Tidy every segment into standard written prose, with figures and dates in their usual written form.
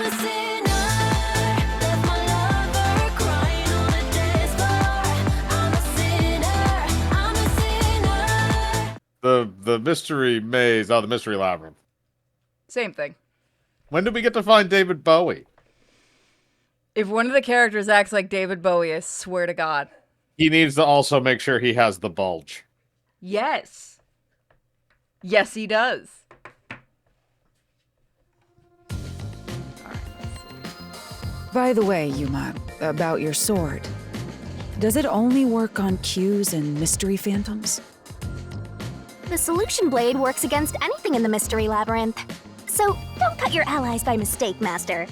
a sinner, left my lover crying on the dance floor. I'm a sinner, I'm a sinner. The mystery maze, the mystery labyrinth. Same thing. When did we get to find David Bowie? If one of the characters acts like David Bowie, I swear to God. He needs to also make sure he has the bulge. Yes. Yes, he does. By the way, Yuma, about your sword. Does it only work on cues and mystery phantoms? The solution blade works against anything in the mystery labyrinth. So don't cut your allies by mistake, Master.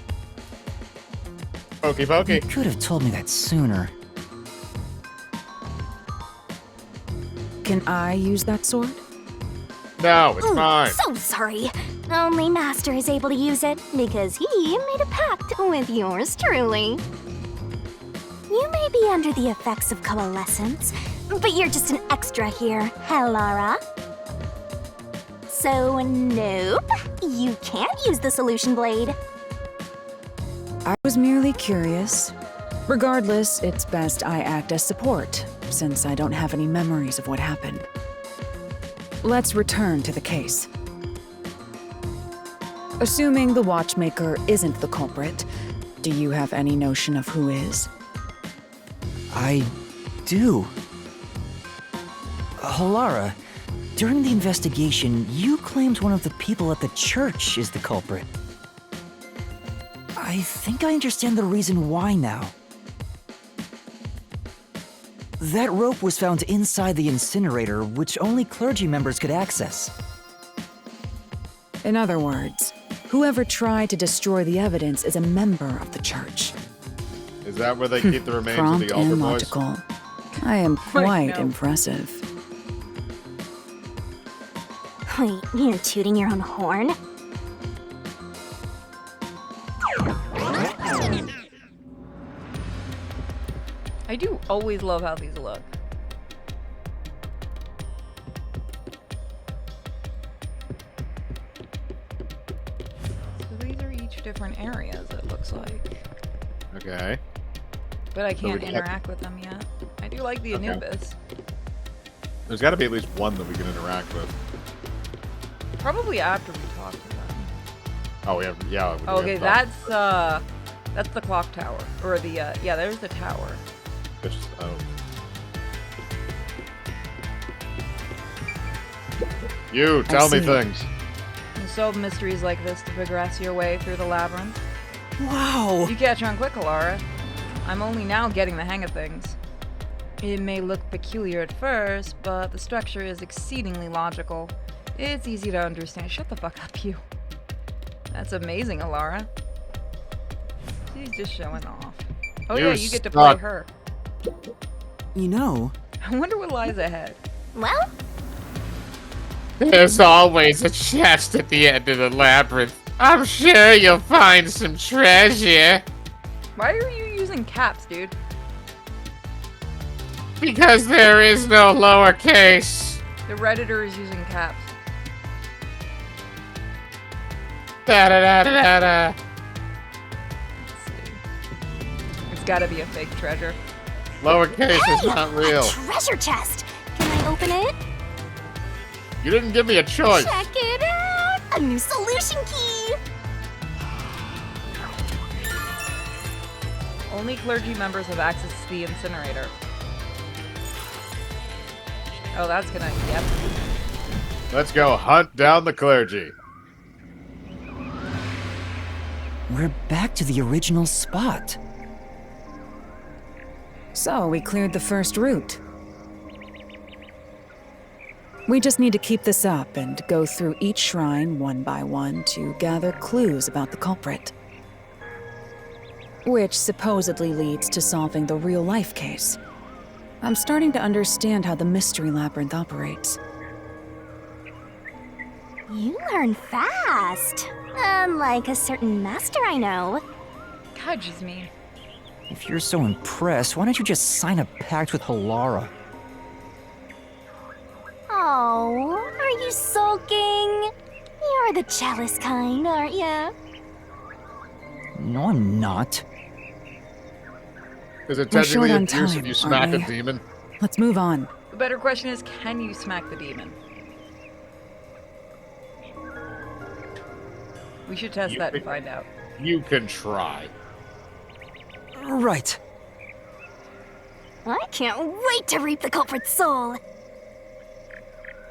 Pokey You pokey. could have told me that sooner. Can I use that sword? No, it's Ooh, mine. so sorry. Only Master is able to use it because he made a pact with yours truly. You may be under the effects of coalescence, but you're just an extra here, Helara. So, nope, you can't use the solution blade. I was merely curious. Regardless, it's best I act as support, since I don't have any memories of what happened. Let's return to the case. Assuming the watchmaker isn't the culprit, do you have any notion of who is? I do. Halara, during the investigation, you claimed one of the people at the church is the culprit. I think I understand the reason why now. That rope was found inside the incinerator, which only clergy members could access. In other words, whoever tried to destroy the evidence is a member of the church. Is that where they keep the remains of Prompt the Elder and Boys? logical. I am quite no. impressive. Wait, you're tooting your own horn? I do always love how these look. So these are each different areas, it looks like. Okay. But I So can't we got- interact with them yet. I do like the Okay. Anubis. There's got to be at least one that we can interact with. Probably after we talk to them. Oh, yeah. We do have Okay, to talk. that's the clock tower. Or the, yeah, there's the tower. Oh. You, tell me see. things. You solve mysteries like this to progress your way through the labyrinth. Wow! You catch on quick, Alara. I'm only now getting the hang of things. It may look peculiar at first, but the structure is exceedingly logical. It's easy to understand. Shut the fuck up, you. That's amazing, Alara. She's just showing off. Oh You yeah, you get to play suck. her. You know, I wonder what lies ahead. Well, There's always a chest at the end of the labyrinth. I'm sure you'll find some treasure. Why are you using caps, dude? Because there is no lowercase. The Redditor is using caps. Da da da da da. Let's see. It's gotta be a fake treasure. Lowercase is not real. a treasure chest! Can I open it? You didn't give me a choice. Check it out! A new solution key! Only clergy members have access to the incinerator. Oh, that's gonna, yep. Let's go hunt down the clergy. we're back to the original spot. So, we cleared the first route. We just need to keep this up and go through each shrine one by one to gather clues about the culprit. Which supposedly leads to solving the real-life case. I'm starting to understand how the mystery labyrinth operates. You learn fast. Unlike a certain master I know. God, she's mean. If you're so impressed, why don't you just sign a pact with Halara? Oh, are you sulking? You're the jealous kind, aren't ya? No, I'm not. Is it We're short technically on abuse time, if you smack aren't a we? demon? Let's move on. The better question is, can you smack the demon? We should test You that and think- find out. You can try. Right. I can't wait to reap the culprit's soul.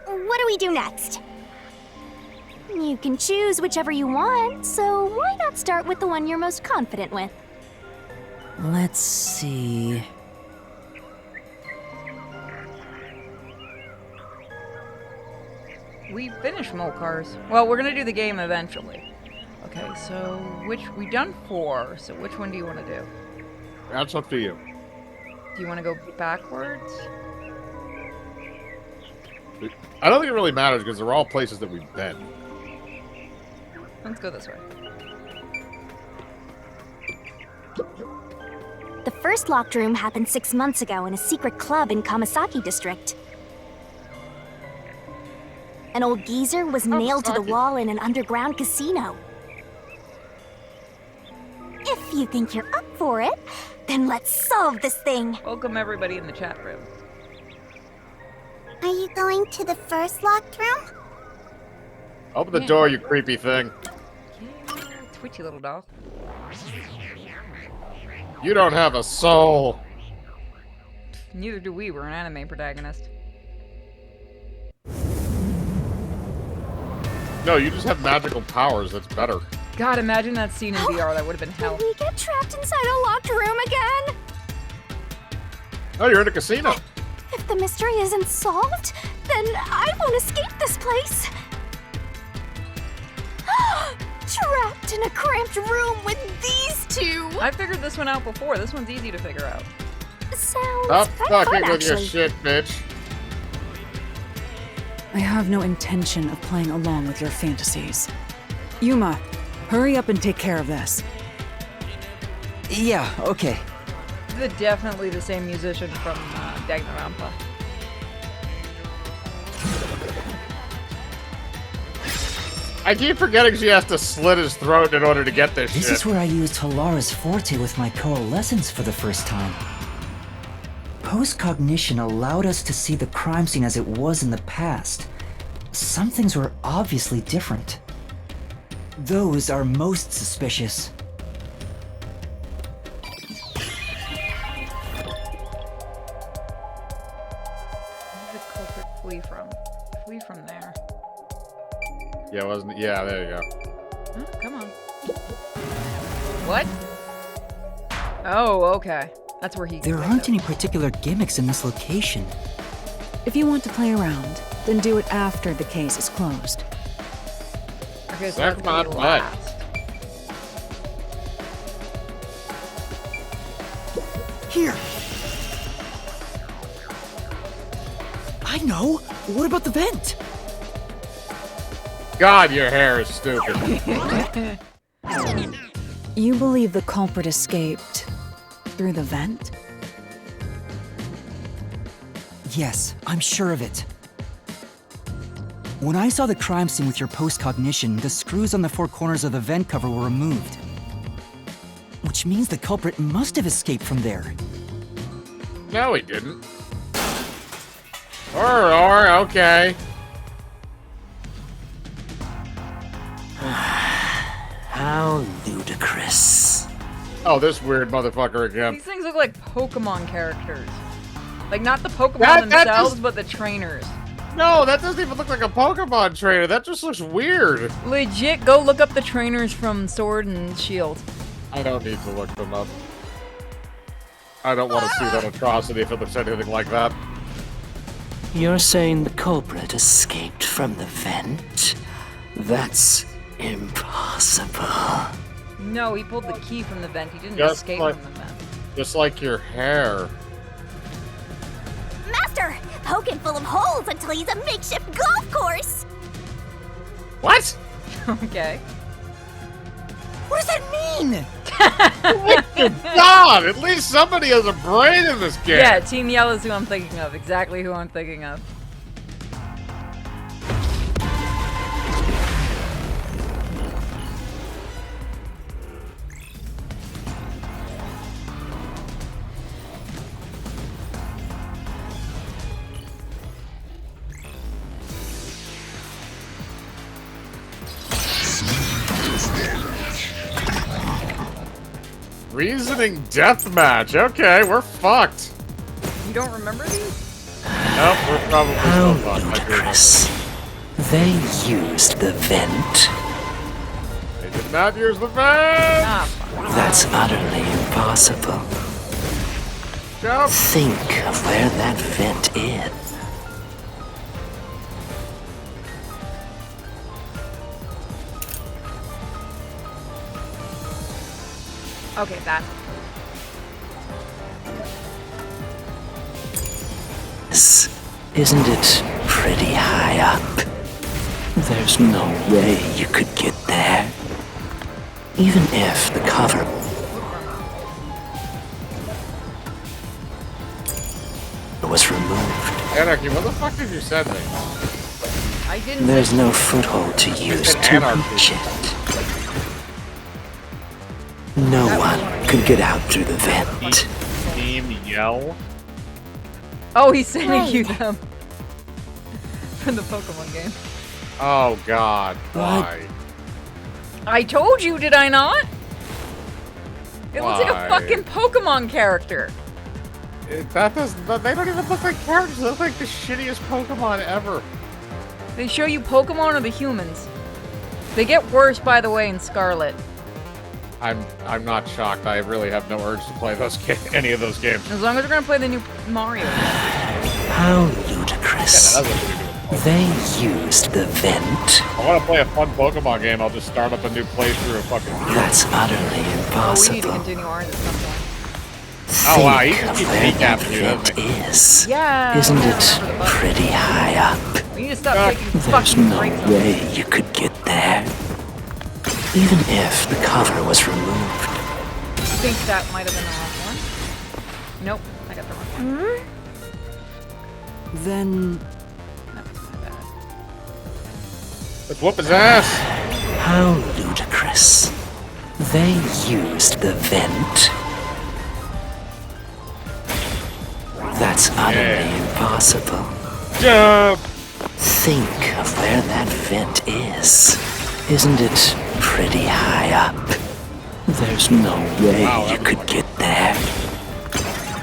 What do we do next? You can choose whichever you want, so why not start with the one you're most confident with? Let's see. We finished Molcars. Well, we're gonna do the game eventually. Okay, so we've done 4, so which one do you want to do? That's up to you. Do you want to go backwards? I don't think it really matters because they're all places that we've been. Let's go this way. The first locked room happened 6 months ago in a secret club in Kamasaki district. An old geezer was nailed to the Kamasaki. wall in an underground casino. If you think you're up for it, then let's solve this thing. Welcome everybody in the chat room. Are you going to the first locked room? Open the Yeah. door, you creepy thing. Yeah, twitchy little doll. You don't have a soul. Neither do we. We're an anime protagonist. No, you just have magical powers. That's better. God, imagine that scene in VR. That would have been hell. Did we get trapped inside a locked room again? Oh, you're in a casino. If the mystery isn't solved, then I won't escape this place. Trapped in a cramped room with these two. I figured this one out before. This one's easy to figure out. Sounds Stop kind of fucking fun, with your actually. shit, bitch. I have no intention of playing along with your fantasies. Yuma, hurry up and take care of this. Yeah, okay. Definitely the same musician from Danganronpa. I keep forgetting she has to slit his throat in order to get this This shit. is where I used Halara's forte with my coalescence for the first time. Post-cognition allowed us to see the crime scene as it was in the past. Some things were obviously different. Those are most suspicious. Where did the culprit flee from? Flee from there. Yeah, wasn't it? Yeah, there you go. Oh, come on. What? Oh, okay. That's where he. There aren't any particular gimmicks in this location. If you want to play around, then do it after the case is closed. Okay, so Suck that's my gonna be butt. last. Here! I know! What about the vent? God, your hair is stupid. You believe the culprit escaped through the vent? Yes, I'm sure of it. When I saw the crime scene with your post-cognition, the screws on the 4 corners of the vent cover were removed. Which means the culprit must have escaped from there. No, he didn't. Or, okay. How ludicrous. Oh, this weird motherfucker again. These things look like Pokemon characters. Like, not the Pokemon That themselves, just- but the trainers. No, that doesn't even look like a Pokemon trainer. That just looks weird. Legit, go look up the trainers from Sword and Shield. I don't need to look them up. I don't want to see that atrocity if it looks anything like that. You're saying the culprit escaped from the vent? That's impossible. No, he pulled the key from the vent. He didn't Just escape like- from the vent. Just like your hair. Master, poke him full of holes until he's a makeshift golf course. What? Okay. What does that mean? God, at least somebody has a brain in this game. Yeah, Team Yellow is who I'm thinking of. Exactly who I'm thinking of. Reasoning deathmatch. Okay, we're fucked. You don't remember these? Nope, we're probably How still fucked. I agree with ludicrous. They used the vent. that. They did not use the vent. Ah, fuck. That's utterly impossible. Jump. Think of where that vent is. Okay, that. Isn't it pretty high up? There's no way you could get there. Even if the cover was removed, Anarchy, what the fuck did you send me? I didn't. there's no foothold to use an to anarchy. reach it. No one could get out through the vent. Team yell. Oh, he's sending you Right. them from the Pokemon game. Oh god, What? why? I told you, did I not? It looks like a Why? fucking Pokemon character. That doesn't. They don't even look like characters. They look like the shittiest Pokemon ever. They show you Pokemon or the humans. They get worse, by the way, in Scarlet. I'm not shocked. I really have no urge to play any of those games. As long as we're gonna play the new Mario. How ludicrous. That's what we do. They used the vent. I want to play a fun Pokemon game. I'll just start up a new playthrough of fucking. That's utterly Oh, we need to impossible. continue ours at some point. Oh, wow, he Think just of keeps where that recapping you, doesn't vent is. Yeah. Isn't I it remember the button. pretty high up? We need to stop taking There's fucking no breaks on way you could get there. Even if the cover was removed. I think that might have been the wrong one. Nope, I got the wrong one. Then That was my bad. Let's whoop his ass. How ludicrous. They used the vent. That's utterly Yeah. impossible. Jump. Think of where that vent is. Isn't it pretty high up? There's no way Wow, you that could was get there.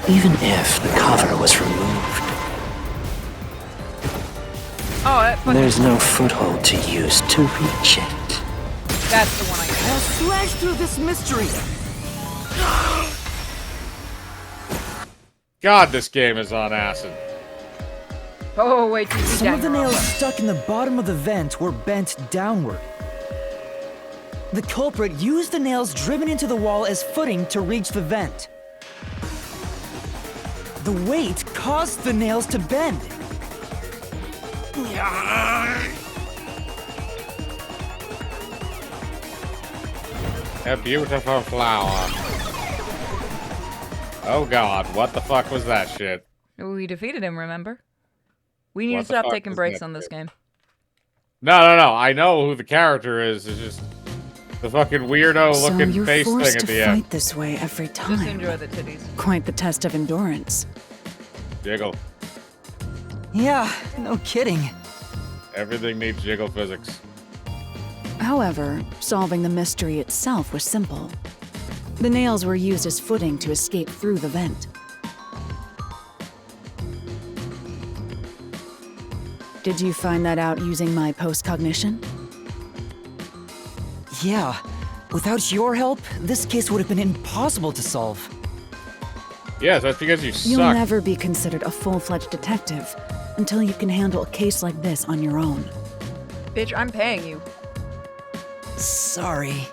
Even if the cover was removed. Oh, that fucking, There's no foothold to use to reach it. that's the one I got. I'll slash through this mystery. God, this game is on acid. Oh, wait, till you Some of the down. nails stuck in the bottom of the vent were bent downward. The culprit used the nails driven into the wall as footing to reach the vent. The weight caused the nails to bend. A beautiful flower. Oh god, what the fuck was that shit? We defeated him, remember? We need What to the stop fuck taking was breaks that on this shit? game. No. I know who the character is. It's just the fucking weirdo so looking you're face thing forced at to the fight end. this way every Just time. enjoy the titties. Quite the test of endurance. Jiggle. Yeah, no kidding. Everything needs jiggle physics. However, solving the mystery itself was simple. The nails were used as footing to escape through the vent. Did you find that out using my post-cognition? Yeah, without your help, this case would have been impossible to solve. Yes, that's because you You'll suck. never be considered a full-fledged detective until you can handle a case like this on your own. Bitch, I'm paying you. Sorry.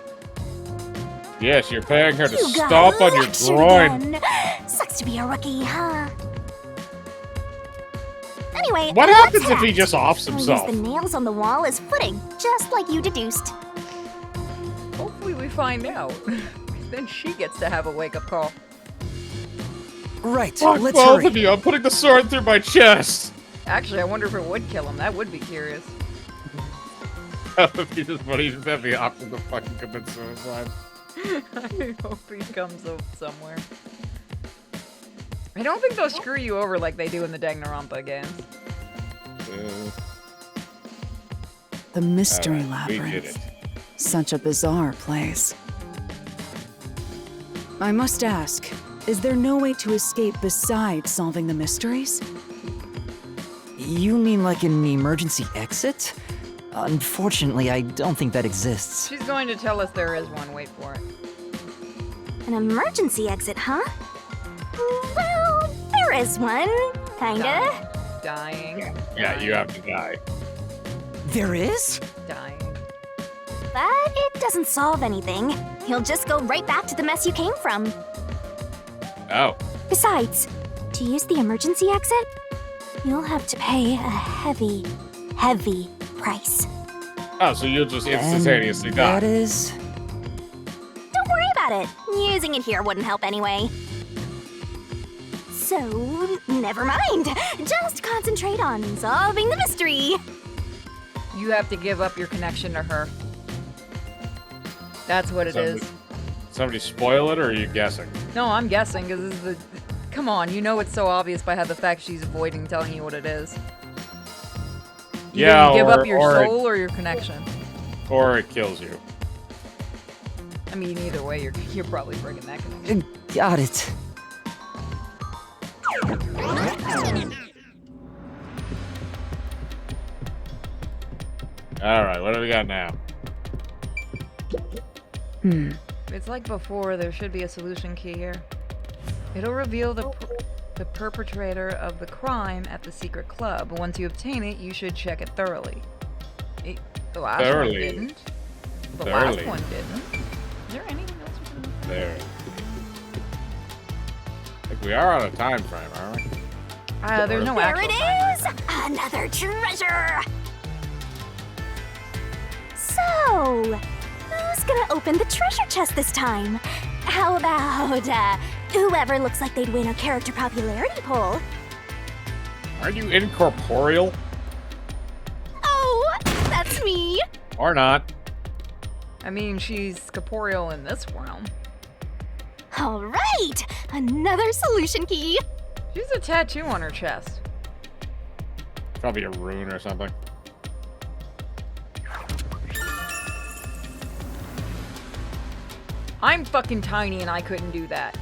Yes, you're paying her to You got stomp on your lectured groin. again. Sucks to be a rookie, huh? Anyway, What let's happens if he head. just offs I'll himself? use the nails on the wall as footing, just like you deduced. Hopefully we find out. Then she gets to have a wake-up call. Right, Fuck let's both hurry. of you. I'm putting the sword through my chest. Actually, I wonder if it would kill him. That would be curious. If you just have the option to fucking commit suicide. I hope he comes up somewhere. I don't think they'll screw you over like they do in the Danganronpa games. The Mystery Alright, we did Labyrinth. it. Such a bizarre place. I must ask, is there no way to escape besides solving the mysteries? You mean like an emergency exit? Unfortunately, I don't think that exists. She's going to tell us there is one. Wait for it. An emergency exit, huh? Well, there is one. Kinda. Dying. Yeah, you have to die. There is? Dying. But it doesn't solve anything. You'll just go right back to the mess you came from. Oh. Besides, to use the emergency exit, you'll have to pay a heavy, heavy price. Oh, so you'll just instantaneously And die. that is... Don't worry about it. Using it here wouldn't help anyway. So, never mind. Just concentrate on solving the mystery. You have to give up your connection to her. That's what it is. Somebody spoil it, or are you guessing? No, I'm guessing, because this is the... Come on, you know it's so obvious by how the fact she's avoiding telling you what it is. You Yeah, give or- up your or- soul or your connection. Or it kills you. I mean, either way, you're probably breaking that connection. Got it. Alright, what do we got now? It's like before, there should be a solution key here. It'll reveal the perpetrator of the crime at the secret club. Once you obtain it, you should check it thoroughly. The last one Thoroughly. didn't. The Thoroughly. last one didn't. Is there anything else we can look at? There. I think we are on a time frame, aren't we? There's no There actual it timer. is! Another treasure! So, who's gonna open the treasure chest this time? How about, whoever looks like they'd win a character popularity poll? Aren't you incorporeal? Oh, that's me! Or not? I mean, she's corporeal in this realm. Alright! Another solution key! She has a tattoo on her chest. Probably a rune or something. I'm fucking tiny and I couldn't do that.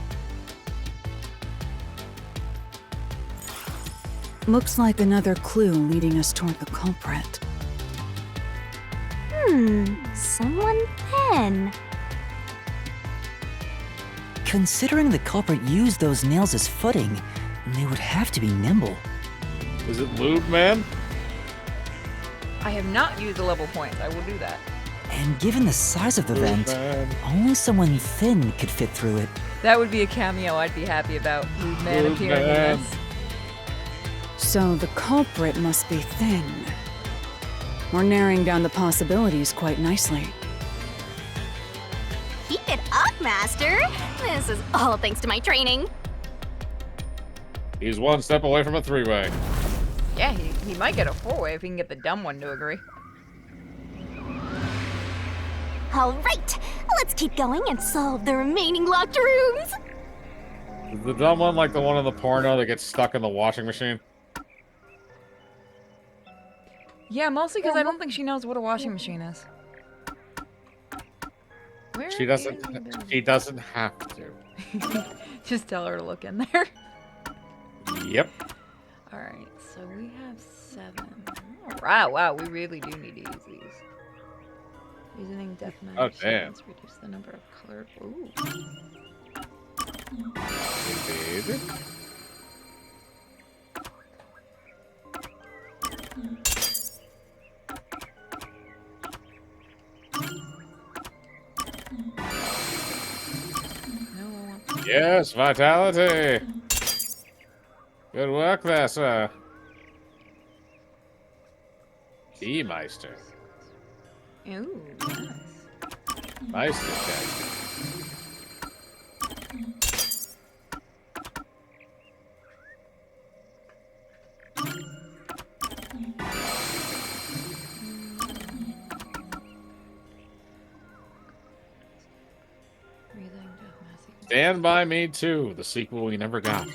Looks like another clue leading us toward the culprit. Someone then. Considering the culprit used those nails as footing, they would have to be nimble. Is it Lube Man? I have not used the level points. I will do that. And given the size of the vent, Man. only someone thin could fit through it. That would be a cameo I'd be happy about. Rude man Rude appearing man. in this. So the culprit must be thin. We're narrowing down the possibilities quite nicely. Keep it up, Master! This is all thanks to my training. He's one step away from a three-way. Yeah, he might get a four-way if he can get the dumb one to agree. Alright, let's keep going and solve the remaining locked rooms! Is the dumb one like the one in the porno that gets stuck in the washing machine? Yeah, mostly because I don't think she knows what a washing machine is. Where She doesn't. She doesn't have to. Just tell her to look in there. Yep. Alright, so we have 7. Alright, wow, we really do need to use these. Using deathmatch Oh, damn. sequence, reduce the number of colored. Ooh. Indeed. No, I want. Yes, vitality. Good work there, sir. Meister. Ooh, nice. Meister check. Breathing, deathmatch sequence. Stand by Me Too, the sequel we never got. I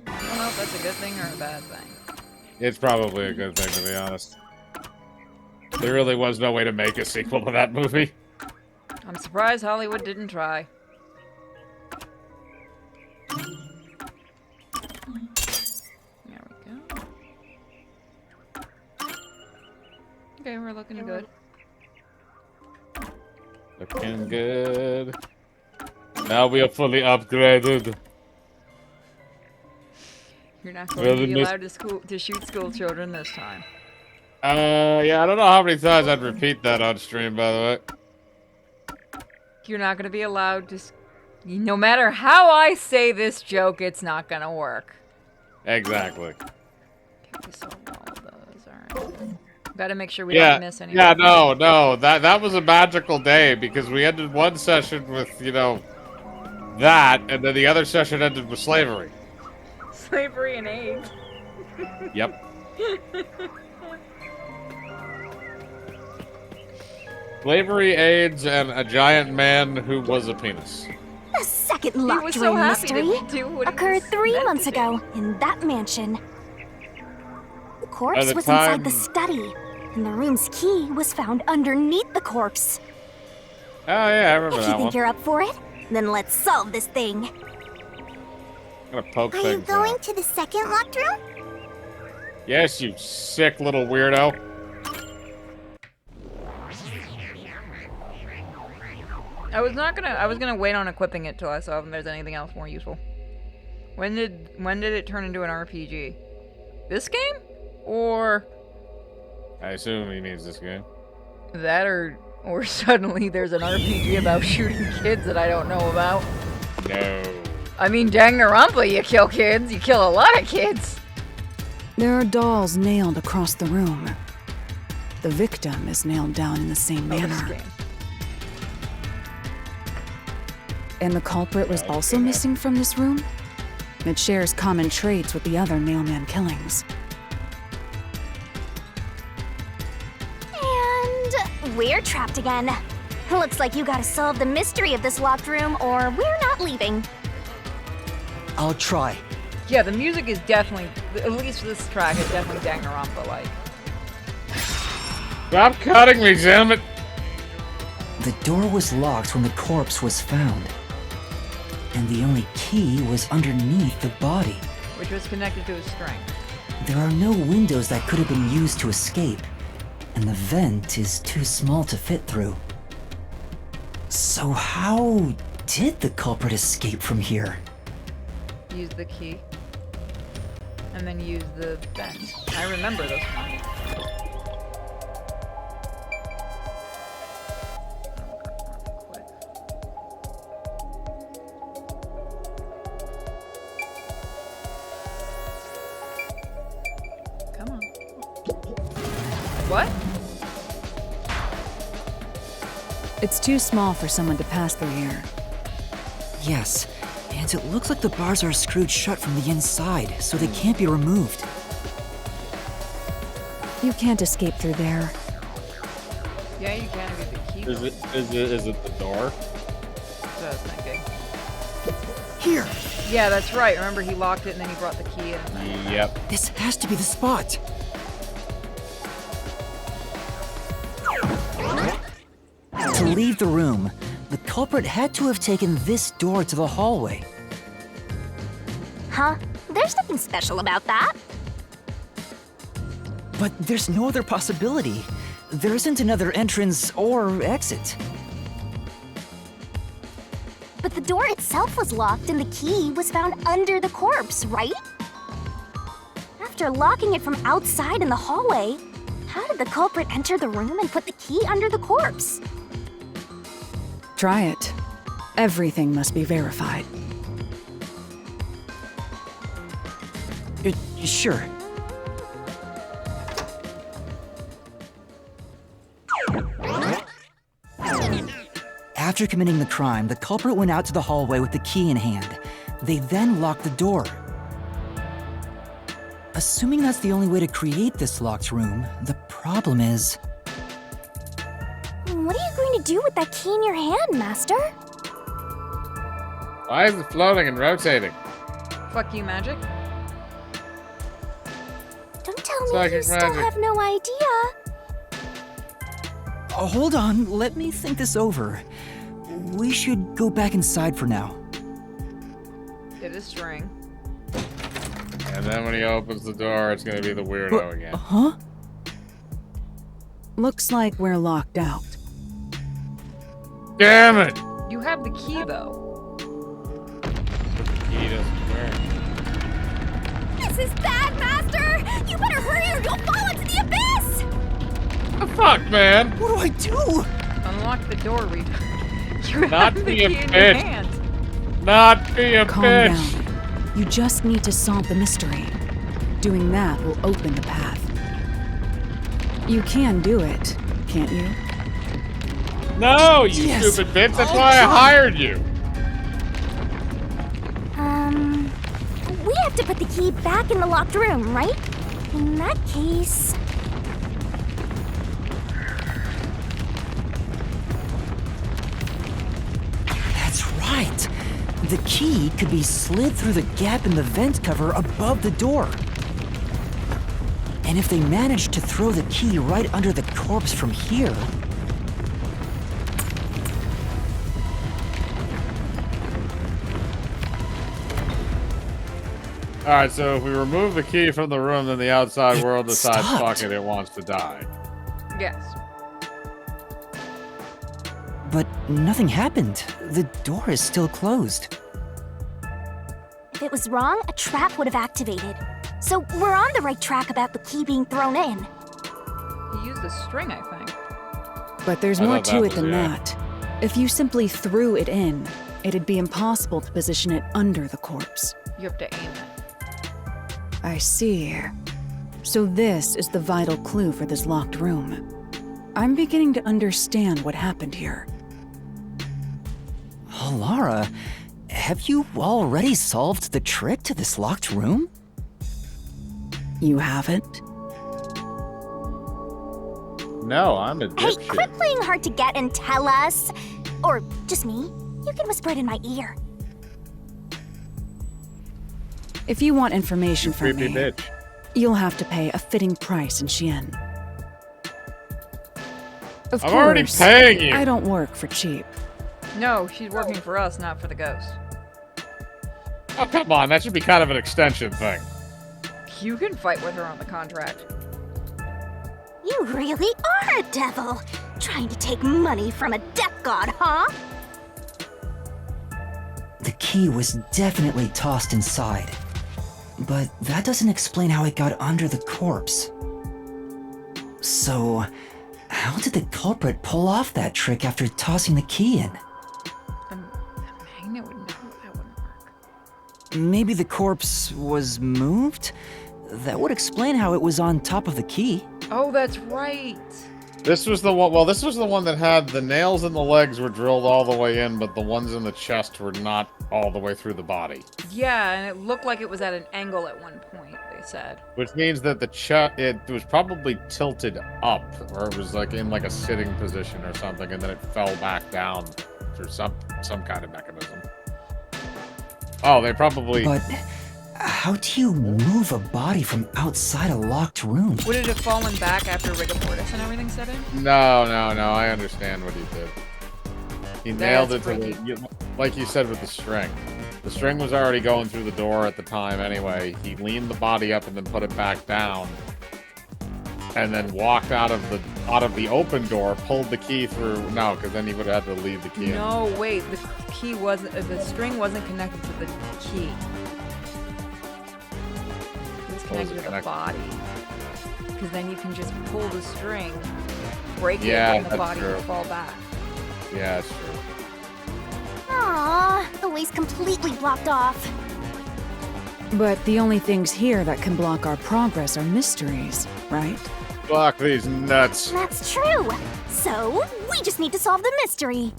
don't know if that's a good thing or a bad thing. It's probably a good thing, to be honest. There really was no way to make a sequel to that movie. I'm surprised Hollywood didn't try. There we go. Okay, we're looking good. Looking good. Now we are fully upgraded. You're not going to be allowed to shoot school children this time. Yeah, I don't know how many times I'd repeat that on stream, by the way. You're not going to be allowed to... No matter how I say this joke, it's not going to work. Exactly. Okay, we sold all of those. Alright. Gotta make sure we don't miss anything. Yeah, no. That was a magical day because we ended one session with, you know, that, and then the other session ended with slavery. Slavery and AIDS. Yep. Slavery, AIDS, and a giant man who was a penis. The second locked was so room happy mystery to do what he occurred was 3 meant months to do. ago in that mansion. The At corpse the was time- inside the study, and the room's key was found underneath the corpse. Oh, yeah, I remember If you that think one. you're up for it, then let's solve this thing. I'm gonna poke Are you things going out. to the second locked room? Yes, you sick little weirdo. I was gonna wait on equipping it till I saw if there's anything else more useful. When did it turn into an RPG? This game? Or I assume he means this game. that or suddenly there's an RPG about shooting kids that I don't know about. No. I mean, Danganronpa, you kill kids. You kill a lot of kids. There are dolls nailed across the room. The victim is nailed down in the same This manner. game. And the culprit was also missing from this room? It shares common traits with the other mailman killings. And we're trapped again. Looks like you gotta solve the mystery of this locked room, or we're not leaving. I'll try. Yeah, the music is definitely, at least this track is definitely Danganronpa-like. Stop cutting me, damn it! The door was locked when the corpse was found. And the only key was underneath the body. Which was connected to a string. There are no windows that could have been used to escape, and the vent is too small to fit through. So how did the culprit escape from here? Use the key. And then use the vent. I remember this one. Come on. What? It's too small for someone to pass through here. Yes, and it looks like the bars are screwed shut from the inside, so they can't be removed. You can't escape through there. Yeah, you can get the key. Is it the door? That's what I was thinking. Here! Yeah, that's right. Remember, he locked it and then he brought the key in. Yep. This has to be the spot! To leave the room, the culprit had to have taken this door to the hallway. Huh? There's nothing special about that. But there's no other possibility. There isn't another entrance or exit. But the door itself was locked and the key was found under the corpse, right? After locking it from outside in the hallway, how did the culprit enter the room and put the key under the corpse? Try it. Everything must be verified. Sure. After committing the crime, the culprit went out to the hallway with the key in hand. They then locked the door. Assuming that's the only way to create this locked room, the problem is... What are you going to do with that key in your hand, Master? Why is it floating and rotating? Fuck you, magic. Don't tell me Psychic you still magic. have no idea. Hold on, let me think this over. We should go back inside for now. It is string. And then when he opens the door, it's gonna be the weirdo again. Huh? Looks like we're locked out. Damn it! You have the key, though. He doesn't work. This is bad, Master! You better hurry or you'll fall into the abyss! The fuck, man? What do I do? Unlock the door, Reaper. You Not have the be a key in your bitch. hand. Not be a Calm bitch. down. You just need to solve the mystery. Doing that will open the path. You can do it, can't you? No, you Yes. stupid bitch. That's I'll why I try. hired you. We have to put the key back in the locked room, right? In that case... That's right. The key could be slid through the gap in the vent cover above the door. And if they manage to throw the key right under the corpse from here... Alright, so if we remove the key from the room, then the outside It world decides, stopped. fuck it, it wants to die. Yes. But nothing happened. The door is still closed. If it was wrong, a trap would have activated. So we're on the right track about the key being thrown in. He used a string, I think. But there's I more thought that to it was than the that. If you simply threw it in, it'd be impossible to position it under the corpse. You have to aim it. I see. So this is the vital clue for this locked room. I'm beginning to understand what happened here. Oh, Lara, have you already solved the trick to this locked room? You haven't? No, I'm a Hey, dipshit. quit playing hard to get and tell us. Or just me. You can whisper it in my ear. If you want information from Creepy me, bitch. you'll have to pay a fitting price in Xi'an. Of I'm already course, paying you. I don't work for cheap. No, she's working for us, not for the ghost. Oh, come on, that should be kind of an extension thing. You can fight with her on the contract. You really are a devil. Trying to take money from a death god, huh? The key was definitely tossed inside. But that doesn't explain how it got under the corpse. So, how did the culprit pull off that trick after tossing the key in? A magnet would know that wouldn't work. Maybe the corpse was moved? That would explain how it was on top of the key. Oh, that's right. This was the one. Well, this was the one that had the nails in the legs were drilled all the way in, but the ones in the chest were not all the way through the body. Yeah, and it looked like it was at an angle at one point, they said. Which means that the chest it was probably tilted up, or it was like in like a sitting position or something, and then it fell back down through some kind of mechanism. Oh, they probably. But how do you move a body from outside a locked room? Would it have fallen back after rigor mortis and everything set in? No, I understand what he did. He nailed it to the, like you said with the string. The string was already going through the door at the time anyway. He leaned the body up and then put it back down. And then walked out of the open door, pulled the key through. No, because then he would have had to leave the key in. No, wait, the key wasn't, the string wasn't connected to the key. It was connected to the connected? body. Because then you can just pull the string, break Yeah, it, and the that's body true. will fall back. Yeah, it's true. Aww, the way's completely blocked off. But the only things here that can block our progress are mysteries, right? Block these nuts. That's true. So, we just need to solve the mystery.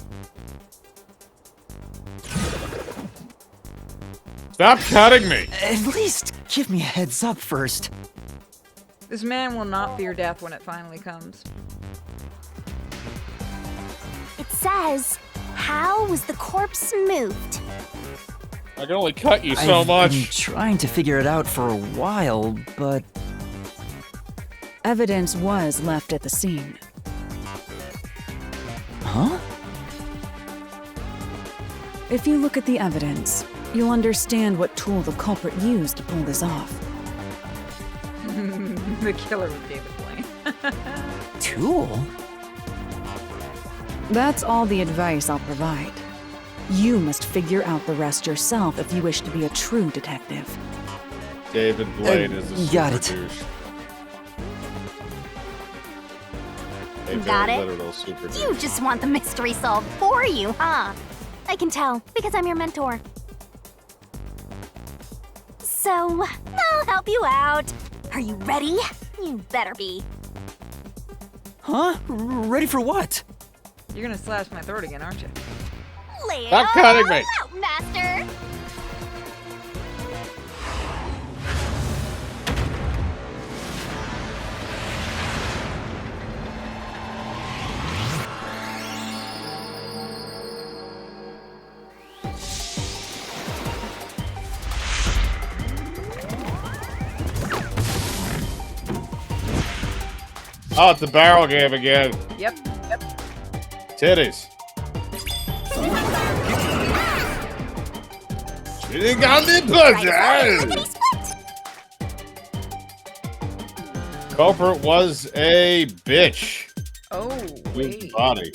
Stop cutting me. At least give me a heads up first. This man will not fear death when it finally comes. It says, how was the corpse moved? I can only cut you so I've much. been trying to figure it out for a while, but Evidence was left at the scene. Huh? If you look at the evidence, you'll understand what tool the culprit used to pull this off. The killer was David Blaine. Tool? That's all the advice I'll provide. You must figure out the rest yourself if you wish to be a true detective. David Blaine is a super got it. douche. A Got very it? literal super You douche. just want the mystery solved for you, huh? I can tell, because I'm your mentor. So, I'll help you out. Are you ready? You better be. Huh? Ready for what? You're gonna slash my throat again, aren't you? Lay it Stop cutting all me. out, Master! Oh, it's a barrel game again. Yep. Titties. She got me pussy. Culprit was a bitch Oh, with wait. body.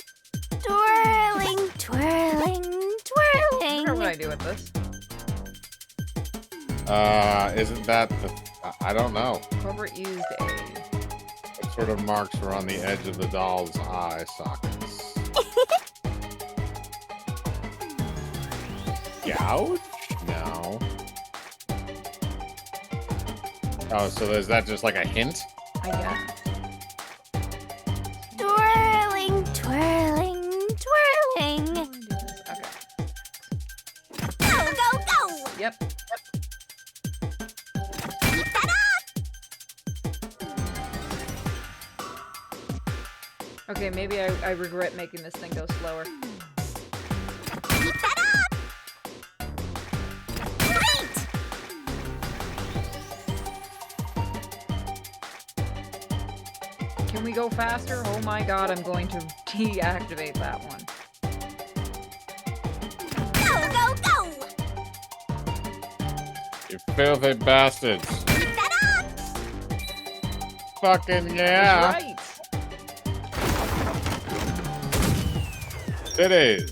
Twirling, twirling, I wonder what I twirling. do with this. Isn't that the... I don't know. Culprit used a... What sort of marks were on the edge of the doll's eye sockets? Gouge? No. Oh, so is that just like a hint? I guess. Twirling, twirling, twirling. Okay. Go, go, go! Yep. Keep that up! Okay, maybe I regret making this thing go slower. Keep that up! Great! Can we go faster? Oh my god, I'm going to deactivate that one. Go, go, go! You filthy bastards. Keep that up! Fucking yeah. Right. Titties.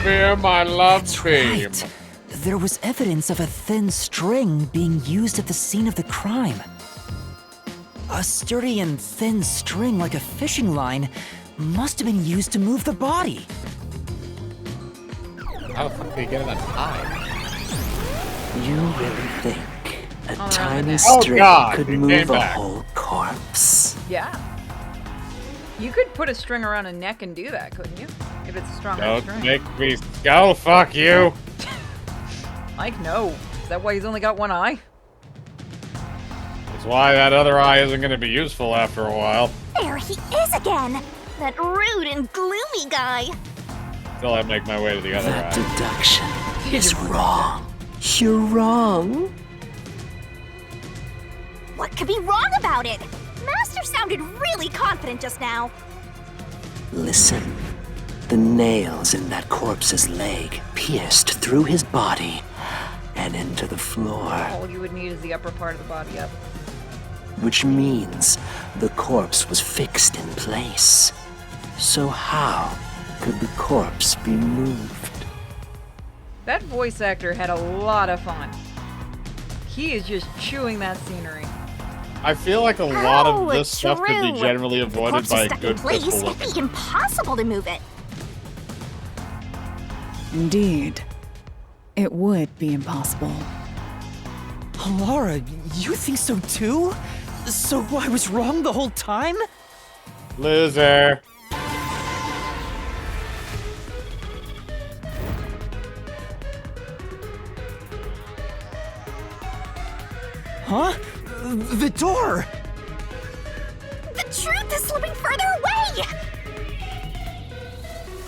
Fear my love theme. Right. There was evidence of a thin string being used at the scene of the crime. A sturdy and thin string like a fishing line must have been used to move the body. How the fuck do you get in a tie? You really think a All right. tiny Oh, string God, could it move came a back. whole corpse? Yeah. You could put a string around a neck and do that, couldn't you? If it's a strong enough Don't string. make me go. Fuck you. Mike, no. Is that why he's only got one eye? That's why that other eye isn't going to be useful after a while. There he is again! That rude and gloomy guy! Till I make my way to the other That eye. deduction is wrong. You're wrong. What could be wrong about it? Master sounded really confident just now. Listen. The nails in that corpse's leg pierced through his body and into the floor, All you would need is the upper part of the body up. which means the corpse was fixed in place. So how could the corpse be moved? That voice actor had a lot of fun. He is just chewing that scenery. I feel like a lot Oh, of this it's stuff could be true. generally The avoided corpse by is a stuck in good place. pistol It'd whipping. be impossible to move it. Indeed. It would be impossible. Laura, you think so too? So I was wrong the whole time? Loser. Huh? The door! The truth is slipping further away!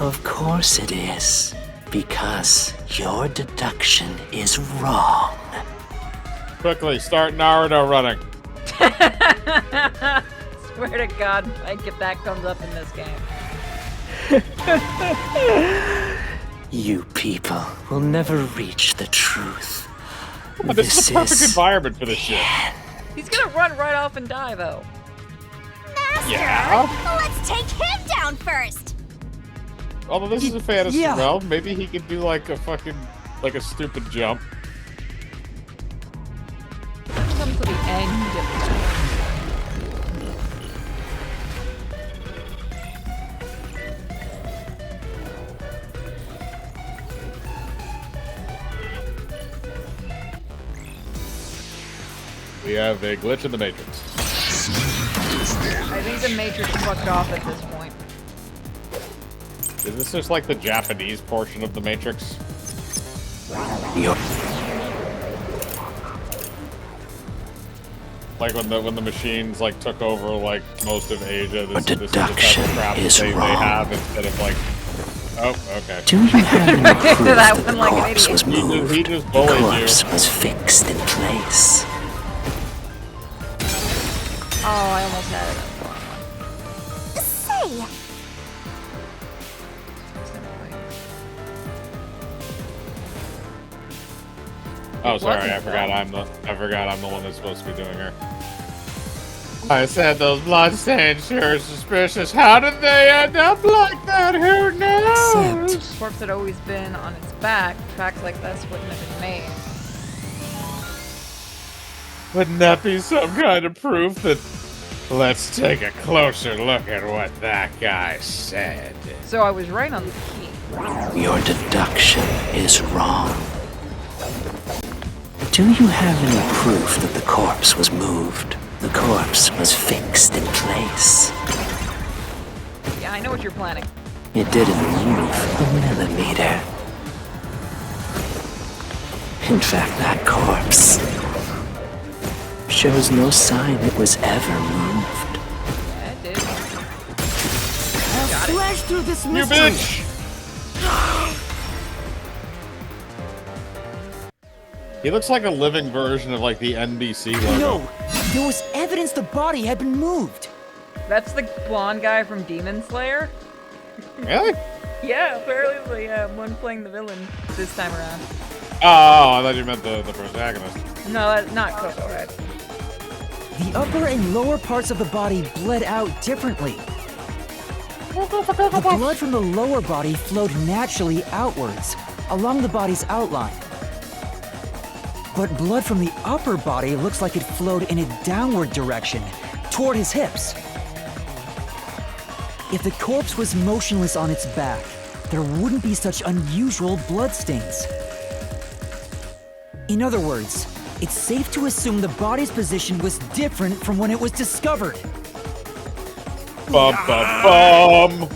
Of course it is. Because your deduction is wrong. Quickly, start Naruto running. Swear to God, if that comes up in this game. You people will never reach the truth. This is the perfect environment for this shit. He's gonna run right off and die, though. Master! Yeah. Let's take him down first! Although this is a fantasy Yeah. realm, maybe he could do like a fucking, like a stupid jump. Come to the end of the We have a glitch in the Matrix. I think the Matrix fucked off at this point. Is this just like the Japanese portion of the Matrix? Your Like when the machines like took over like most of Asia. This is the deduction type of crap is they wrong. have instead of like. Oh, okay. Do you have any proof That that one the like an corpse idiot. was moved? He just The bullied you. corpse was fixed in place. Oh, I almost had it. Say, Oh, sorry, I wasn't forgot I'm the one that's supposed to be doing her. I said those bloodstains sure suspicious. How did they end up like that? Who knows? If the corpse had always been on its back, tracks like this wouldn't have been made. Wouldn't that be some kind of proof that... Let's take a closer look at what that guy said. So I was right on the key. Your deduction is wrong. Do you have any proof that the corpse was moved? The corpse was fixed in place. Yeah, I know what you're planning. It didn't move a millimeter. In fact, that corpse shows no sign it was ever moved. Yeah, it did. Flash through this You mystery! bitch! He looks like a living version of like the NBC logo. No! There was evidence the body had been moved! That's the blonde guy from Demon Slayer? Really? Yeah, apparently the one playing the villain this time around. Oh, I thought you meant the protagonist. No, that's not Coco Red. The upper and lower parts of the body bled out differently. The blood from the lower body flowed naturally outwards, along the body's outline. But blood from the upper body looks like it flowed in a downward direction, toward his hips. If the corpse was motionless on its back, there wouldn't be such unusual bloodstains. In other words, it's safe to assume the body's position was different from when it was discovered. Bum bum bum!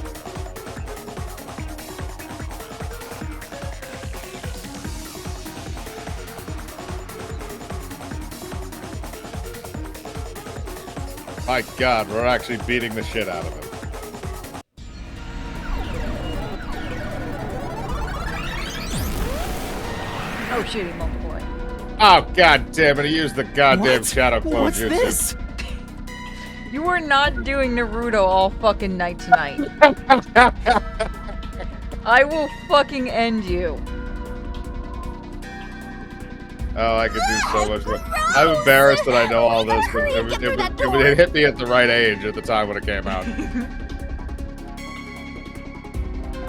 My God, we're actually beating the shit out of him. Oh shit, he multiplied. Oh, God damn it, he used the goddamn shadow clone What's jutsu. this? You are not doing Naruto all fucking night tonight. I will fucking end you. Oh, I could do so much more. I'm embarrassed that I know all this, but it hit me at the right age at the time when it came out.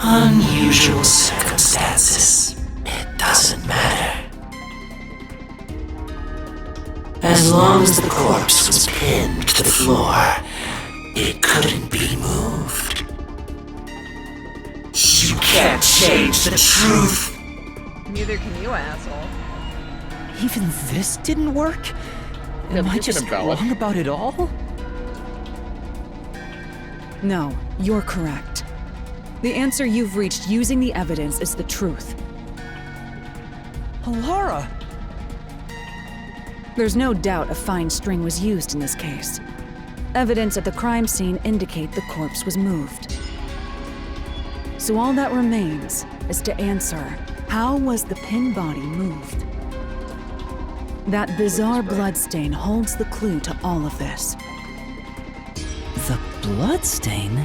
Unusual circumstances. It doesn't matter. As long as the corpse was pinned to the floor, it couldn't be moved. You can't change the truth. Neither can you, asshole. Even this didn't work? Yeah, Am but I you can just embellish. wrong about it all? No, you're correct. The answer you've reached using the evidence is the truth. Alara! There's no doubt a fine string was used in this case. Evidence at the crime scene indicate the corpse was moved. So all that remains is to answer, how was the pinned body moved? That bizarre bloodstain holds the clue to all of this. The bloodstain?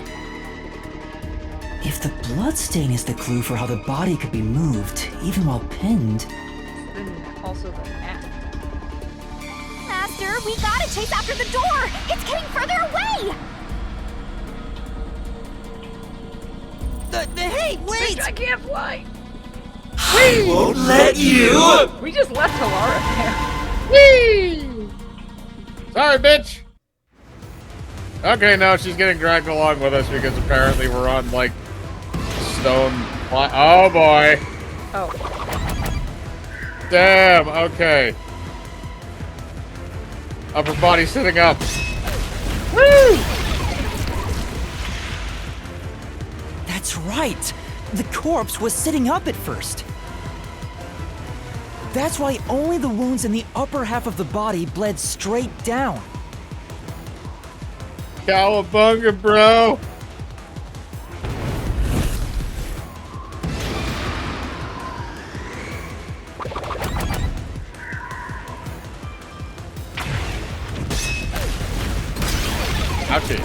If the bloodstain is the clue for how the body could be moved, even while pinned... Then also the map. Master, we gotta chase after the door! It's getting further away! Hey, wait! Bitch, I can't fly! I won't let you! We just left Halara there. Whee! Sorry, bitch. Okay, no, she's getting dragged along with us because apparently we're on, like, stone... Oh, boy. Oh. Damn, okay. Upper body sitting up. Woo! That's right! The corpse was sitting up at first. That's why only the wounds in the upper half of the body bled straight down. Cowabunga, bro. Ouchie.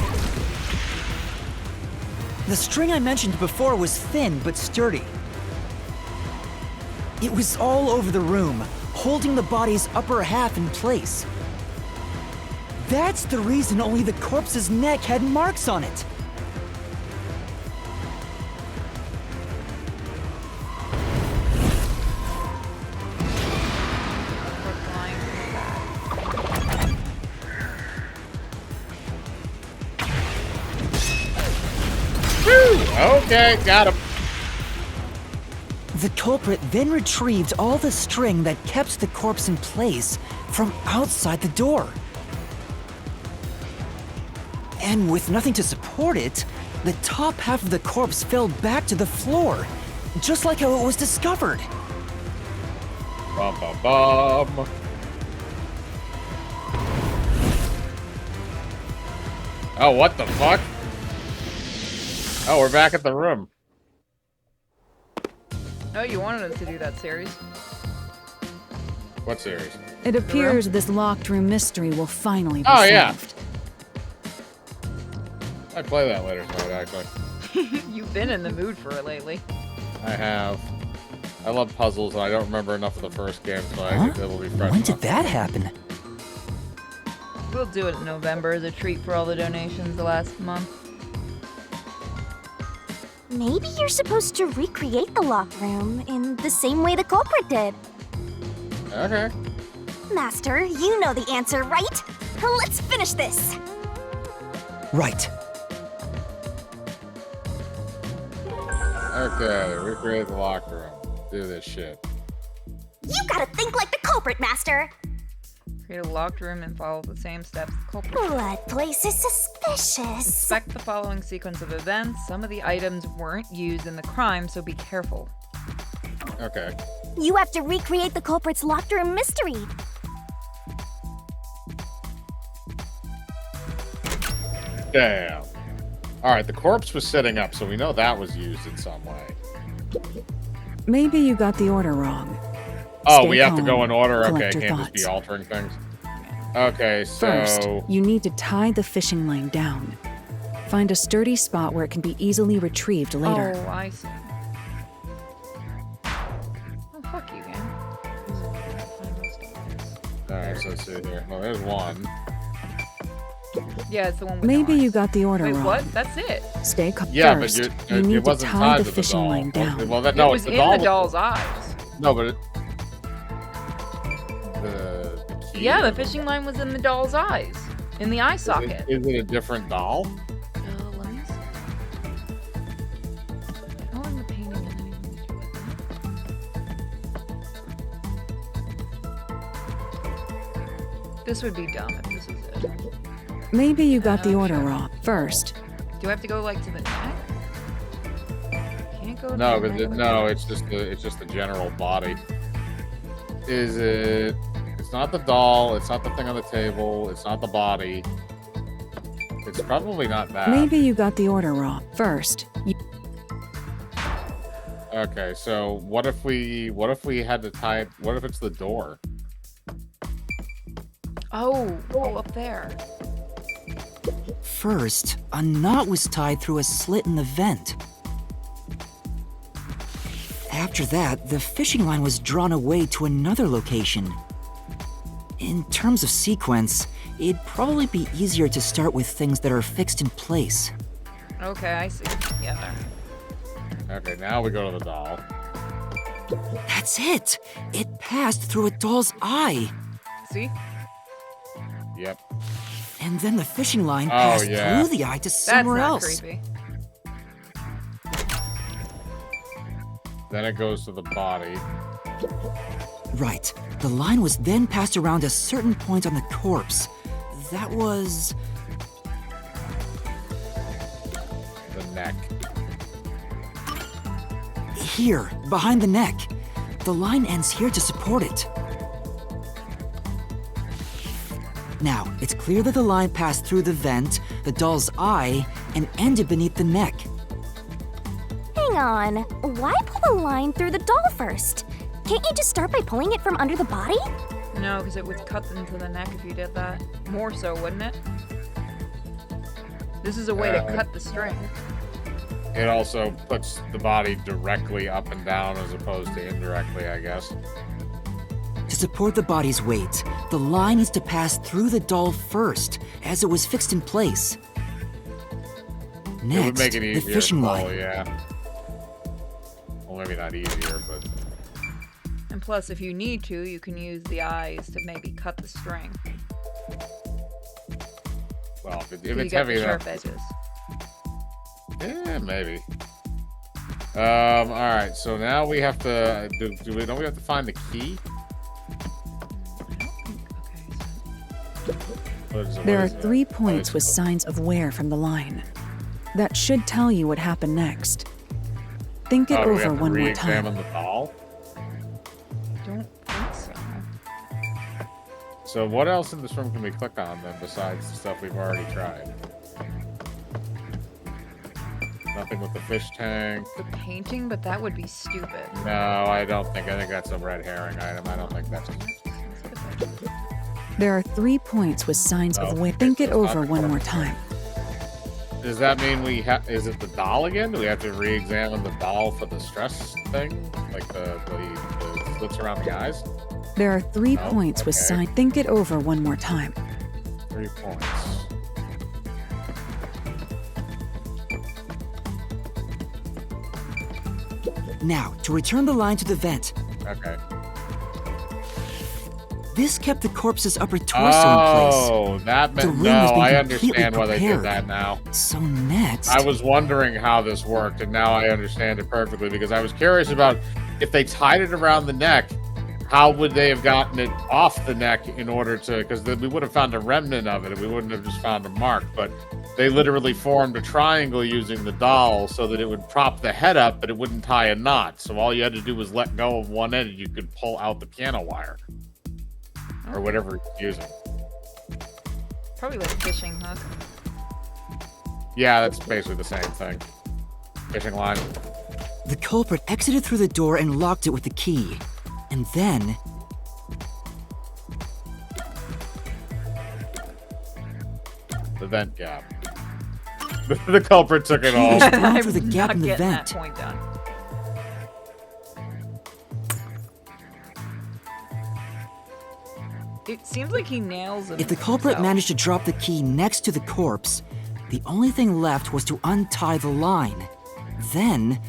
The string I mentioned before was thin but sturdy. It was all over the room, holding the body's upper half in place. That's the reason only the corpse's neck had marks on it. We're flying back. Okay, got him. The culprit then retrieved all the string that kept the corpse in place from outside the door. And with nothing to support it, the top half of the corpse fell back to the floor, just like how it was discovered. Bum, bum, bum. Oh, what the fuck? Oh, we're back at the room. Oh, you wanted us to do that series. What series? It appears this locked room mystery will finally be Oh, solved. yeah. I'd play that later tonight, actually. You've been in the mood for it lately. I have. I love puzzles, and I don't remember enough of the first game, so I Huh? think it will be fresh When did enough. that happen? We'll do it in November as a treat for all the donations the last month. Maybe you're supposed to recreate the locked room in the same way the culprit did. Okay. Master, you know the answer, right? Let's finish this. Right. Okay, recreate the locker room. Do this shit. You gotta think like the culprit, Master. Create a locked room and follow the same steps the culprit. Blood place is suspicious. Inspect the following sequence of events. Some of the items weren't used in the crime, so be careful. Okay. You have to recreate the culprit's locked room mystery. Damn. Alright, the corpse was sitting up, so we know that was used in some way. Maybe you got the order wrong. Oh, Stay we have to calm. go in order? Okay, Collect your can't just be thoughts. altering things. Okay, so... First, you need to tie the fishing line down. Find a sturdy spot where it can be easily retrieved later. Oh, I see. Oh, fuck you, game. Alright, so let's see here. Well, there's one. Yeah, it's the one with Maybe the you eyes. got the order Wait, wrong. what? That's it. Stay calm. Yeah, First, but you it need to wasn't tie tied the to fishing doll. line down. Well, that, It no, was it's in the doll. the doll's eyes. No, but it... The key. Yeah, the fishing line was in the doll's eyes. In the eye socket. Is it a different doll? Let me see. Oh, and the painting has anything to do with it. This would be dumb if this is it. Maybe you got the Oh, order sure. wrong. First, Do I have to go like to the neck? Can't go. No, to the but neck. no, it's just the general body. Is it? It's It's not the doll. It's not the thing on the table. It's not the body. It's probably not that. Maybe you got the order wrong. First, Okay, so what if we had to tie it? What if it's the door? Oh, up there. First, a knot was tied through a slit in the vent. After that, the fishing line was drawn away to another location. In terms of sequence, it'd probably be easier to start with things that are fixed in place. Okay, I see. Yeah, there. Okay, now we go to the doll. That's it! It passed through a doll's eye! See? Yep. And then the fishing line Oh, passed yeah. through the eye to That's somewhere not else. creepy. Then it goes to the body. Right. The line was then passed around a certain point on the corpse. That was... The neck. here, behind the neck. The line ends here to support it. Now, it's clear that the line passed through the vent, the doll's eye, and ended beneath the neck. Hang on. Why pull the line through the doll first? Can't you just start by pulling it from under the body? No, because it would cut into the neck if you did that. More so, wouldn't it? This is a way to cut the string. It also puts the body directly up and down as opposed to indirectly, I guess. To support the body's weight, the line needs to pass through the doll first, as it was fixed in place. It would Next, make it the easier fishing to pull, line. yeah. Well, maybe not easier, but... And plus, if you need to, you can use the eyes to maybe cut the string. Well, if So you it's get heavy the enough... sharp edges. Yeah, maybe. Alright, so now we have to... Don't we have to find the key? There are 3 points with signs of wear from the line. That should tell you what happened next. Think it Do we over have to one more re-examine time. the doll? Don't think so. So what else in this room can we click on then besides the stuff we've already tried? Nothing with the fish tank. The painting, but that would be stupid. No, I don't think. I think that's a red herring item. I don't think that's... There are 3 points with signs of Oh, wear. Think it it's not over the one corner. more time. Does that mean we have... Is it the doll again? Do we have to re-examine the doll for the stress thing? Like the slits around the eyes? There are 3 Oh, points with okay. signs. Think it over one more time. 3 points. Now, to return the line to the vent. Okay. This kept the corpse's upper torso in Oh, that The meant... room No, has been I completely understand why they did prepared. that now. place. So next... I was wondering how this worked, and now I understand it perfectly, because I was curious about if they tied it around the neck, how would they have gotten it off the neck in order to... Because we would have found a remnant of it, and we wouldn't have just found a mark, but they literally formed a triangle using the doll so that it would prop the head up, but it wouldn't tie a knot. So all you had to do was let go of one end, and you could pull out the piano wire. Or whatever it's using. Probably like a fishing hook. Yeah, that's basically the same thing. Fishing line. The culprit exited through the door and locked it with the key. And then... The vent gap. The culprit took it all. Thrown I'm through the gap not in the getting vent. that point done. It seems like he nails it. If the culprit managed to drop the key next to the corpse, the only thing left was to untie the line. Then...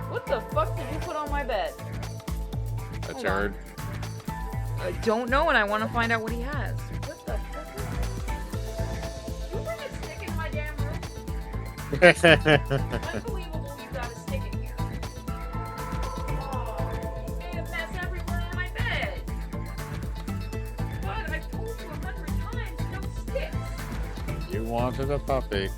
What the fuck did you put on my bed? A Hold turd. I don't know, and I want to find out what he has. What the fuck is this? You bring a stick in my damn room? Unbelievable you got a stick in here. Oh, you made a mess everywhere on my bed. But I've told you 100 times, no sticks. You wanted a puppy.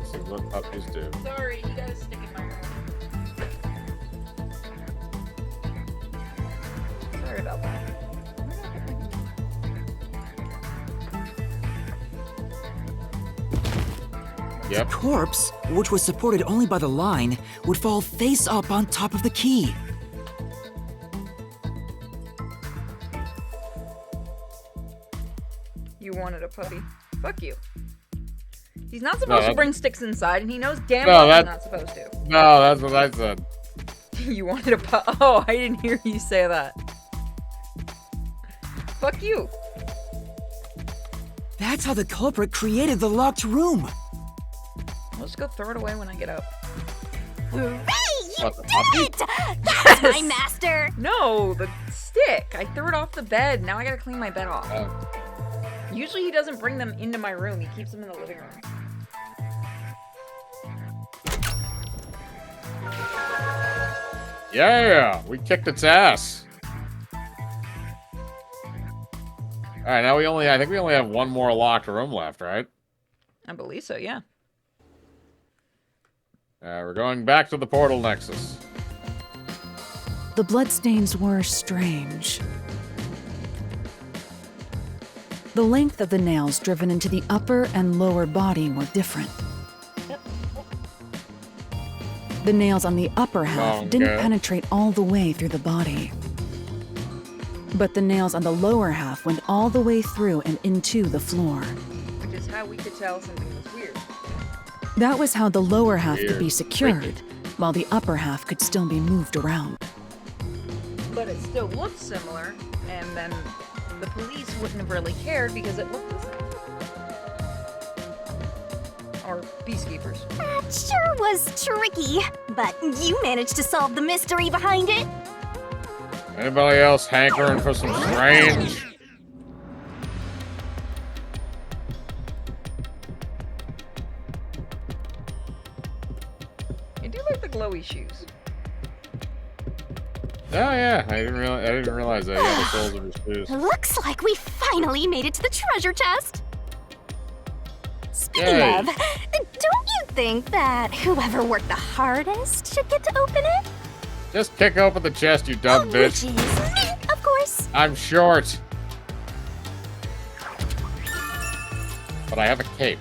This is what Puppies do. Sorry, you gotta stick in my room. Sorry about that. Yep. Corpse, which was supported only by the line, would fall face up on top of the key. You wanted a puppy. Fuck you. He's not supposed to that- bring sticks inside, and he knows damn No, well he's that- not supposed to. No, that's what I said. You wanted a pup. Oh, I didn't hear you say that. Fuck you. That's how the culprit created the locked room. I'll just go throw it away when I get up. Hooray! You What, the did puppy? it! That's my master! No, the stick. I threw it off the bed. Now I gotta clean my bed off. Usually he doesn't bring them into my room. He keeps them in the living room. Yeah, we kicked its ass. All right, now I think we only have one more locked room left, right? I believe so, yeah. We're going back to the portal nexus. The bloodstains were strange. The length of the nails driven into the upper and lower body were different. The nails on the upper half didn't Okay. penetrate all the way through the body. But the nails on the lower half went all the way through and into the floor. Which is how we could tell something was weird. That was how the lower half could be Weird. secured, while the upper half could still be moved around. But it still looked similar, and then the police wouldn't have really cared because it looked the same. Or peacekeepers. That sure was tricky, but you managed to solve the mystery behind it. Anybody else hankering for some strange? I do like the glowy shoes. Oh yeah, I didn't realize that. Yeah, the soles of his shoes. Looks like we finally made it to the treasure chest. Speaking Yay. of, don't you think that whoever worked the hardest should get to open it? Just kick open the chest, you dumb Which bitch. is me, of course. I'm short. But I have a cape.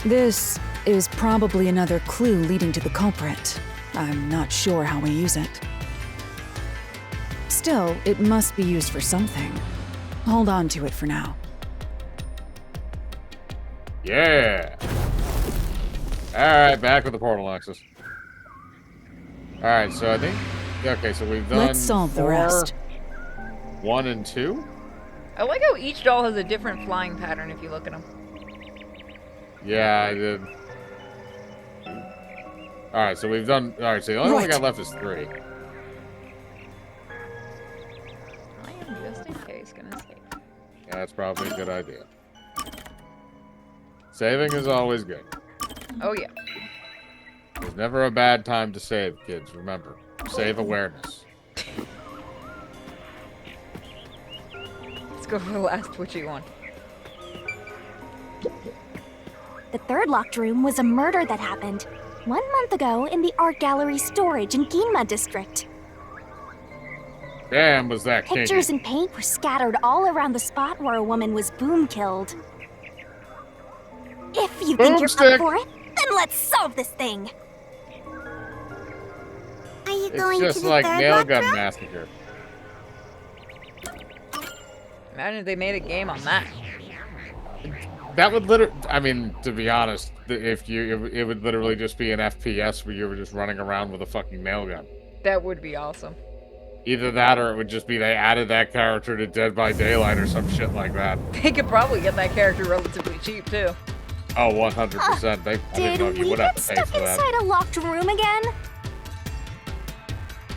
This is probably another clue leading to the culprit. I'm not sure how we use it. Still, it must be used for something. Hold on to it for now. Yeah. Alright, back with the portal nexus. Alright, so I think... Okay, so we've done Let's solve the 4, rest. 1, and 2? I like how each doll has a different flying pattern if you look at them. Yeah, I did. Alright, so we've done... Alright, so the only one we Right. got left is 3. I am just in case gonna save. Yeah, that's probably a good idea. Saving is always good. Oh yeah. There's never a bad time to save, kids. Remember, save awareness. Let's go for the last twitchy one. The third locked room was a murder that happened 1 month ago in the art gallery storage in Ginma district. Damn, was that kinky. Pictures and paint were scattered all around the spot where a woman was boom killed. If you think you're Boomstick. up for it, then let's solve this thing. Are you It's just like nail gun massacre. Imagine if they made a game on that. That would literally, I mean, to be honest, it would literally just be an FPS where you were just running around with a fucking nail gun. That would be awesome. Either that or it would just be they added that character to Dead by Daylight or some shit like that. They could probably get that character relatively cheap too. Oh, 100%. I don't Did know if you we would have get to pay stuck for that. inside a locked room again?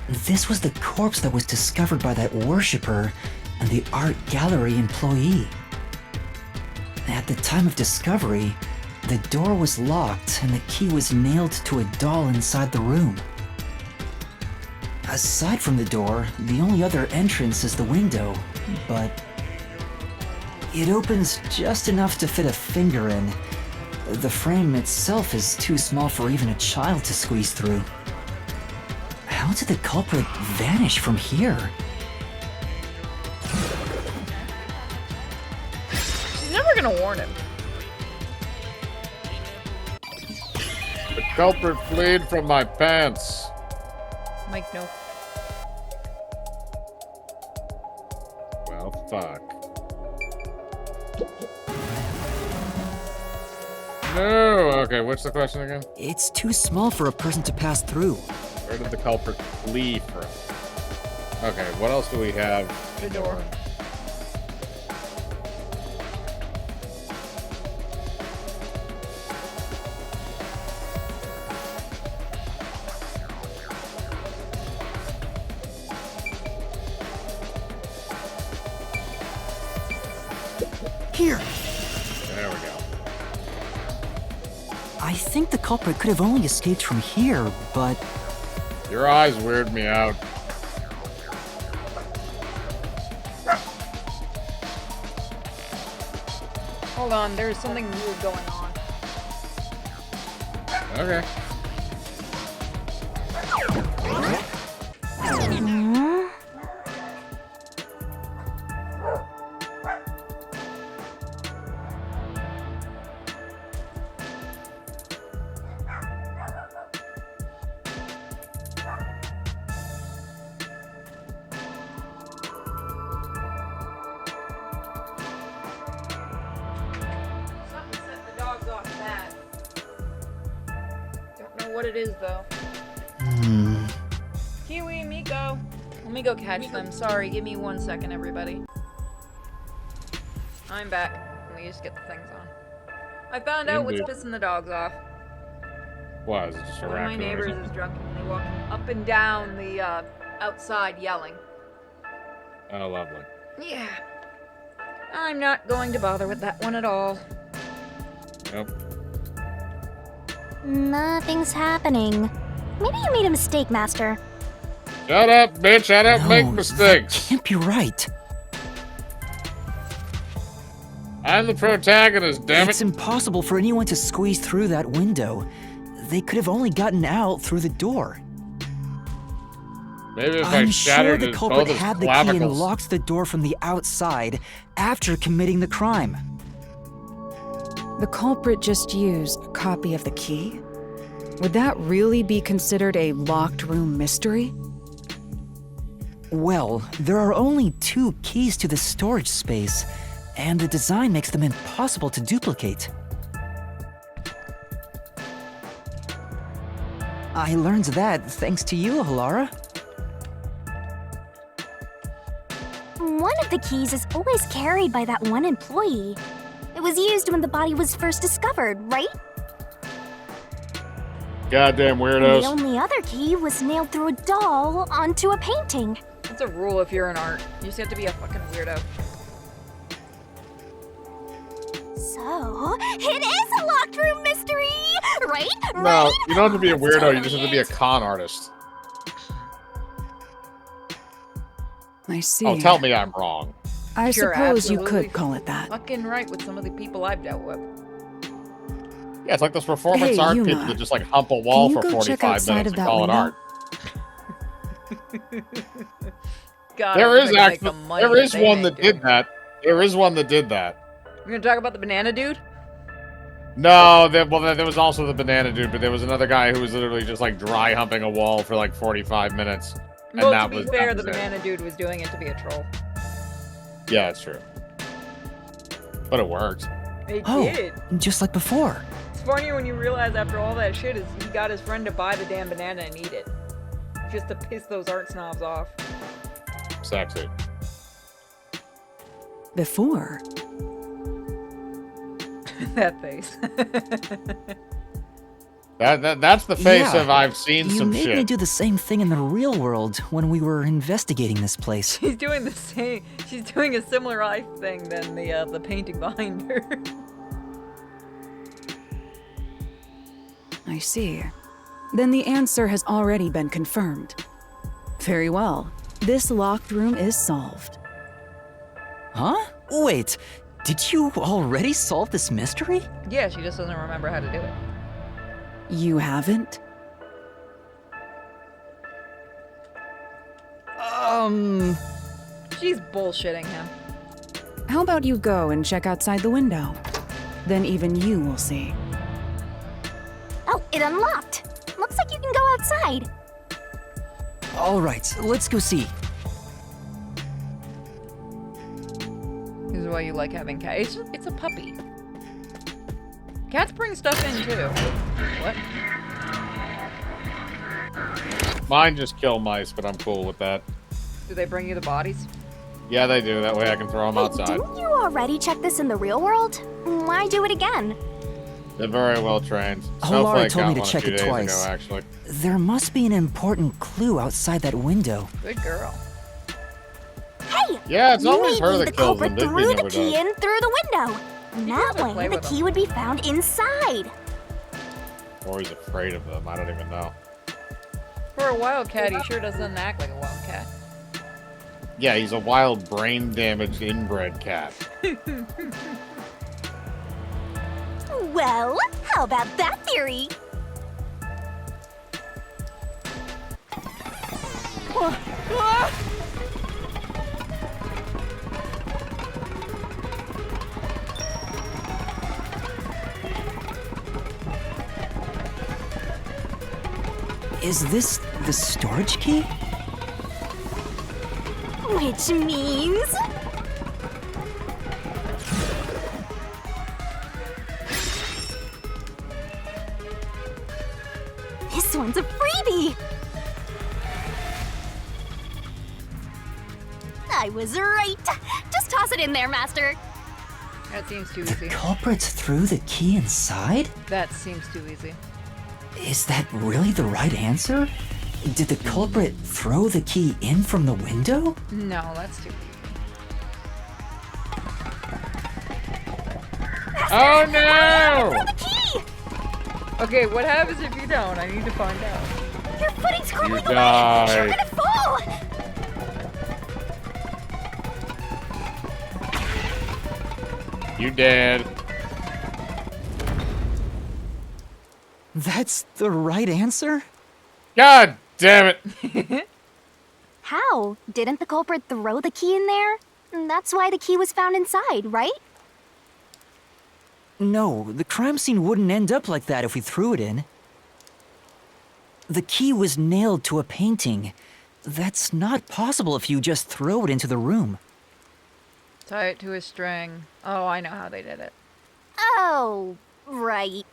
This was the corpse that was discovered by that worshipper and the art gallery employee. At the time of discovery, the door was locked and the key was nailed to a doll inside the room. Aside from the door, the only other entrance is the window, but it opens just enough to fit a finger in, The frame itself is too small for even a child to squeeze through. How did the culprit vanish from here? She's never gonna warn him. The culprit fled from my pants. Mike, no. Well, fuck. No! Okay, what's the question again? It's too small for a person to pass through. Where did the culprit flee from? Okay, what else do we have? The door. Here! There we go. I think the culprit could have only escaped from here, but Your eyes weird me out. Hold on, there's something weird going on. Okay. Something set the dogs off that. Don't know what it is though. Kiwi, Miko. Let me go catch them. Sorry, give me 1 second, everybody. I'm back. Let me just get the things on. I found out what's Indeed. pissing the dogs off. What, is it just a One of my raccoon or neighbors something? is drunkenly walking up and down the outside yelling. Oh, lovely. Yeah. I'm not going to bother with that one at all. Nope. Nothing's happening. Maybe you made a mistake, Master. Shut up, bitch! I don't make no, mistakes! that can't be right. I'm the protagonist, damn It's it! impossible for anyone to squeeze through that window. They could have only gotten out through the door. Maybe if I I'm sure shattered the his, culprit both his had the key and clavicles. locked the door from the outside after committing the crime. The culprit just used a copy of the key? Would that really be considered a locked room mystery? Well, there are only 2 keys to the storage space, and the design makes them impossible to duplicate. I learned that thanks to you, Halara. One of the keys is always carried by that one employee. It was used when the body was first discovered, right? Goddamn And weirdos. the only other key was nailed through a doll onto a painting. It's a rule if you're in art. You just have to be a fucking weirdo. So, it is a locked room mystery, right? No, Right? you don't have to be a That's weirdo, you just have to be a totally con artist. I see. Oh, tell me I'm wrong. I You're suppose you absolutely could call it that. Fucking right with some of the people I've dealt with. Yeah, it's like those performance Hey, art Yuma. people that just like hump a wall Can you for go check 45 outside minutes of and that call it window? art. God, There I'm is gonna make actually, the money there is they one make that did doing- that. There is one that did that. We're gonna talk about the banana dude? No, there was also the banana dude, but there was another guy who was literally just like dry humping a wall for like 45 minutes. And Well, that to be was fair, that the was it. banana dude was doing it to be a troll. Yeah, it's true. But it worked. It Oh, did. just like before. It's funny when you realize after all that shit is he got his friend to buy the damn banana and eat it. Just to piss those art snobs off. Sexy. Before? That face. That's the face Yeah, of I've seen You some made me shit. do the same thing in the real world when we were investigating this place. She's doing the same. She's doing a similar eye thing than the painting behind her. I see. Then the answer has already been confirmed. Very well. This locked room is solved. Huh? Wait, Did you already solve this mystery? Yeah, she just doesn't remember how to do it. You haven't? She's bullshitting him. How about you go and check outside the window? Then even you will see. Oh, it unlocked. Looks like you can go outside. All right, let's go see. This is why you like having cats. It's a puppy. Cats bring stuff in too. What? Mine just kill mice, but I'm cool with that. Do they bring you the bodies? Yeah, they do. That way I can throw them Hey, outside. didn't you already check this in the real world? Why do it again? They're very well trained. Laura Snowflake told me got to one a check few it days twice. ago, actually. There must be an important clue outside that window. Good girl. Hey! Yeah, it's always her maybe that the kills culprit them. threw Digby the never key does. in through the window. That doesn't play way, the with key them. would be found inside. Or he's afraid of them. I don't even know. For a wild cat, he sure doesn't act like a wild cat. Yeah, he's a wild, brain-damaged, inbred cat. Well, how about that theory? Is this the storage key? Which means... This one's a freebie! I was right! Just toss it in there, Master! That seems too easy. Culprits threw the key inside? That seems too easy. Is that really the right answer? Did the culprit throw the key in from the window? No, that's too easy. Oh no! The key! Okay, what happens if you don't? I need to find out. Your footing's crumbling away! die. You're gonna fall! You dead. That's the right answer? God damn it! How? Didn't the culprit throw the key in there? That's why the key was found inside, right? No, the crime scene wouldn't end up like that if we threw it in. The key was nailed to a painting. That's not possible if you just throw it into the room. Tie it to a string. Oh, I know how they did it. Oh, right.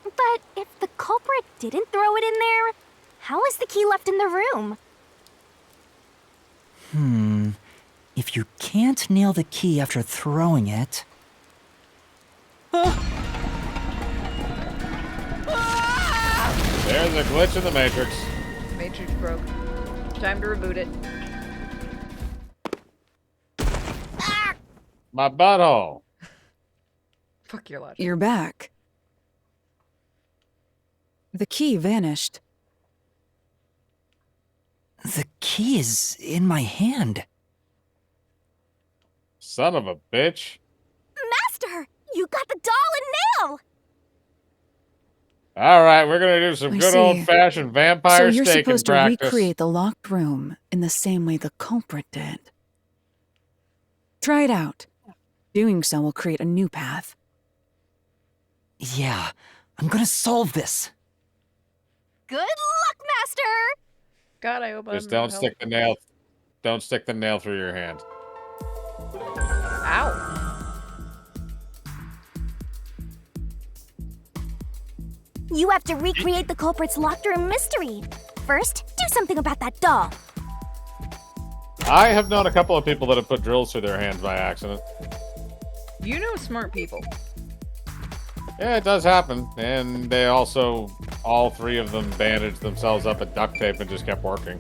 But if the culprit didn't throw it in there, how is the key left in the room? If you can't nail the key after throwing it... There's a glitch in the Matrix. Matrix broke. Time to reboot it. My butthole. Fuck your logic. You're back. The key vanished. The key is in my hand. Son of a bitch. Master, you got the doll and nail! Alright, we're gonna do some I good see. old-fashioned So vampire you're staking supposed to practice. recreate the locked room in the same way the culprit did. Try it out. Doing so will create a new path. Yeah, I'm gonna solve this. Good luck, Master! God, I hope Just I'm don't help- stick the nail. Don't stick the nail through your hand. Ow. You have to recreate the culprit's locked room mystery. First, do something about that doll. I have known a couple of people that have put drills through their hands by accident. You know smart people. Yeah, it does happen. And they also, all three of them bandaged themselves up with duct tape and just kept working.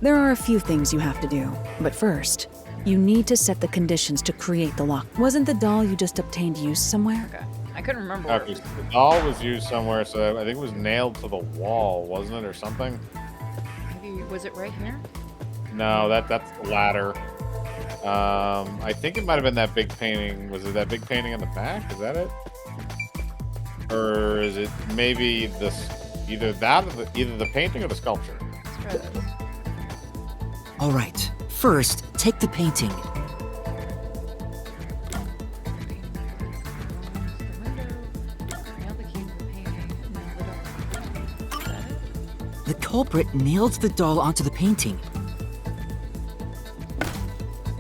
There are a few things you have to do, but first, you need to set the conditions to create the lock. Wasn't the doll you just obtained used somewhere? Okay. I couldn't remember where it Okay, was. so the doll was used somewhere, so I think it was nailed to the wall, wasn't it, or something? Maybe Was it right here? No, that's the ladder. I think it might have been that big painting. Was it that big painting on the back? Is that it? Or is it maybe this? Either that, or either the painting or the sculpture. Let's try this. All right. First, take the painting. Nail the key to the painting. Nail the doll. Is that it? The culprit nailed the doll onto the painting.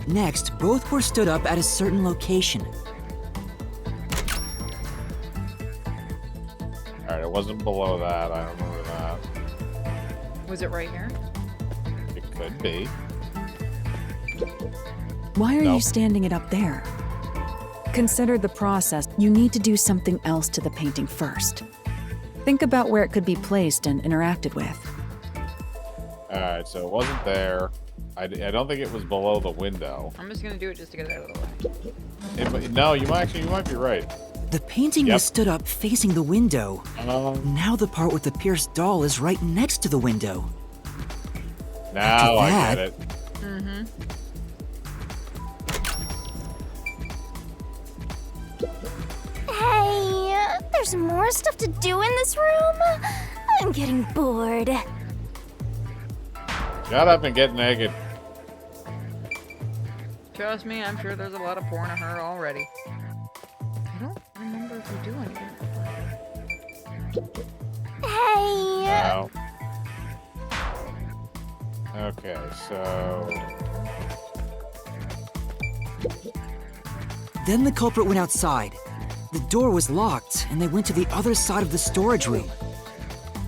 Next, both were stood up at a certain location. Alright, it wasn't below that. I remember that. Was it right here? It could be. Why are you Nope. standing it up there? Consider the process. You need to do something else to the painting first. Think about where it could be placed and interacted with. Alright, so it wasn't there. I don't think it was below the window. I'm just gonna do it just to get it out of the way. No, you might be right. The painting Yep. was stood up facing the window. Now the part with the pierced doll is right next to the window. Now I that- get it. Mm-hmm. Hey, there's more stuff to do in this room. I'm getting bored. Shut up and get naked. Trust me, I'm sure there's a lot of porn of her already. I don't remember if we do anything. Hey, No. Okay, so Then the culprit went outside. The door was locked, and they went to the other side of the storage room.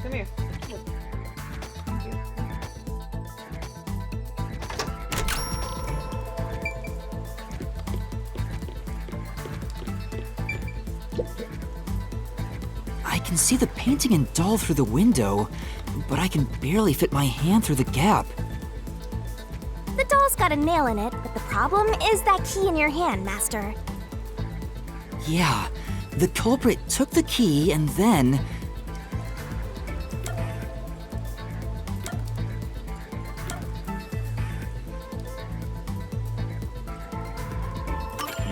Come here. Thank you. I can see the painting and doll through the window, but I can barely fit my hand through the gap. the doll's got a nail in it, but the problem is that key in your hand, Master. Yeah, the culprit took the key and then...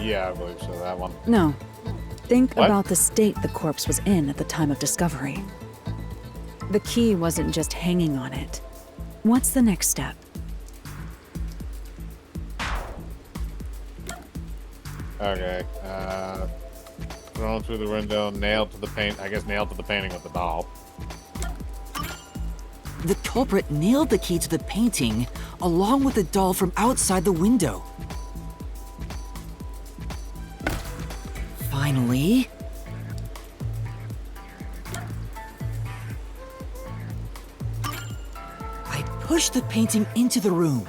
yeah, I believe so. That one. No. Think What? about the state the corpse was in at the time of discovery. The key wasn't just hanging on it. What's the next step? Okay. Thrown through the window, nailed to the paint. I guess nailed to the painting with the doll. The culprit nailed the key to the painting along with the doll from outside the window. Finally... I pushed the painting into the room.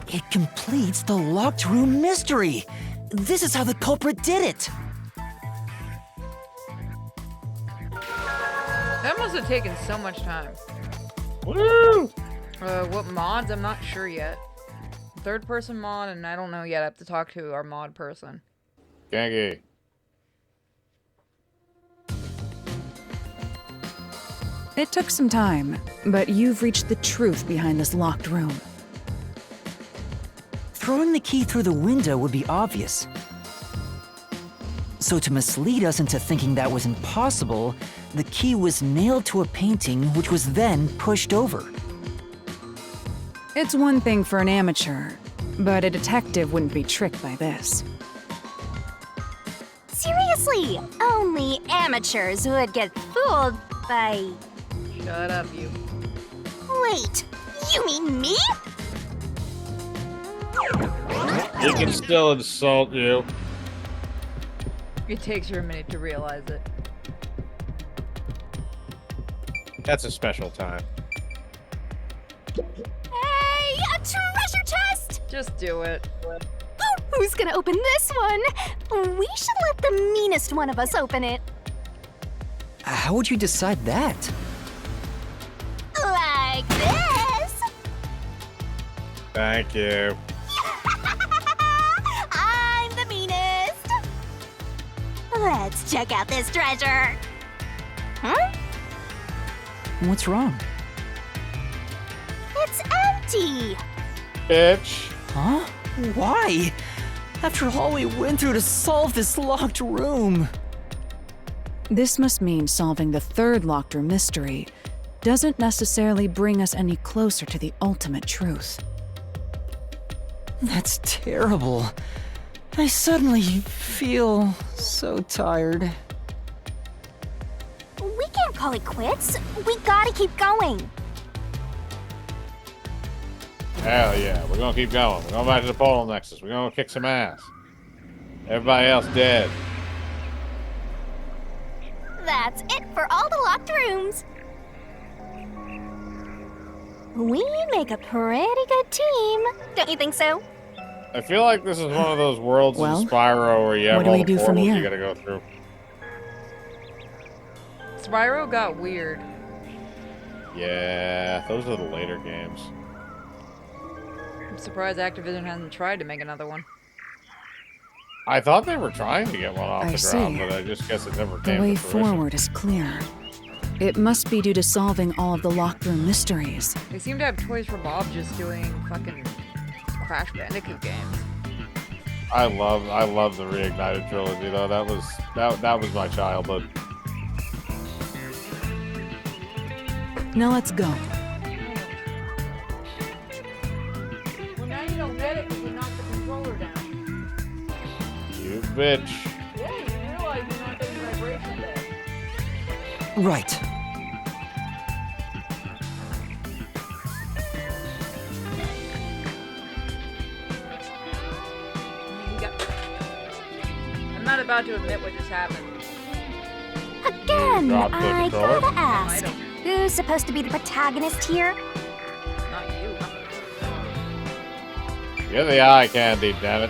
It completes the locked room mystery. This is how the culprit did it. That must have taken so much time. Woo! What mods? I'm not sure yet. Third person mod, and I don't know yet. I have to talk to our mod person. Gangy. It took some time, but you've reached the truth behind this locked room. Throwing the key through the window would be obvious. So to mislead us into thinking that was impossible, the key was nailed to a painting which was then pushed over. It's one thing for an amateur, but a detective wouldn't be tricked by this. Seriously, only amateurs would get fooled by... Shut up, you. Wait, you mean me? He can still insult you. It takes you a minute to realize it. That's a special time. Hey, a treasure chest! Just do it. Who's gonna open this one? We should let the meanest one of us open it. How would you decide that? Like this. Thank you. I'm the meanest. Let's check out this treasure. Huh? What's wrong? It's empty! Bitch. Huh? Why? After all we went through to solve this locked room. This must mean solving the third locked room mystery doesn't necessarily bring us any closer to the ultimate truth. That's terrible. I suddenly feel so tired. We can't call it quits. We gotta keep going. Hell yeah, we're gonna keep going. We're going back to the Pole Nexus. We're gonna kick some ass. Everybody else dead. That's it for all the locked rooms. We make a pretty good team. Don't you think so? I feel like this is one of those worlds Well, in Spyro where you have what do all we the do from portals you here? gotta go through. Spyro got weird. Yeah, those are the later games. I'm surprised Activision hasn't tried to make another one. I thought they were trying to get one off I the ground, see. but I just guess it never The came way to fruition. forward is clear. It must be due to solving all of the locked room mysteries. They seem to have Toys for Bob just doing fucking Crash Bandicoot games. I love the Reignited trilogy though. That was my childhood. Now let's go. Well, now you don't get it because we knocked the controller down. You bitch. Yeah, you realize you're not getting vibration there. Right. I'm not about to admit what just happened. Again, dropped the I controller? gotta ask. I don't. Who's supposed to be the protagonist here? Not you. You're the eye candy, damn it.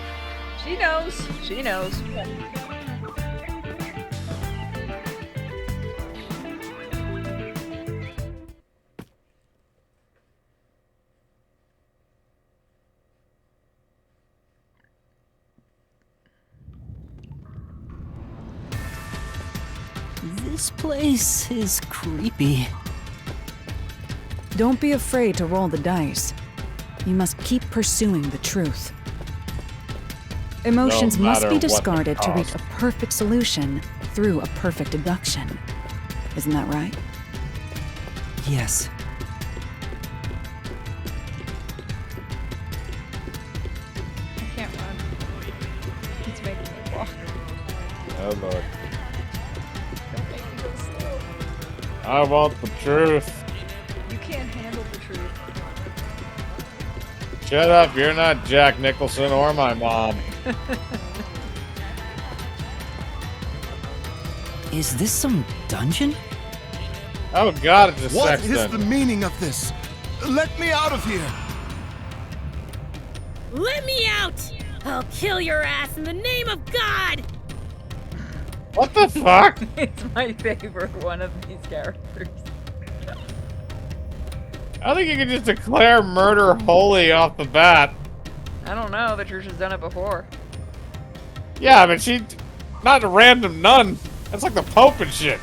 She knows. She knows. This place is creepy. Don't be afraid to roll the dice. You must keep pursuing the truth. Emotions No must matter be what the discarded to reach cost. a perfect solution through a perfect deduction. Isn't that right? Yes. I can't run. It's making me walk. Oh lord. Don't make me go slow. I want the truth. You can't handle the truth. Shut up, you're not Jack Nicholson or my mom. Is this some dungeon? Oh god, it's a What sex is the dungeon. meaning of this? Let me out of here! Let me out! I'll kill your ass in the name of God! What the fuck? It's my favorite one of these characters. I think you can just declare murder holy off the bat. I don't know. The church has done it before. Yeah, but she... Not a random nun. That's like the Pope and shit.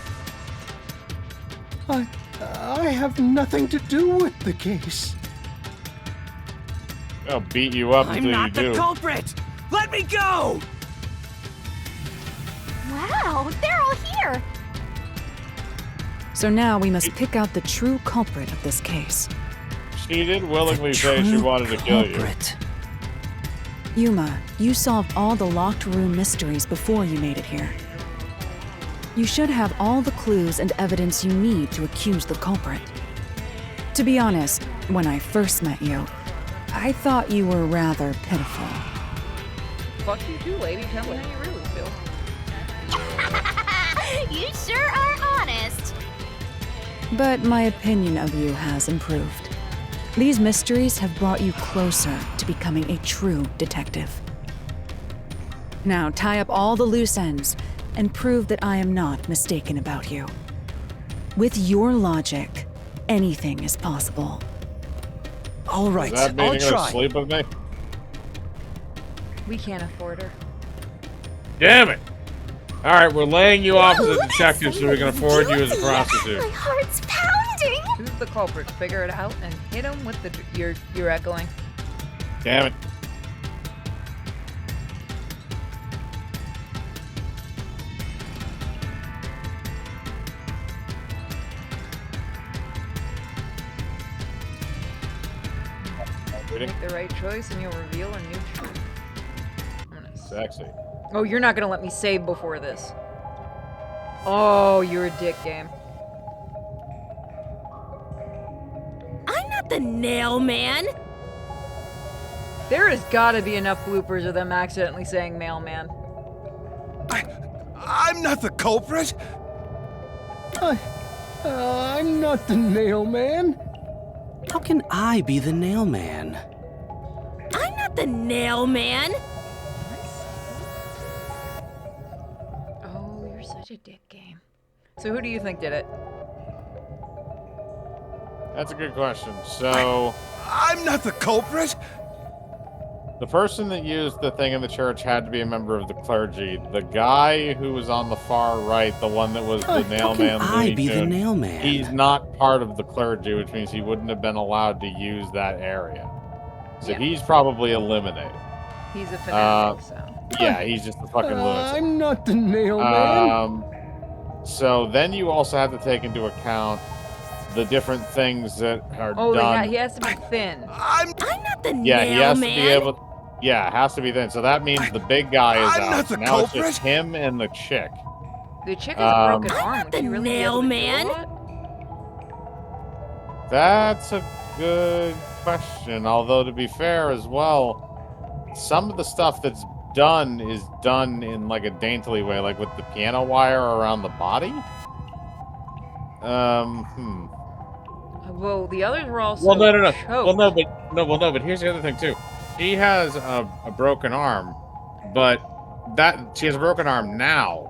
I have nothing to do with the case. I'll beat you up I'm until you not the do. culprit! Let me go! Wow, they're all here. So now we must pick out the true culprit of this case. She did willingly The say she true wanted to kill you. culprit. Yuma, you solved all the locked room mysteries before you made it here. You should have all the clues and evidence you need to accuse the culprit. To be honest, when I first met you, I thought you were rather pitiful. Fuck you too, lady. Tell me how you really feel. You sure are honest. But my opinion of you has improved. These mysteries have brought you closer to becoming a true detective. Now tie up all the loose ends and prove that I am not mistaken about you. With your logic, anything is possible. All right, Does that mean I'll you're gonna try. sleep with me? We can't afford her. Damn it! All right, we're laying you off as a Look at detective so we can somebody afford you as a guilty. prostitute. My heart's pounding. Who's the culprit? Figure it out and hit him with the you're echoing. Damn it. Make the right choice and you'll reveal a new truth. Sexy. Oh, you're not gonna let me save before this. Oh, you're a dick, game. I'm not the nail man. There has gotta be enough bloopers of them accidentally saying mailman. I'm not the culprit. I'm not the nail man. How can I be the nail man? I'm not the nail man. Oh, you're such a dick, game. So who do you think did it? That's a good question. So, I'm not the culprit. the person that used the thing in the church had to be a member of the clergy. The guy who was on the far right, the one that was the How can nailman, I Looney be the Tune, nail man? he's not part of the clergy, which means he wouldn't have been allowed to use that area. So Yeah. he's probably eliminated. He's a fanatic, so. Yeah, he's just a fucking lunatic. I'm not the nail man. So then you also have to take into account the different things that are Oh, done. he has to be thin. I'm not the Yeah, nail he has man. to be able. Yeah, it has to be then. So that means the big guy is I'm out. not the Now it's culprit. just him and the chick. The chick has a broken I'm arm. not Would the she really be able to do a nailman. lot? That's a good question. Although to be fair as well, some of the stuff that's done is done in like a daintily way, like with the piano wire around the body. Well, the others were also Well, no. choked. But here's the other thing too. She has a broken arm, but she has a broken arm now.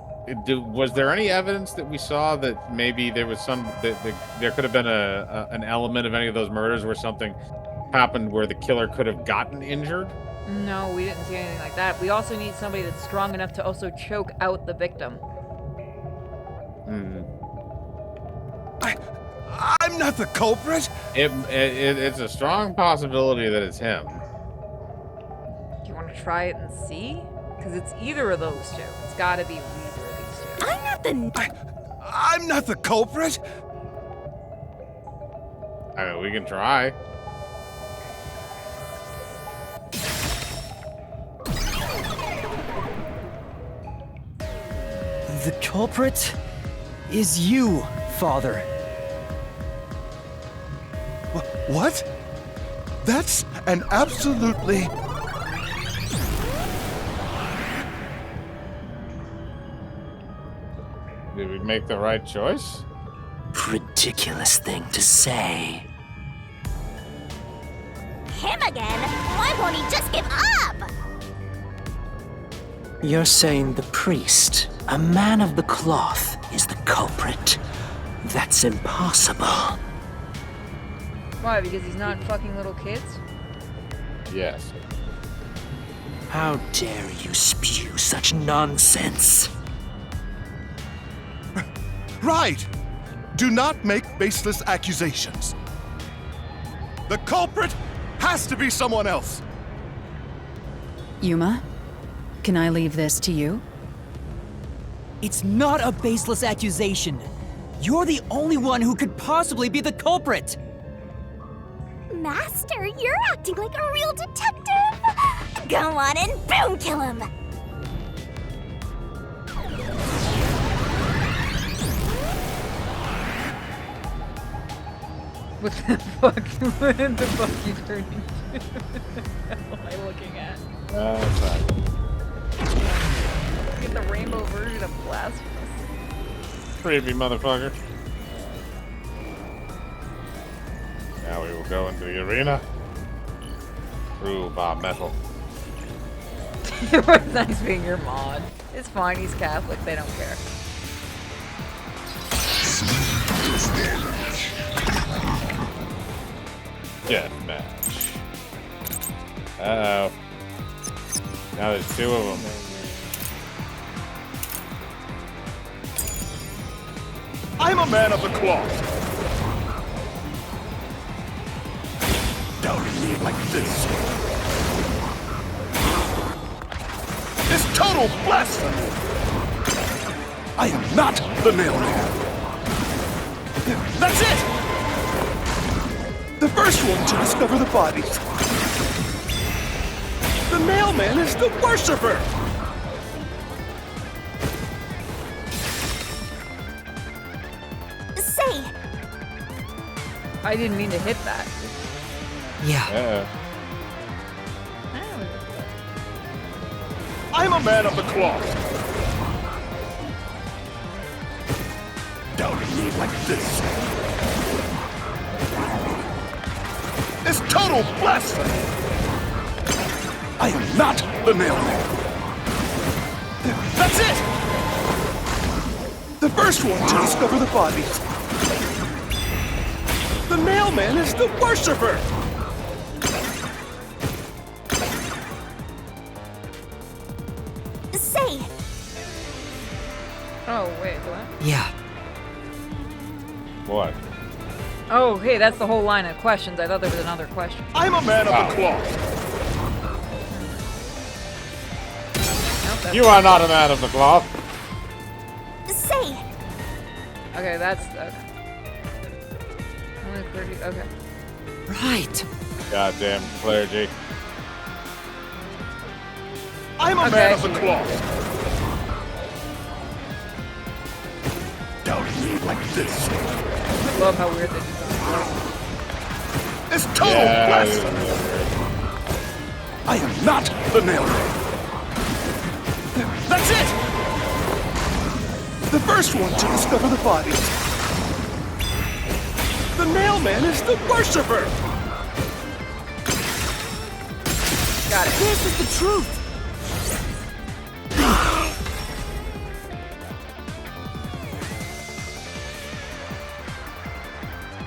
Was there any evidence that we saw that maybe there was there could have been an element of any of those murders where something happened where the killer could have gotten injured? No, we didn't see anything like that. We also need somebody that's strong enough to also choke out the victim. I'm not the culprit. It's a strong possibility that it's him. Do you want to try it and see? Because it's either of those two. It's got to be either of these two. I'm not the. I'm not the culprit. I mean, we can try. The culprit is you, Father. What? That's an absolutely... Did we make the right choice? Ridiculous thing to say. Him again? Why won't he just give up? You're saying the priest, a man of the cloth, is the culprit? That's impossible. Why? Because he's not fucking little kids? Yes. How dare you spew such nonsense? Right! Do not make baseless accusations. The culprit has to be someone else. Yuma, can I leave this to you? It's not a baseless accusation. You're the only one who could possibly be the culprit. Master, you're acting like a real detective. Go on and boom kill him. What the fuck? What the fuck you turned into? What am I looking at? Get the rainbow version of Blasphemous. Creepy motherfucker. Now we will go into the arena. Prove our metal. It was nice being your mod. It's fine, he's Catholic, they don't care. Deathmatch. Uh-oh. Now there's two of them. a man of the cloth. Doubting me like this is total blasphemy. I am not the mailman. That's it! The first one to discover the bodies. The mailman is the worshiper! Say, I didn't mean to hit that. Yeah. I'm a man of the cloth. Doubting me like this is total blasphemy. I am not the mailman. That's it! The first one to discover the bodies. The mailman is the worshiper! say, Oh, wait, what? Yeah. What? Oh, hey, that's the whole line of questions. I thought there was another question. I'm a man of the cloth. Nope, that's You are not a man of the cloth. say, Okay, that's... Okay. Only 30... Okay. Right. Goddamn clergy. I'm a Okay. man of the cloth. Doubting me like this I love how weird they do that. is total Yeah. blasphemy. I am not the mailman. That's it! The first one to discover the bodies. The mailman is the worshiper! Got it. This is the truth.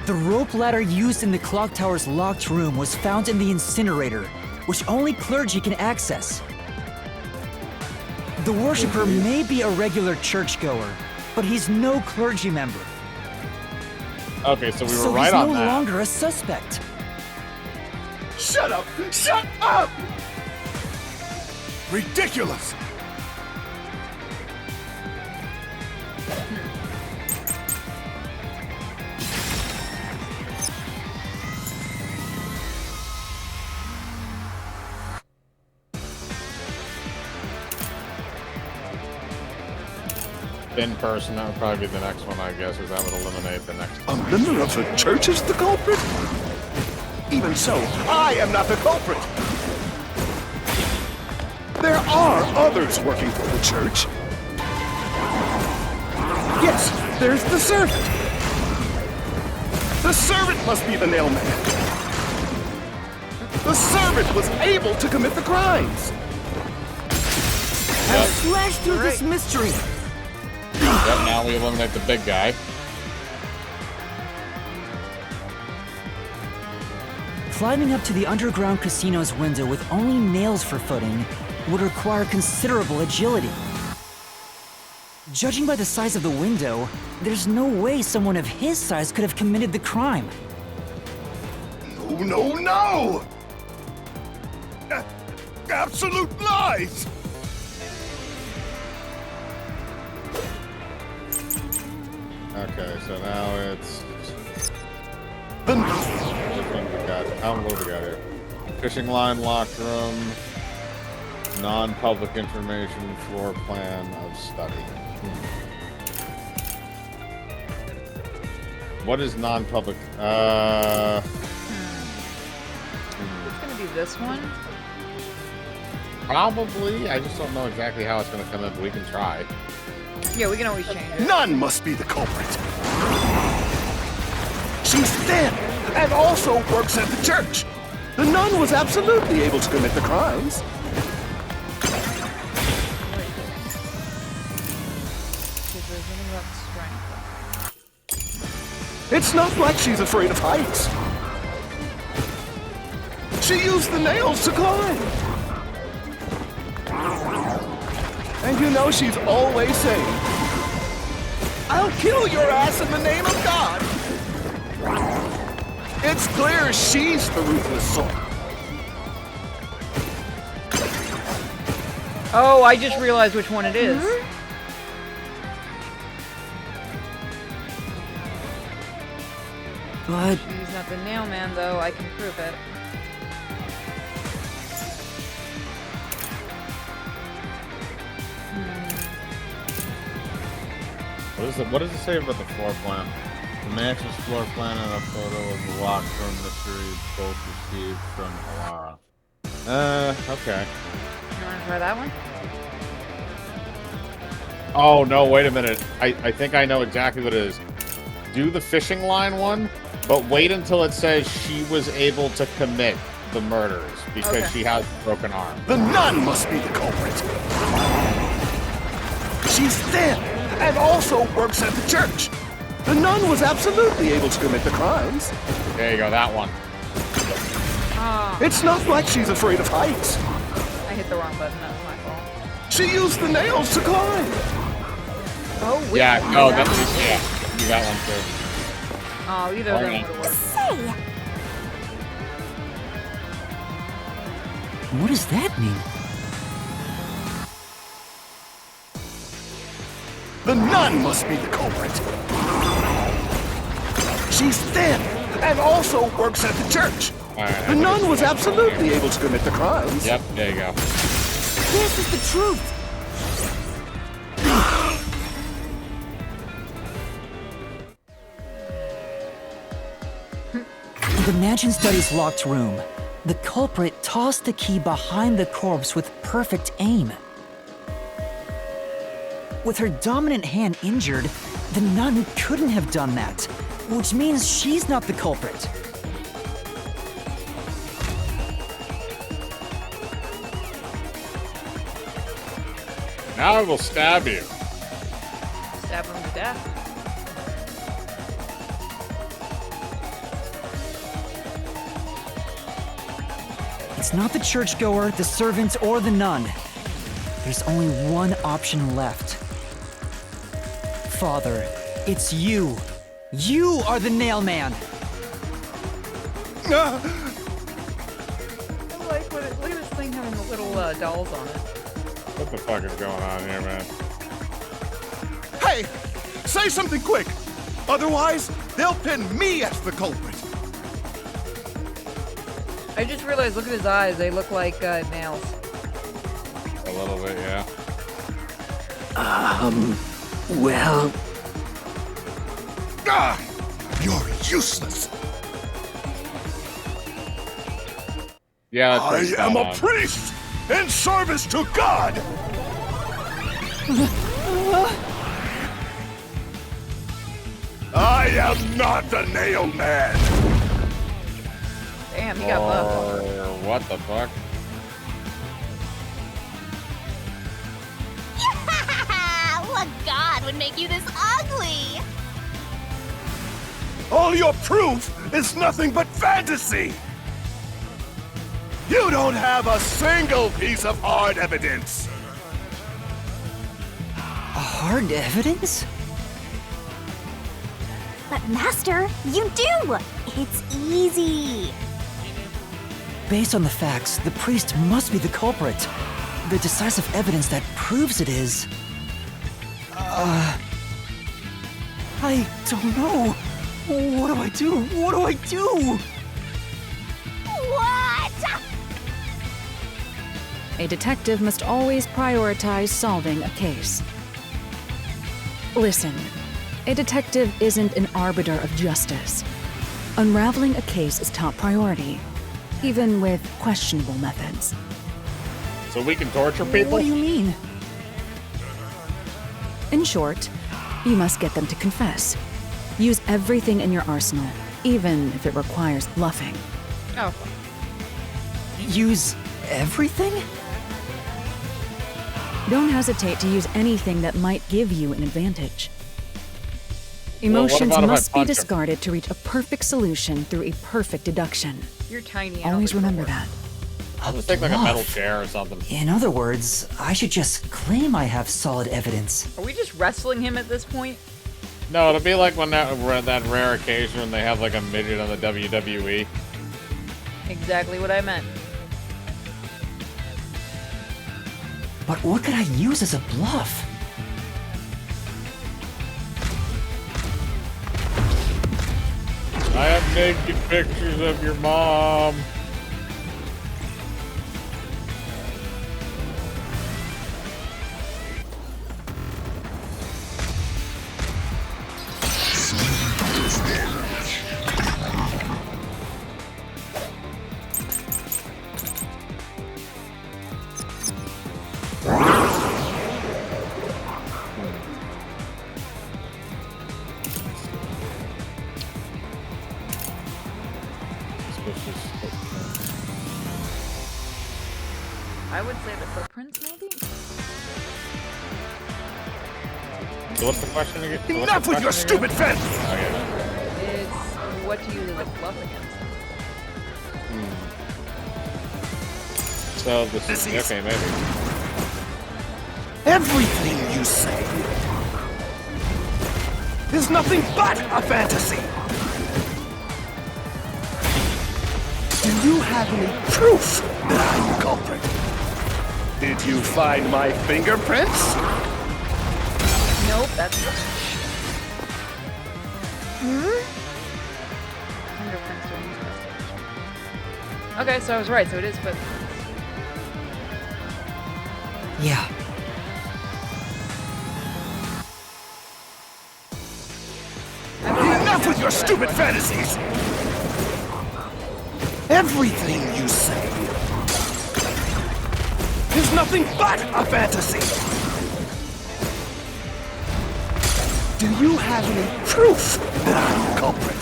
The rope ladder used in the clock tower's locked room was found in the incinerator, which only clergy can access. The worshipper may be a regular churchgoer, but he's no clergy member. Okay, so we were So right he's on no that. longer a suspect. Shut up! Shut up! Ridiculous! In person, that would probably be the next one, I guess, as that would eliminate the next A member of the church is the culprit? Even so, I am not the culprit! There are others working for the church. Yes, there's the servant. The servant must be the nailman. The servant was able to commit the crimes. I've slashed through this mystery. Yep, now we eliminate the big guy. Climbing up to the underground casino's window with only nails for footing would require considerable agility. Judging by the size of the window, there's no way someone of his size could have committed the crime. No, no, no! Absolute lies! Okay, so now it's... The Which one we got? How many we got here? Fishing line, locked room, non-public information, floor plan of study. What is non-public? It's gonna be this one. Probably. I just don't know exactly how it's going to come in, but we can try. Yeah, we can always change it. nun must be the culprit. She's dead and also works at the church. The nun was absolutely able to commit the crimes. Because there's something about strength. It's not like she's afraid of heights. She used the nails to climb. And you know she's always saying, I'll kill your ass in the name of God. It's clear she's the ruthless sort. Oh, I just realized which one it is. But He's not the nail man, though. I can prove it. What does it say about the floor plan? The mansion's floor plan and a photo of the locked room mystery both received from Alara. Okay. You want to try that one? Oh, no, wait a minute. I think I know exactly what it is. Do the fishing line one, but wait until it says she was able to commit the murders because she has a broken arm. The nun must be the culprit. She's thin and also works at the church. The nun was absolutely able to commit the crimes. There you go, that one. It's not like she's afraid of heights. I hit the wrong button. That was my fault. She used the nails to climb. Oh, wait. Yeah, no, that's yeah. You got one too. Oh, either of them would have worked. Say, what does that mean? The nun must be the culprit. She's thin and also works at the church. Alright, The nun was absolutely able to commit the crimes. Yep, there you go. this is the truth. In the mansion study's locked room, the culprit tossed the key behind the corpse with perfect aim. With her dominant hand injured, the nun couldn't have done that, which means she's not the culprit. Now I will stab you. Stab him to death. It's not the churchgoer, the servant, or the nun. There's only one option left. Father, it's you. You are the nail man. I like when look at this thing having the little dolls on it. What the fuck is going on here, man? Hey, say something quick. Otherwise, they'll pin me as the culprit. I just realized, look at his eyes. They look like nails. A little bit, yeah. Well, Ah, you're useless. Yeah, that's I pretty am spot a on. priest in service to God. I am not the nail man. Damn, he got buffed. What the fuck? What god would make you this ugly? All your proof is nothing but fantasy. You don't have a single piece of hard evidence. Hard evidence? But Master, you do! It's easy. Based on the facts, the priest must be the culprit. The decisive evidence that proves it is... I don't know. What do I do? What do I do? What? A detective must always prioritize solving a case. Listen, a detective isn't an arbiter of justice. Unraveling a case is top priority, even with questionable methods. So we can torture people? What do you mean? In short, you must get them to confess. Use everything in your arsenal, even if it requires bluffing. Oh, Use everything? Don't hesitate to use anything that might give you an advantage. Well, what Emotions about if I must be punch him? discarded to reach a perfect solution through a perfect deduction. you're tiny. I don't Always think it'll remember work. that. I'll just take like a metal chair or something. In other words, I should just claim I have solid evidence. Are we just wrestling him at this point? No, it'll be like when that rare occasion when they have like a midget on the WWE. Exactly what I meant. But what could I use as a bluff? I have naked pictures of your mom. I would say the footprints, maybe? So what's the question again? Enough with your stupid fence! It's what to use as a bluff against. So this is okay, maybe. Everything you say is nothing but a fantasy. Do you have any proof that I'm the culprit? Did you find my fingerprints? Nope, that's fingerprints don't use investigation. Okay, so I was right, so it is footprints. Yeah. Enough with your stupid fantasies! Everything you say is nothing but a fantasy! Do you have any proof that I'm the culprit?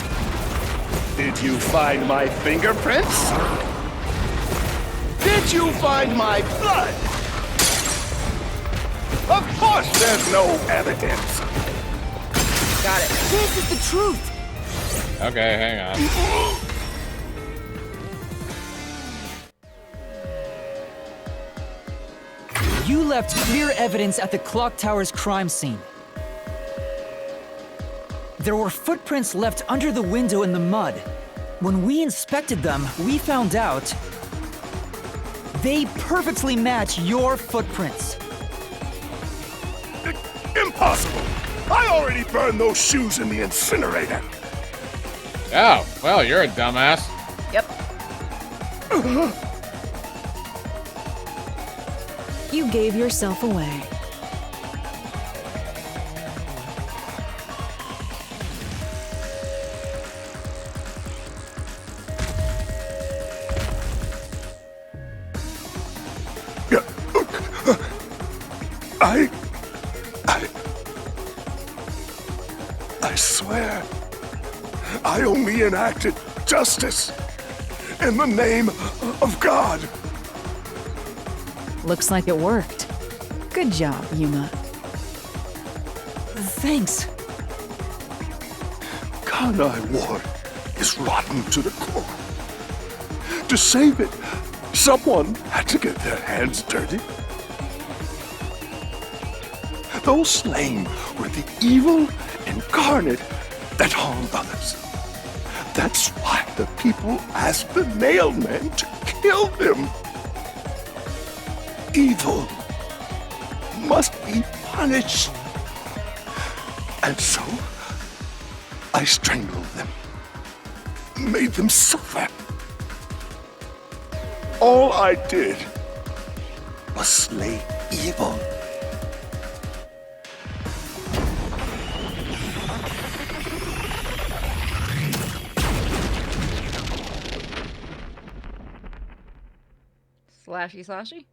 Did you find my fingerprints? Did you find my blood? Of course there's no evidence! Got it. This is the truth. Okay, hang on. You left clear evidence at the clock tower's crime scene. There were footprints left under the window in the mud. When we inspected them, we found out they perfectly match your footprints. Impossible! I already burned those shoes in the incinerator! Oh, well, you're a dumbass. Yep. You gave yourself away. I swear, I only enacted justice in the name of God. Looks like it worked. Good job, Yuma. Thanks. Kanai Ward is rotten to the core. To save it, someone had to get their hands dirty. Those slain were the evil incarnate that harmed others. That's why the people asked the nailmen to kill them. Evil must be punished. And so, I strangled them, made them suffer. All I did was slay evil. Slashy slashy?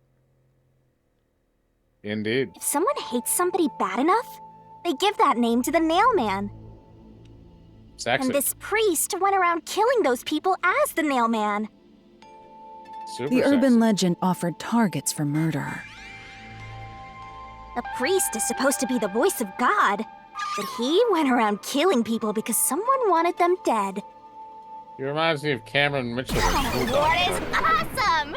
Indeed. If someone hates somebody bad enough, they give that name to the Nailman. Sexy. And this priest went around killing those people as the Nailman. Super The sexy. urban legend offered targets for murder. The priest is supposed to be the voice of God, but he went around killing people because someone wanted them dead. He reminds me of Cameron Mitchell. What is awesome!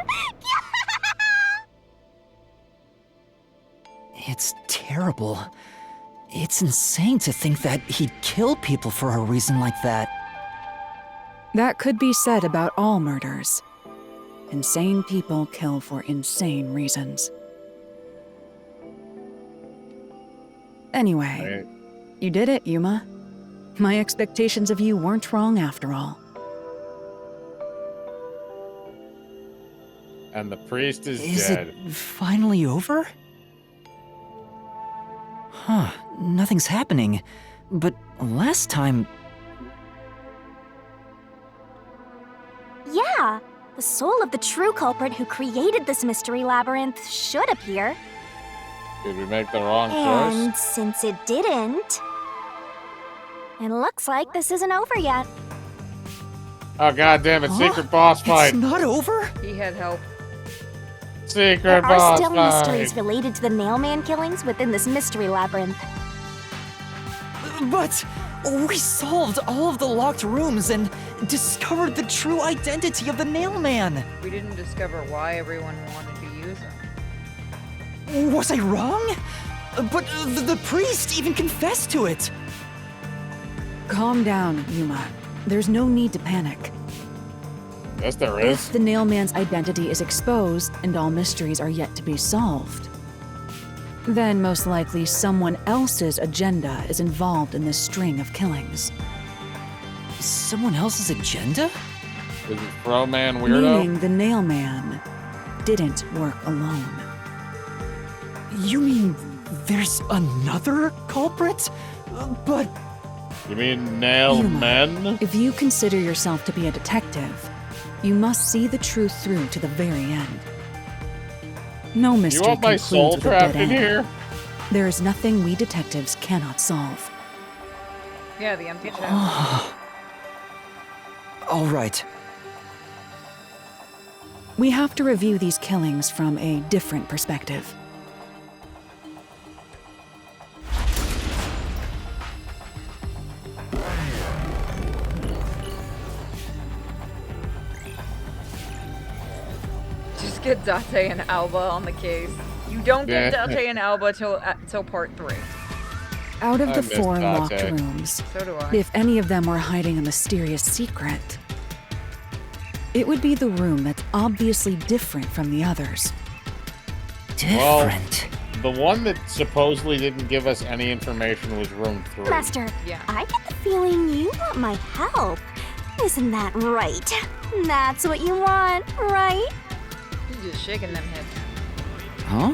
It's terrible. It's insane to think that he'd kill people for a reason like that. That could be said about all murders. Insane people kill for insane reasons. Anyway, you did it, Yuma. My expectations of you weren't wrong after all. And the priest is Is dead. it finally over? Huh, nothing's happening. But last time... Yeah, the soul of the true culprit who created this mystery labyrinth should appear. Did we make the wrong And choice? since it didn't, it looks like this isn't over yet. Oh god damn it, Huh? secret boss fight! It's not over? He had help. Secret There are boss still fight! mysteries related to the Nailman killings within this mystery labyrinth. But we solved all of the locked rooms and discovered the true identity of the Nailman. We didn't discover why everyone wanted to use him. Was I wrong? But the priest even confessed to it. Calm down, Yuma. There's no need to panic. Yes, there is. If the Nailman's identity is exposed and all mysteries are yet to be solved, then most likely someone else's agenda is involved in this string of killings. Someone else's agenda? Is it Pro Man Weirdo? Meaning the Nailman didn't work alone. You mean there's another culprit? But You mean nail Yuma, men? if you consider yourself to be a detective, you must see the truth through to the very end. No You mystery want my concludes soul with a trapped dead in end. here? There is nothing we detectives cannot solve. Yeah, the empty chest. all right. We have to review these killings from a different perspective. Just get Date and Alba on the case. You don't get Yeah. Date and Alba till part 3. Out of I the miss 4 locked Date. rooms, So do I. if any of them were hiding a mysterious secret, it would be the room that's obviously different from the others. Different. The one that supposedly didn't give us any information was room 3. Master, Yeah. I get the feeling you want my help. Isn't that right? That's what you want, right? He's just shaking them hips. Huh?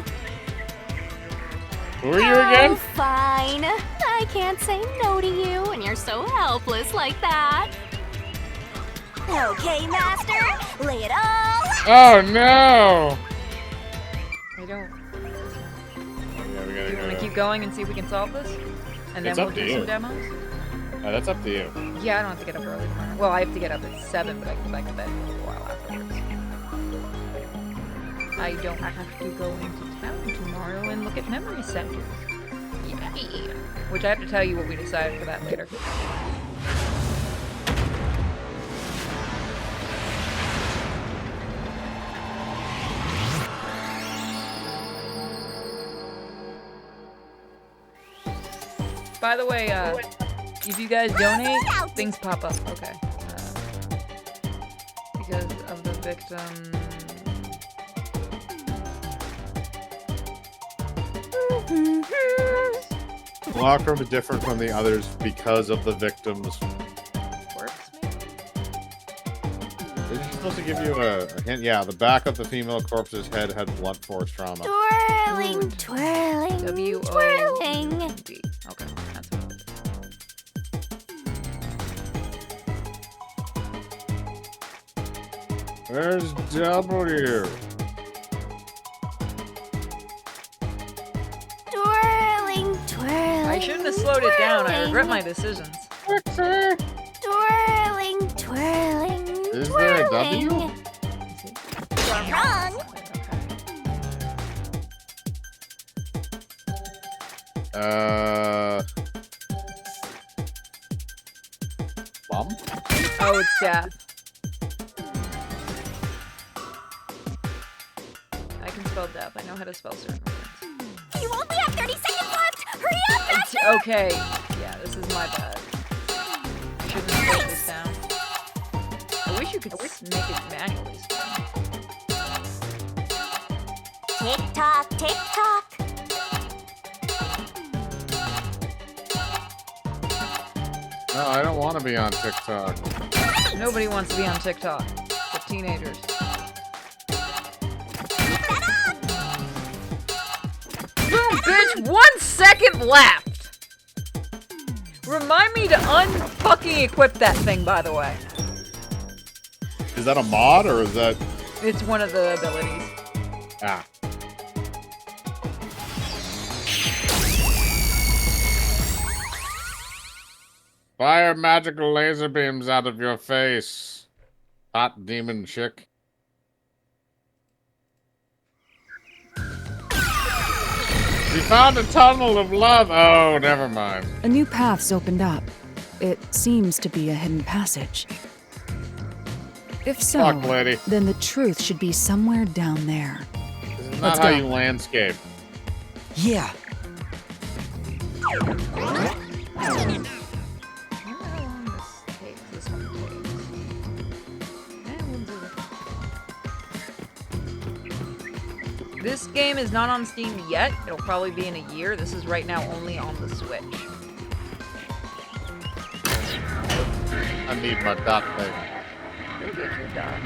Who are you again? Oh, fine. I can't say no to you when you're so helpless like that. Okay, Master, lay it all out. Oh no! I don't. Yeah, we Do gotta you want to go. keep going and see if we can solve this? And then It's we'll up to do you. some demos? That's up to you. Yeah, I don't have to get up early tomorrow. Well, I have to get up at 7, but I can go back to bed for a while afterwards. I don't have to go into town tomorrow and look at memory centers. Yay! Which I have to tell you what we decided for that later. By the way, if you guys donate, things pop up. Okay. Because of the victim. The locker room is different from the others because of the victims. Corpse, maybe? They're supposed to give you a hint. Yeah, the back of the female corpse's head had blunt force trauma. Twirling, twirling, W-O-D. twirling. Okay, that's what it is. Where's W? Twirling, twirling. I shouldn't have slowed it down. I regret my decisions. Twirling, twirling. Is there a W? twirling. You're wrong. Bum? Oh, it's death. I can spell death. I know how to spell certain words. You only have 30 seconds left. Hurry Okay. Yeah, this is my bad. Shouldn't have slowed this down. I wish you could make it manually spin. Tick tock, tick tock. No, I don't want to be on TikTok. Nobody wants to be on TikTok. But teenagers. Boom, bitch! 1 second left! Remind me to unfucking equip that thing, by the way. Is that a mod or is that... It's one of the abilities. Ah. Fire magical laser beams out of your face. Hot demon chick. We found a tunnel of love. Oh, never mind. A new path's opened up. It seems to be a hidden passage. If so, Fuck, lady. then the truth should be somewhere down there. This is Let's not how go. you landscape. Yeah. I wonder how long this one takes. And we'll do it. This game is not on Steam yet. It'll probably be in a year. This is right now only on the Switch. I need my dot thing. You'll get your dot.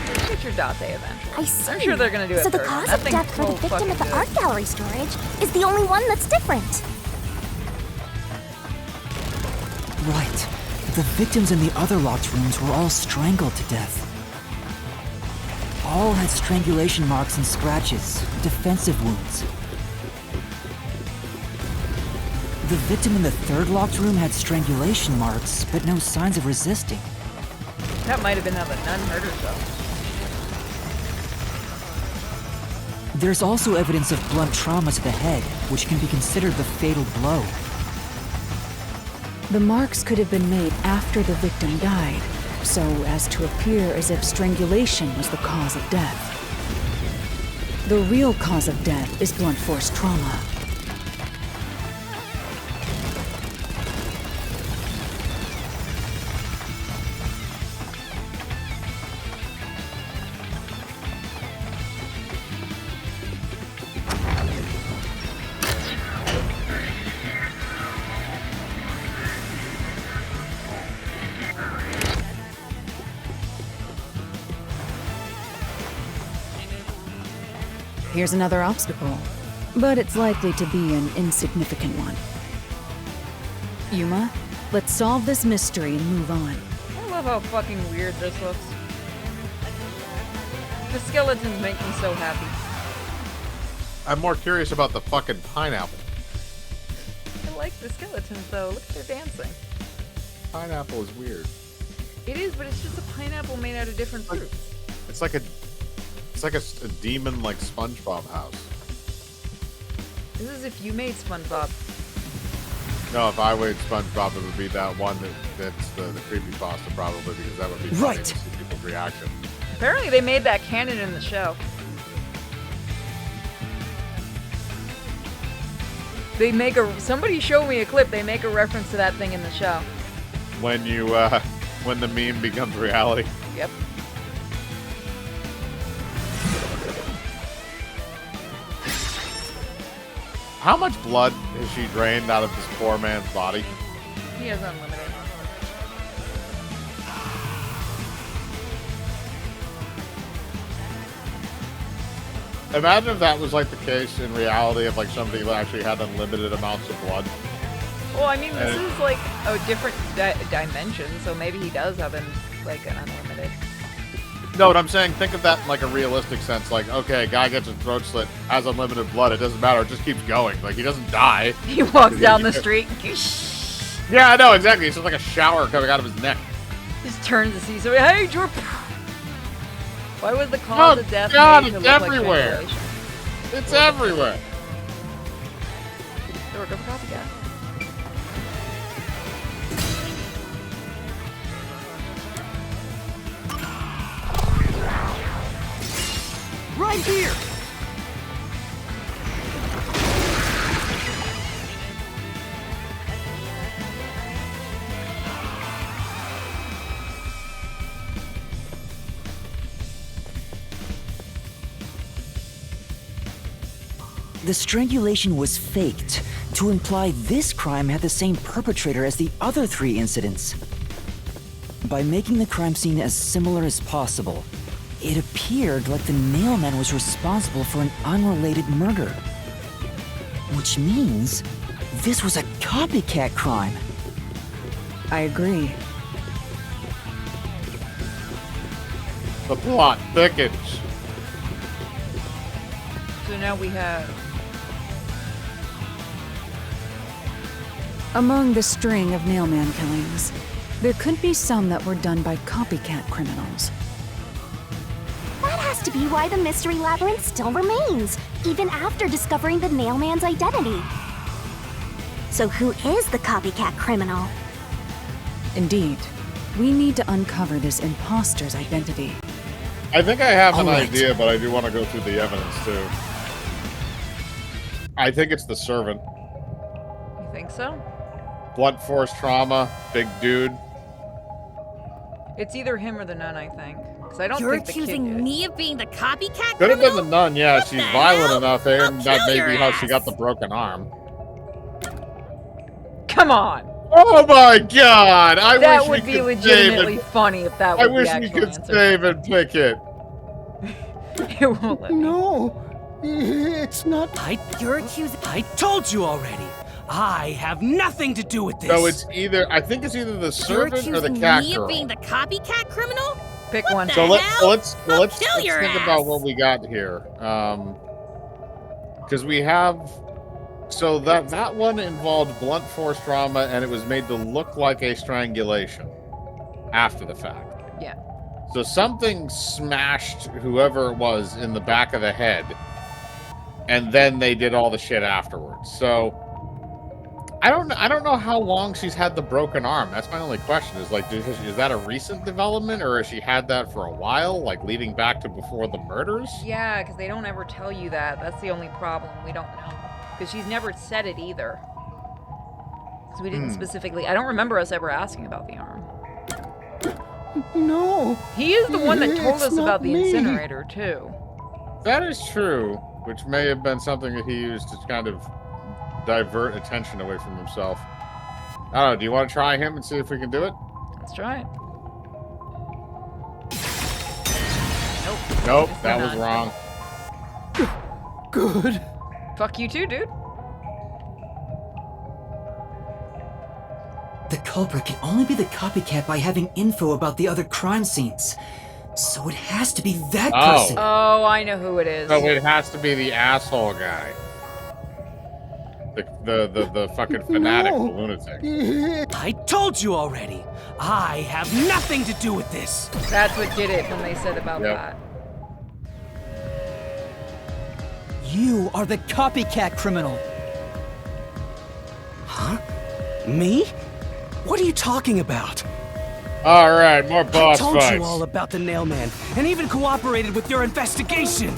You'll get your dot day eventually. I see. I'm sure they're gonna do it. So the third. cause That of thing's death for the so victim fucking at the good. art gallery storage is the only one that's different. Right. The victims in the other locked rooms were all strangled to death. All had strangulation marks and scratches, defensive wounds. The victim in the third locked room had strangulation marks, but no signs of resisting. That might have been how the nun hurt herself. There's also evidence of blunt trauma to the head, which can be considered the fatal blow. The marks could have been made after the victim died, so as to appear as if strangulation was the cause of death. The real cause of death is blunt force trauma. Here's another obstacle, but it's likely to be an insignificant one. Yuma, let's solve this mystery and move on. I love how fucking weird this looks. The skeletons make me so happy. I'm more curious about the fucking pineapple. I like the skeletons though. Look at their dancing. Pineapple is weird. It is, but it's just a pineapple made out of different fruits. It's like a demon like SpongeBob house. This is if you made SpongeBob. No, if I made SpongeBob, it would be that one that's the creepypasta probably, because that would be funny Right. to see people's reaction. Apparently they made that canon in the show. They make somebody showed me a clip, they make a reference to that thing in the show. When you when the meme becomes reality. Yep. How much blood has she drained out of this poor man's body? He has unlimited. Imagine if that was like the case in reality, if like somebody actually had unlimited amounts of blood. Well, I mean, this is like a different dimension, so maybe he does have an unlimited. No, what I'm saying, think of that in like a realistic sense. Like, okay, guy gets his throat slit, has unlimited blood, it doesn't matter, it just keeps going. Like, he doesn't die. He walks down the street. Yeah, I know, exactly. It's just like a shower coming out of his neck. Just turns to see somebody. Hey, George. Why was the cause of death God, made to it's look everywhere. like strangulation? It's everywhere. George, go for copycat. Right here! The strangulation was faked to imply this crime had the same perpetrator as the other 3 incidents. By making the crime scene as similar as possible, it appeared like the nailman was responsible for an unrelated murder. Which means this was a copycat crime. I agree. The plot thickens. So now we have Among the string of nailman killings, there could be some that were done by copycat criminals. That has to be why the mystery labyrinth still remains, even after discovering the nailman's identity. So who is the copycat criminal? Indeed, we need to uncover this imposter's identity. I think I have an All right. idea, but I do want to go through the evidence too. I think it's the servant. You think so? Blunt force trauma, big dude. It's either him or the nun, I think. Because I don't You're think the kid accusing did. me of being the copycat Could have been the criminal? nun, yeah. What She's the violent hell? enough, I'll and that kill may your be how she got ass. the broken arm. Come on! Oh my god! I That wish would we be could legitimately save it. funny if that I was wish the we actual could answer. save and pick it. It won't let me. No, it's not. You're accusing. I told you already. I have nothing to do with this. So it's either, I think it's either the You're servant or the accusing cat me girl. of being the copycat criminal? Pick What one. the So hell? let's I'll kill your think ass. about what we got here. Because we have, so that one involved blunt force trauma, and it was made to look like a strangulation after the fact. Yeah. So something smashed whoever it was in the back of the head, and then they did all the shit afterwards. So I don't know how long she's had the broken arm. That's my only question. Is like, is that a recent development, or has she had that for a while, like leading back to before the murders? Yeah, because they don't ever tell you that. That's the only problem. We don't know. Because she's never said it either. Because we didn't specifically... I don't remember us ever asking about the arm. No. He is the one that told It's us not about the me. incinerator, too. That is true, which may have been something that he used to kind of divert attention away from himself. I don't know. Do you want to try him and see if we can do it? Let's try it. Nope, It's that the was nun. wrong. Good. Fuck you too, dude. The culprit can only be the copycat by having info about the other crime scenes. So it has to be that Oh. person. Oh, I know who it is. So it has to be the asshole guy. The fucking fanatic, No. the lunatic. I told you already. I have nothing to do with this. That's what did it when they said about Yep. that. You are the copycat criminal. Huh? Me? What are you talking about? All right, more I boss told fights. you all about the nailman, and even cooperated with your investigation.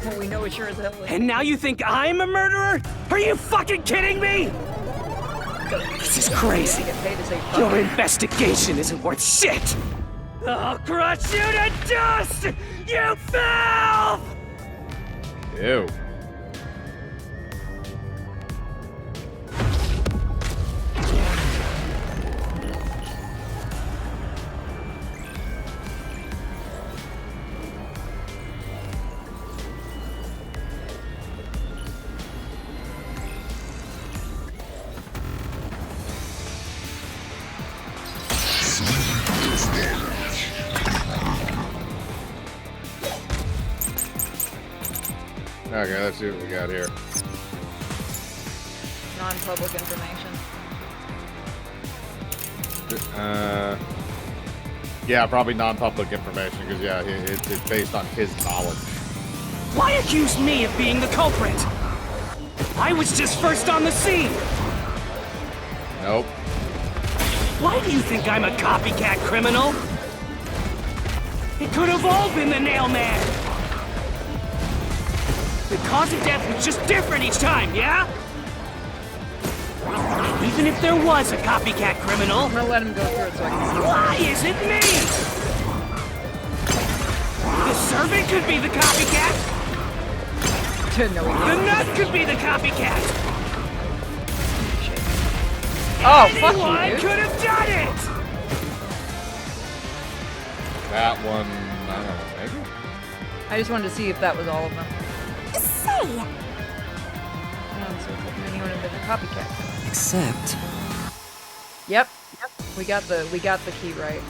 Well, we know it sure as hell is. And now you think I'm a murderer? Are you fucking kidding me? This is crazy. Get paid to say fuck. Your investigation isn't worth shit. I'll crush you to dust, you filth! Ew. Okay, let's see what we got here. Non-public information. Yeah, probably non-public information because yeah, it's based on his knowledge. Why accuse me of being the culprit? I was just first on the scene. Nope. Why do you think I'm a copycat criminal? It could have all been the nailman. The cause of death was just different each time, yeah? Even if there was a copycat criminal, I'm gonna let him go through it so I can see. why is it me? The servant could be the copycat. No, The nut could be the copycat! Oh, fuck Anyone you, dude. could have done it! That one, I don't know, maybe? I just wanted to see if that was all of them. Say, So anyone have been a copycat. Except, Yep. We got the key right.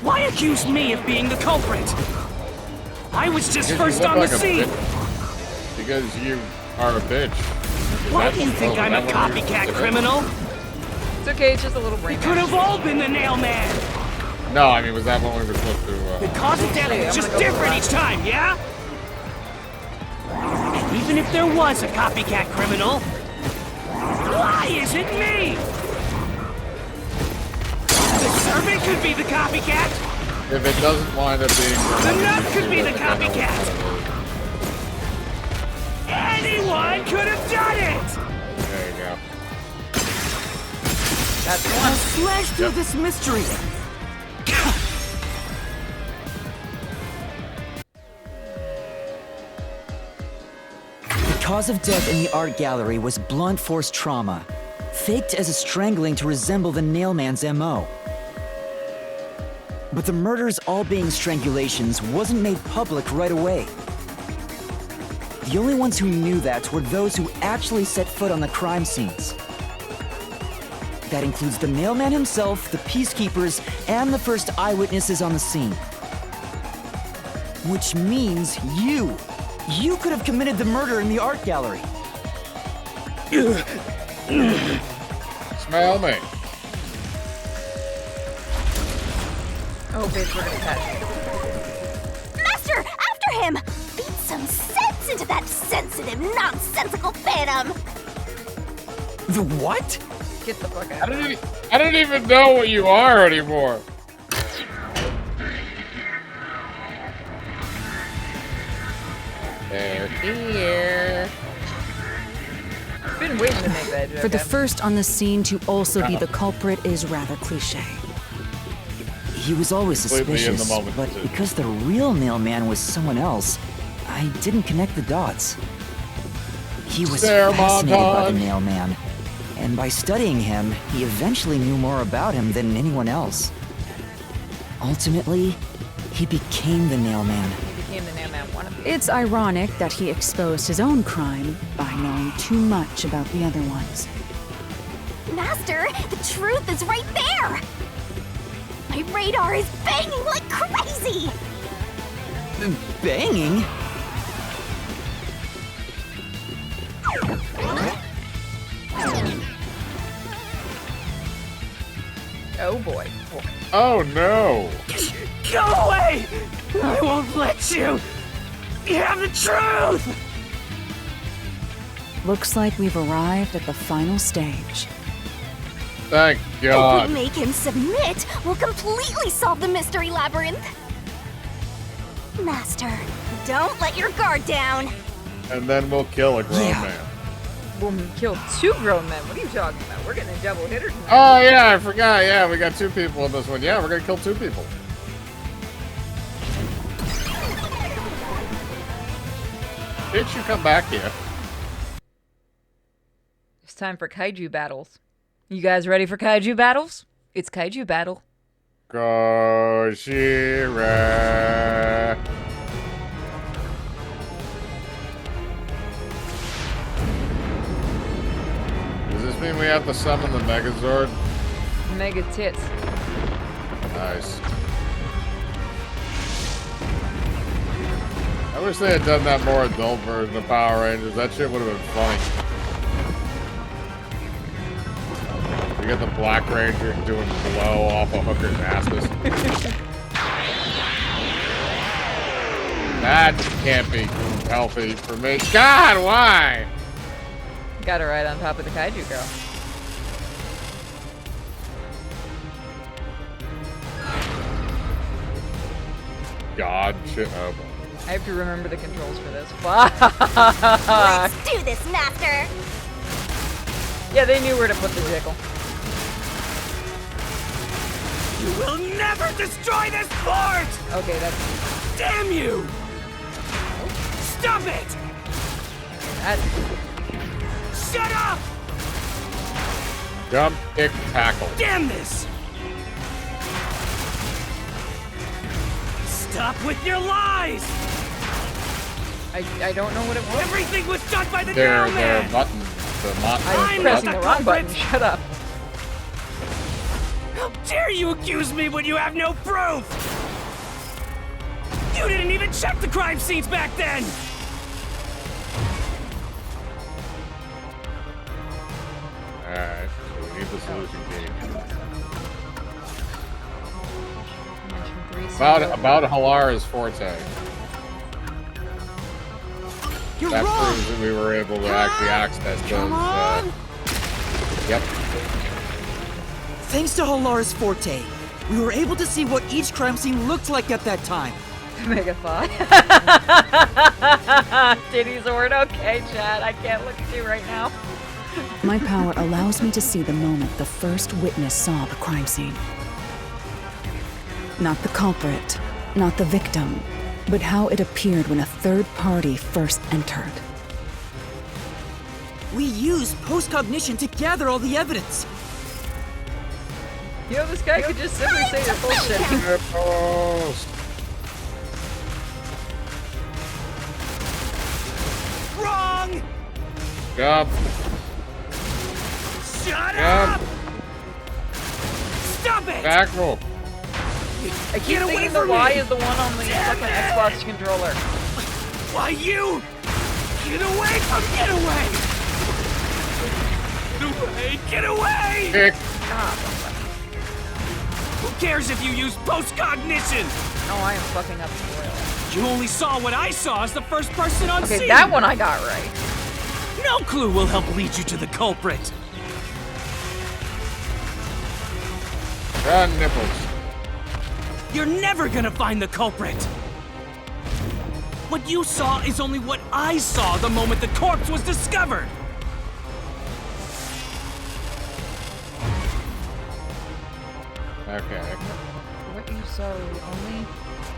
Why accuse me of being the culprit? I was just Because first you look on the like a scene! bitch. Because you are a bitch. Why do you think I'm a copycat criminal? It's okay, it's just a little brain. It could have all been the nail man! No, I mean, was that when we were supposed to, The cause of death Hey, is I'm just gonna go different for each time, yeah? And even if there was a copycat criminal, why is it me? The servant could be the copycat! if it doesn't wind up being... The nut could be the copycat! Anyone could have done it! There you go. That's the I'll one. slash through this mystery. The cause of death in the art gallery was blunt force trauma, faked as a strangling to resemble the nailman's MO. But the murders all being strangulations wasn't made public right away. The only ones who knew that were those who actually set foot on the crime scenes. That includes the mailman himself, the peacekeepers, and the first eyewitnesses on the scene. Which means you! You could have committed the murder in the art gallery. Smell me. Oh, bitch, we're gonna catch you. Master, after him! Beat some sense into that sensitive, nonsensical phantom! The what? Get the fuck out. I don't even know what you are anymore. They're here. I've been waiting to make that joke. For the first on the scene to also be the culprit is rather cliche. He was always Completely in the suspicious, moment but decision. because the real mailman was someone else, I didn't connect the dots. He was Stare fascinated by the montage. mailman, and by studying him, he eventually knew more about him than anyone else. Ultimately, he became the nailman. He became the Nailman wannabe. It's ironic that he exposed his own crime by knowing too much about the other ones. Master, the truth is right there! My radar is banging like crazy! Banging? Oh boy. Oh no. Go away! I won't let you! You have the truth! Looks like we've arrived at the final stage. Thank If God. we make him submit, we'll completely solve the mystery labyrinth! Master, don't let your guard down! And then we'll kill a grown Yeah. man. We'll kill 2 grown men. What are you talking about? We're getting a double hitter tonight. Oh yeah, I forgot. Yeah, we got 2 people in this one. Yeah, we're gonna kill 2 people. Did you come back here? It's time for kaiju battles. You guys ready for kaiju battles? It's kaiju battle. Gojira. Does this mean we have to summon the Megazord? Mega tits. Nice. I wish they had done that more adult version of Power Rangers. That shit would have been funny. You get the Black Ranger doing blow off of hookers' asses. That can't be healthy for me. God, why? Got her right on top of the kaiju girl. God, shit. Oh, boy. I have to remember the controls for this. Fuck. Let's do this, Master! Yeah, they knew where to put the dickle. You will never destroy this fort! Okay, that's Damn you! Stop it! that. Shut up! Jump, kick, tackle. Damn this! Stop with your lies! I don't know what it was. Everything was done by the Their mailman! buttons. The I was I'm pressing not the the wrong button. culprit. Shut up. How dare you accuse me when you have no proof? You didn't even check the crime scenes back then! Alright, so we need the solution key. Mention 3 About Halara's forte. You're That wrong! proves that we were able to actually access those. Come on! Yep. Thanks to Halara's forte, we were able to see what each crime scene looked like at that time. Mega thought. Titty sword. Okay, Chad. I can't look at you right now. My power allows me to see the moment the first witness saw the crime scene. Not the culprit, not the victim, but how it appeared when a third party first entered. We used postcognition to gather all the evidence. You know, this guy could just simply say you're bullshitting. Post. Wrong! Jump. Shut Jump. up! Stop it! Tackle. I keep Get away thinking the from Y me! is the one on the Damn fucking it! Xbox controller. Why you? Get away from Get away! Get away! Get away! Kick. Who cares if you use postcognition? Oh, I am fucking up the royal. You only saw what I saw as the first person on Okay, scene. that one I got right. No clue will help lead you to the culprit. Run, nipples. You're never gonna find the culprit. What you saw is only what I saw the moment the corpse was discovered. Okay. What you saw was only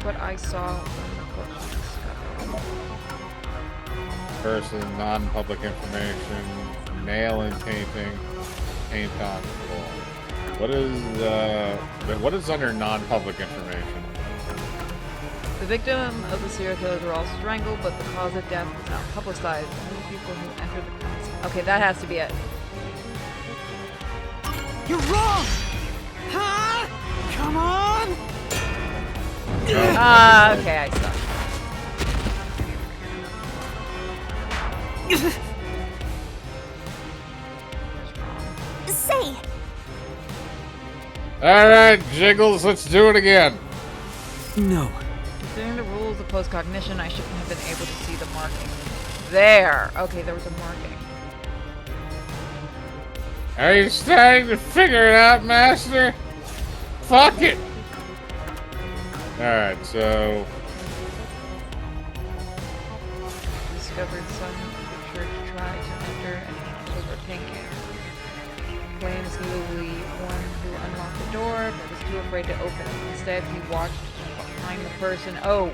what I saw when the corpse was discovered. Person, non-public information, nail and painting, paint on floor. What is under non-public information? The victim of the serial killers were all strangled, but the cause of death was not publicized. Only people who entered the crime scene. Okay, that has to be it. You're wrong! Huh? Come on! Okay, I suck. Say, Alright, Jiggles, let's do it again. No. Considering the rules of postcognition, I shouldn't have been able to see the marking. There! Okay, there was a marking. Are you starting to figure it out, Master? Fuck it! Alright, so... Discovered some of the church tried to enter and over pink hair. Claims he was the one who unlocked the door, but was too afraid to open it. Instead, he watched behind the person. Oh,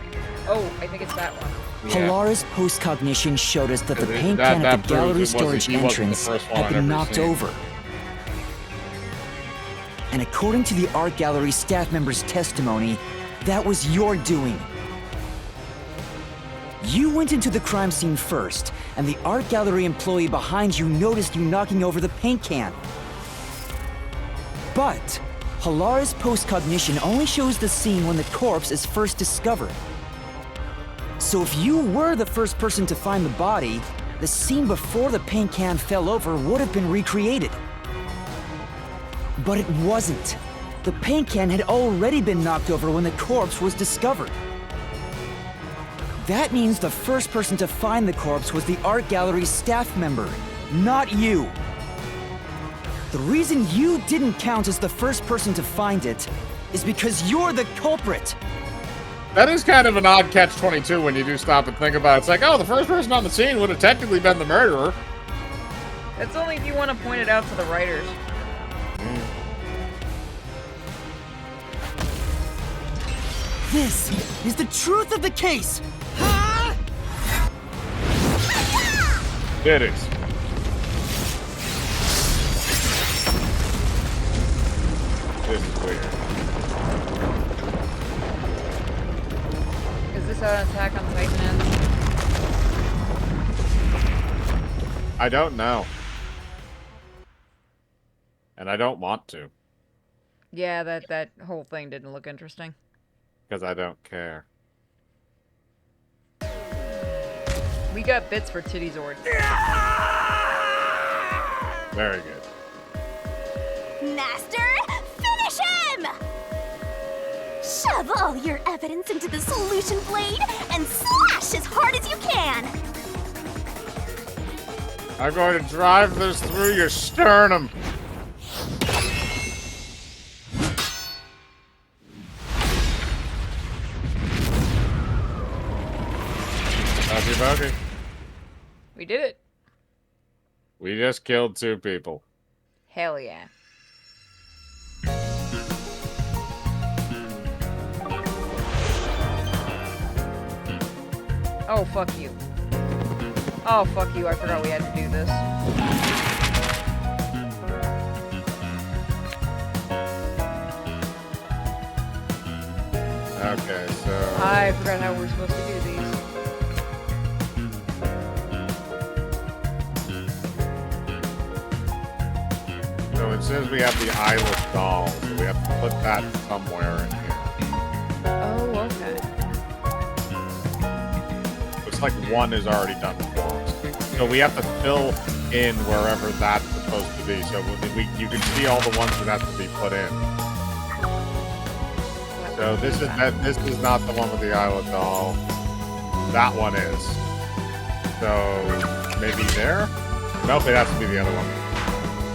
I think it's that one. Yeah. Halara's postcognition showed us that the That- paint that- can that at the gallery proves it wasn't- storage he wasn't the entrance first one had I'd been ever knocked seen. over. And according to the art gallery staff member's testimony, that was your doing. You went into the crime scene first, and the art gallery employee behind you noticed you knocking over the paint can. But Halara's postcognition only shows the scene when the corpse is first discovered. So if you were the first person to find the body, the scene before the paint can fell over would have been recreated. But it wasn't. The paint can had already been knocked over when the corpse was discovered. That means the first person to find the corpse was the art gallery's staff member, not you. The reason you didn't count as the first person to find it is because you're the culprit. That is kind of an odd catch-22 when you do stop and think about it. It's like, oh, the first person on the scene would have technically been the murderer. That's only if you want to point it out to the writers. This is the truth of the case! It is. This is weird. Is this an Attack on Titan ends? I don't know. And I don't want to. Yeah, that whole thing didn't look interesting. Because I don't care. We got bits for Titty Zord. Very good. Master, finish him! Shove all your evidence into the solution blade and slash as hard as you can! I'm going to drive this through your sternum. Huggy buggy. We did it. We just killed 2 people. Hell yeah. Oh, fuck you. Oh, fuck you. I forgot we had to do this. Okay, so... I forgot how we're supposed to do these. So it says we have the eyeless doll, so we have to put that somewhere in here. Oh, okay. Looks like 1 is already done for us. So we have to fill in wherever that's supposed to be. So you can see all the ones that have to be put in. So this is not the one with the eyeless doll. That one is. So maybe there? Nope, it has to be the other one.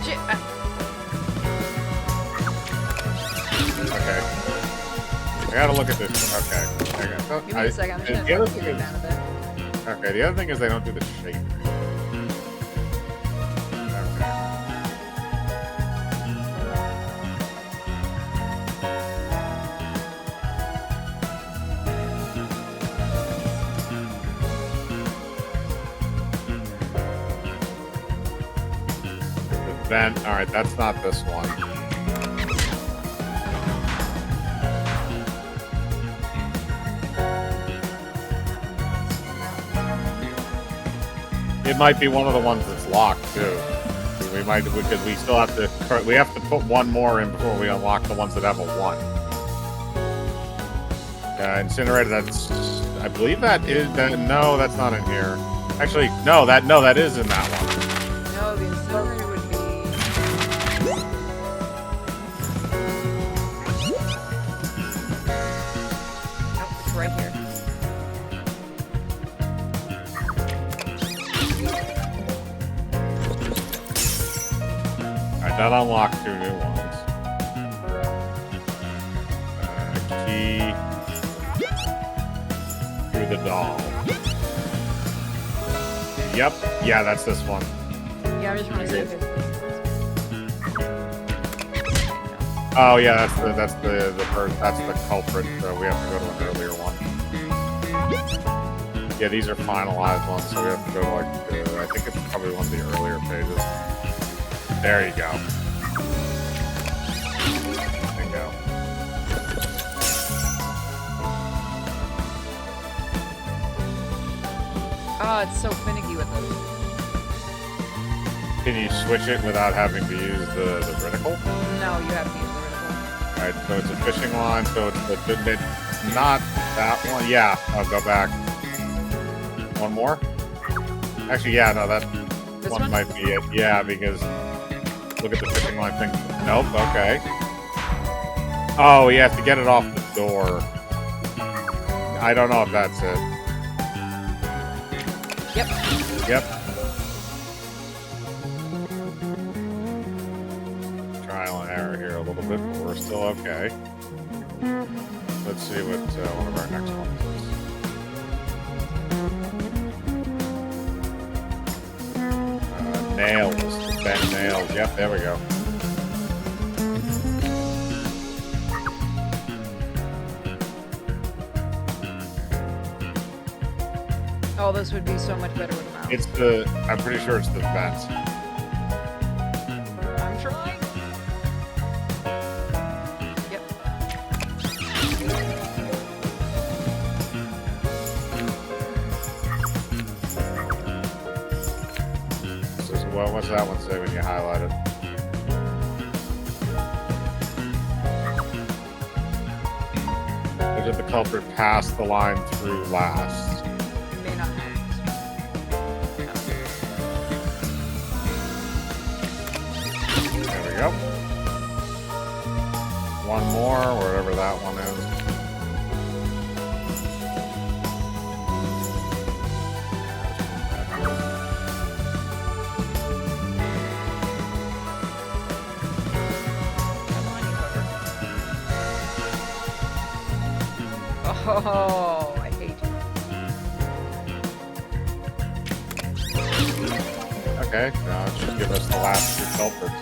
Shit. Okay. I gotta look at this. Okay. Hang on. Give me a second. I'm just The other gonna thing figure it is, down a bit. okay, the other thing is they don't do the shape. Okay. The vent. All right, that's not this one. It might be one of the ones that's locked too. We might, because we still have to. We have to put 1 more in before we unlock the ones that have a 1. Incinerator. That's. I believe that is. No, that's not in here. Actually, no. That is in that one. No, the incinerator would be... Nope, it's right here. Alright, that unlocked 2 new ones. Key through the doll. Yep. Yeah, that's this one. Yeah, I just want to see if it's... Oh yeah, that's the culprit. So we have to go to an earlier one. Yeah, these are finalized ones, so we have to go to like I think it's probably one of the earlier pages. There you go. Bingo. Oh, it's so finicky with this. Can you switch it without having to use the vertical? No, you have to use the vertical. Alright, so it's a fishing line, so it's not that one. Yeah, I'll go back. 1 more? Actually, yeah, no, that This one one? might be it. Yeah, because look at the fishing line thing. Nope, okay. Oh, you have to get it off the door. I don't know if that's it. Yep. Yep. Trial and error here a little bit, but we're still okay. Let's see what one of our next ones is. Nails. Bent nails. Yep, there we go. Oh, this would be so much better with a mouse. It's the. I'm pretty sure it's the vents. I'm trying. Yep. Well, what's that one say when you highlight it? Or did the culprit pass the line through last? You may not have There we go. One more, wherever that one is. Oh, I hate you. Okay, now it should give us the last two culprits.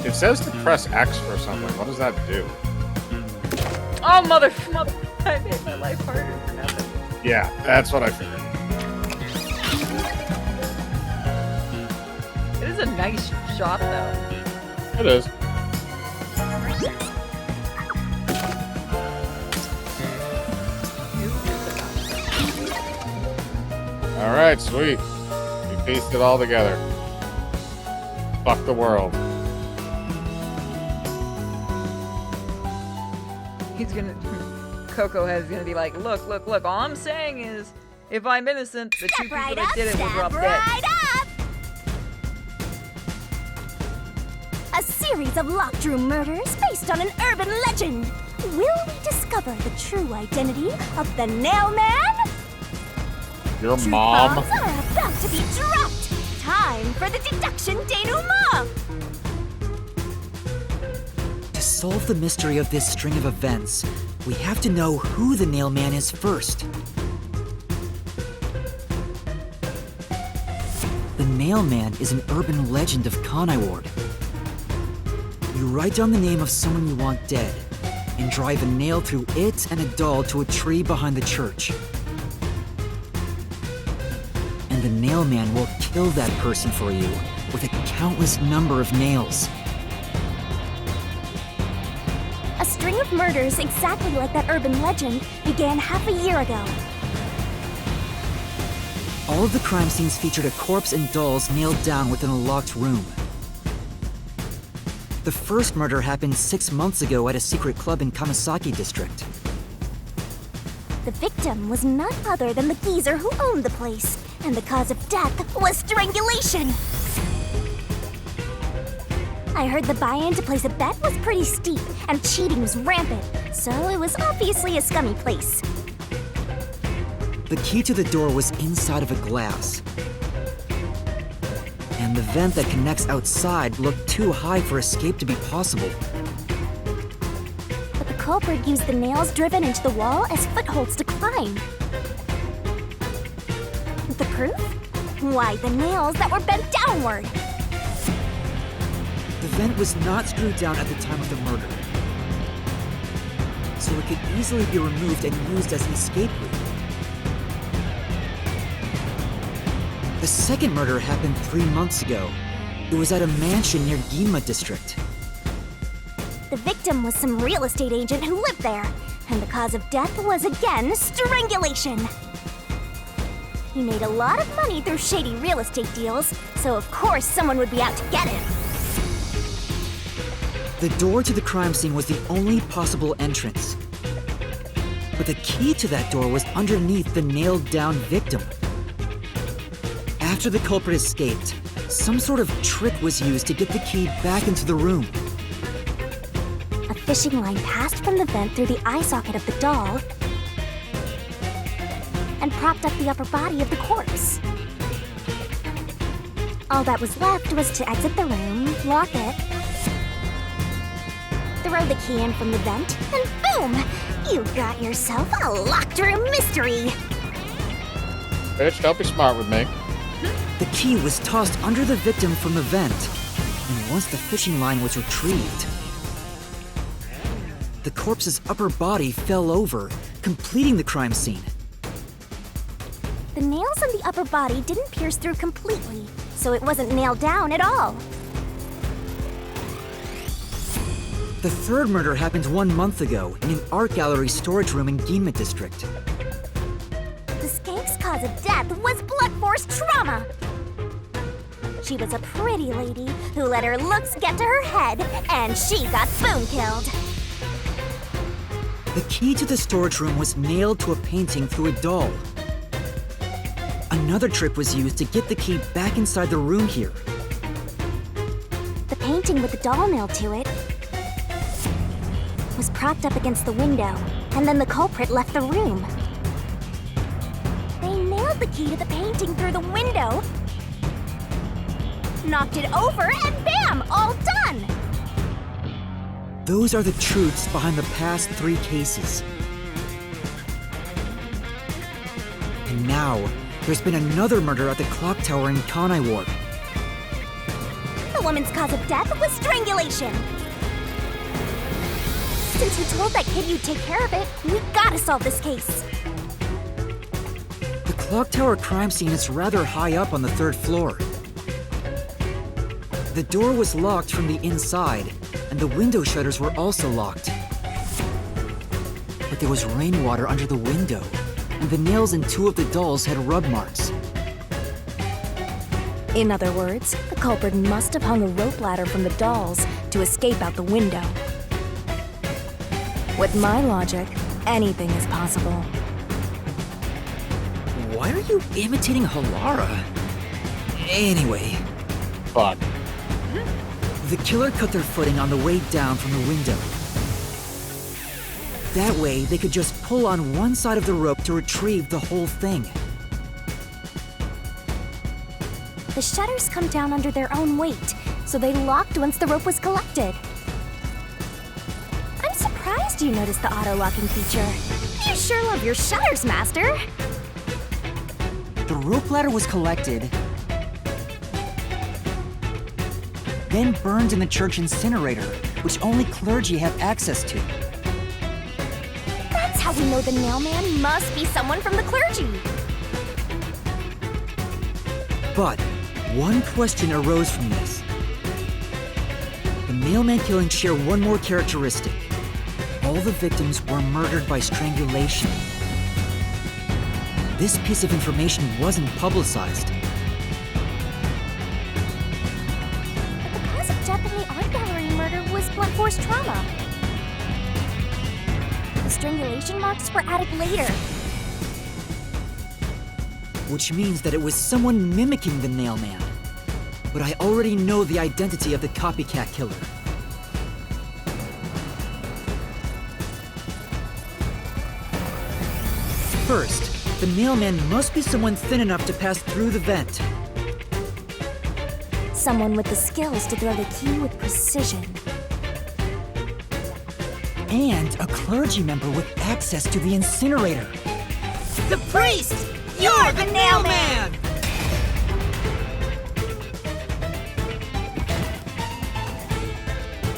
It says to press X for something. What does that do? Oh, mother, I made my life harder for nothing. Yeah, that's what I figured. It is a nice shot, though. It is. Alright, sweet. We pieced it all together. Fuck the world. He's gonna... Coco Head's gonna be like, look, look, look, all I'm saying is, if I'm innocent, the two people that did it will drop dead. Up. A series of locked room murders based on an urban legend. Will we discover the true identity of the Nail Man? Your Truth mom. bombs are about to be dropped. Time for the deduction denouement. To solve the mystery of this string of events, we have to know who the Nail Man is first. The Nail Man is an urban legend of Conai Ward. You write down the name of someone you want dead, and drive a nail through it and a doll to a tree behind the church. And the Nail Man will kill that person for you with a countless number of nails. A string of murders exactly like that urban legend began half a year ago. All of the crime scenes featured a corpse and dolls nailed down within a locked room. The first murder happened 6 months ago at a secret club in Kamasaki District. The victim was none other than the geezer who owned the place, and the cause of death was strangulation. I heard the buy-in to place a bet was pretty steep, and cheating was rampant, so it was obviously a scummy place. The key to the door was inside of a glass. And the vent that connects outside looked too high for escape to be possible. But the culprit used the nails driven into the wall as footholds to climb. The proof? Why, the nails that were bent downward. The vent was not screwed down at the time of the murder, so it could easily be removed and used as an escape route. The second murder happened 3 months ago. It was at a mansion near Ginma District. The victim was some real estate agent who lived there, and the cause of death was again strangulation. He made a lot of money through shady real estate deals, so of course someone would be out to get him. The door to the crime scene was the only possible entrance. But the key to that door was underneath the nailed-down victim. After the culprit escaped, some sort of trick was used to get the key back into the room. A fishing line passed from the vent through the eye socket of the doll and propped up the upper body of the corpse. All that was left was to exit the room, lock it, throw the key in from the vent, and boom! You got yourself a locked room mystery! Bitch, don't be smart with me. The key was tossed under the victim from the vent, and once the fishing line was retrieved, the corpse's upper body fell over, completing the crime scene. The nails in the upper body didn't pierce through completely, so it wasn't nailed down at all. The third murder happened 1 month ago in an art gallery storage room in Ginma district. The skank's cause of death was blunt force trauma. She was a pretty lady who let her looks get to her head, and she got boom killed. The key to the storage room was nailed to a painting through a doll. Another trick was used to get the key back inside the room here. The painting with the doll nailed to it was propped up against the window, and then the culprit left the room. They nailed the key to the painting through the window, knocked it over, and bam! All done! Those are the truths behind the past 3 cases. And now, there's been another murder at the clock tower in Kanai Ward. The woman's cause of death was strangulation. Since you told that kid you'd take care of it, we gotta solve this case. The clock tower crime scene is rather high up on the 3rd floor. The door was locked from the inside, and the window shutters were also locked. But there was rainwater under the window, and the nails in 2 of the dolls had rub marks. In other words, the culprit must have hung a rope ladder from the dolls to escape out the window. With my logic, anything is possible. Why are you imitating Halara? Anyway, Fuck. the killer cut their footing on the way down from the window. That way, they could just pull on one side of the rope to retrieve the whole thing. The shutters come down under their own weight, so they locked once the rope was collected. I'm surprised you noticed the auto-locking feature. You sure love your shutters, Master. The rope ladder was collected, then burned in the church incinerator, which only clergy have access to. That's how we know the nailman must be someone from the clergy. But one question arose from this. The mailman killings share one more characteristic. All the victims were murdered by strangulation. This piece of information wasn't publicized. But the cause of death in the art gallery murder was blunt force trauma. The strangulation marks were added later. Which means that it was someone mimicking the nailman. But I already know the identity of the copycat killer. First, the nailman must be someone thin enough to pass through the vent. Someone with the skills to throw the key with precision. And a clergy member with access to the incinerator. The priest! You're the nailman!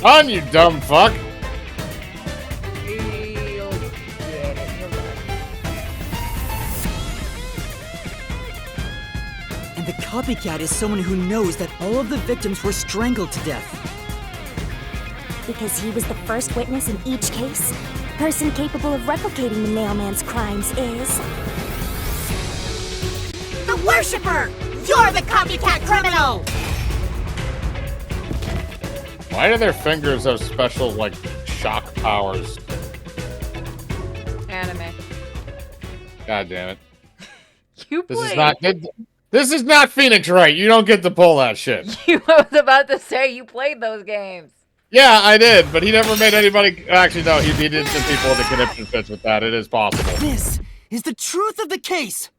On, you dumb fuck! And the copycat is someone who knows that all of the victims were strangled to death. Because he was the first witness in each case, the person capable of replicating the nailman's crimes is... The worshipper! You're the copycat criminal! Why do their fingers have special, like, shock powers? Anime. God damn it. You This is played. not... This is not Phoenix Wright. You don't get to pull that shit. You was about to say you played those games. Yeah, I did, but he never made anybody... Actually, no, he did some people into conniption fits with that. It is possible. This is the truth of the case!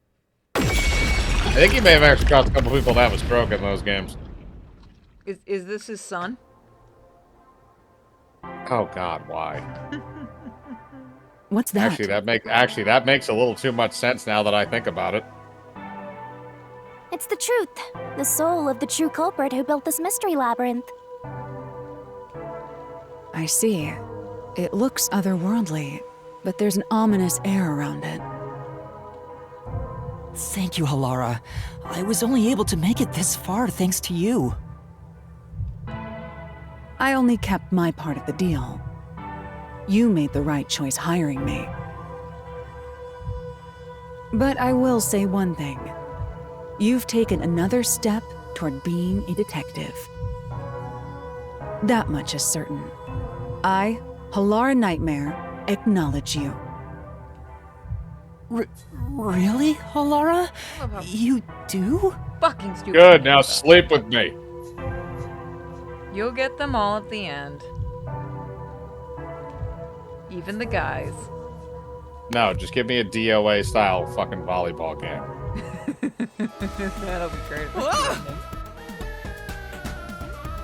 I think he may have actually caused a couple people to have a stroke in those games. Is this his son? Oh God, why? What's that? Actually, that makes a little too much sense now that I think about it. It's the truth. The soul of the true culprit who built this mystery labyrinth. I see. It looks otherworldly, but there's an ominous air around it. Thank you, Halara. I was only able to make it this far thanks to you. I only kept my part of the deal. You made the right choice hiring me. But I will say one thing. You've taken another step toward being a detective. That much is certain. I, Halara Nightmare, acknowledge you. Really, Halara? You do? Fucking stupid. Good, now sleep with me. You'll get them all at the end. Even the guys. No, just give me a DOA style fucking volleyball game. That'll be great.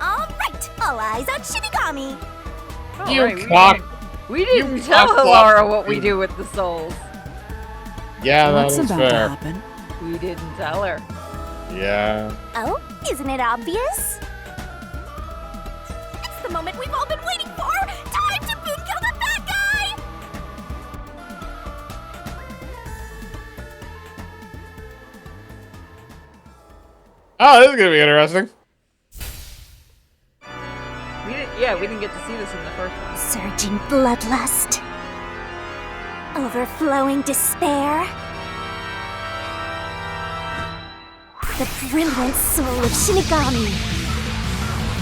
All right, all eyes on Shinigami. You cock. We didn't You tell cock Halara block. what we do with the souls. Yeah, What's that's about to fair. happen? We didn't tell her. Yeah. Oh, isn't it obvious? It's the moment we've all been waiting for! Time to boom kill the bad guy! Oh, this is gonna be interesting. We didn't get to see this in the first one. Surging bloodlust. Overflowing despair. The brilliant soul of Shinigami.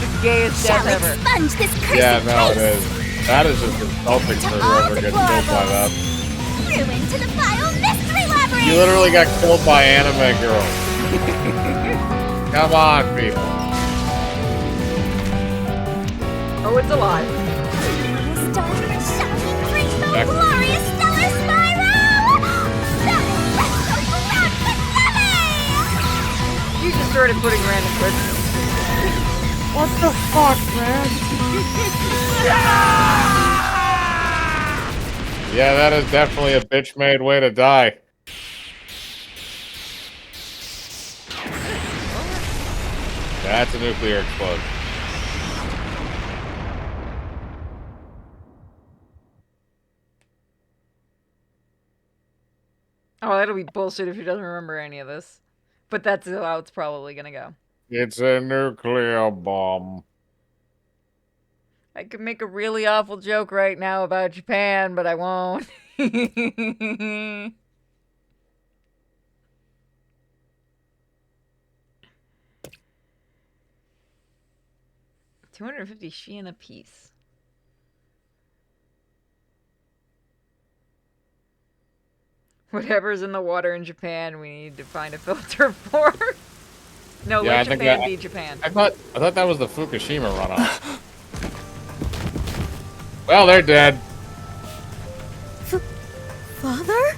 The gayest Shall death ever. expunge this cursed Yeah, no, it race. is. That is just insulting for whoever gets killed by that. Ruin to the vile mystery labyrinth. You literally got killed by anime girls. Come on, people. Oh, it's alive. Glorious, shouting, graceful, Back. glorious, stellar spiral. The resto grand finale. You just started putting random questions. What the fuck, man? Yeah, that is definitely a bitch-made way to die. That's a nuclear explosion. Oh, that'll be bullshit if she doesn't remember any of this. But that's how it's probably gonna go. It's a nuclear bomb. I could make a really awful joke right now about Japan, but I won't. 250 Shein a piece. Whatever's in the water in Japan, we need to find a filter for. No, Yeah, I let think Japan that- be Japan. I thought that was the Fukushima runoff. Well, they're dead. Father?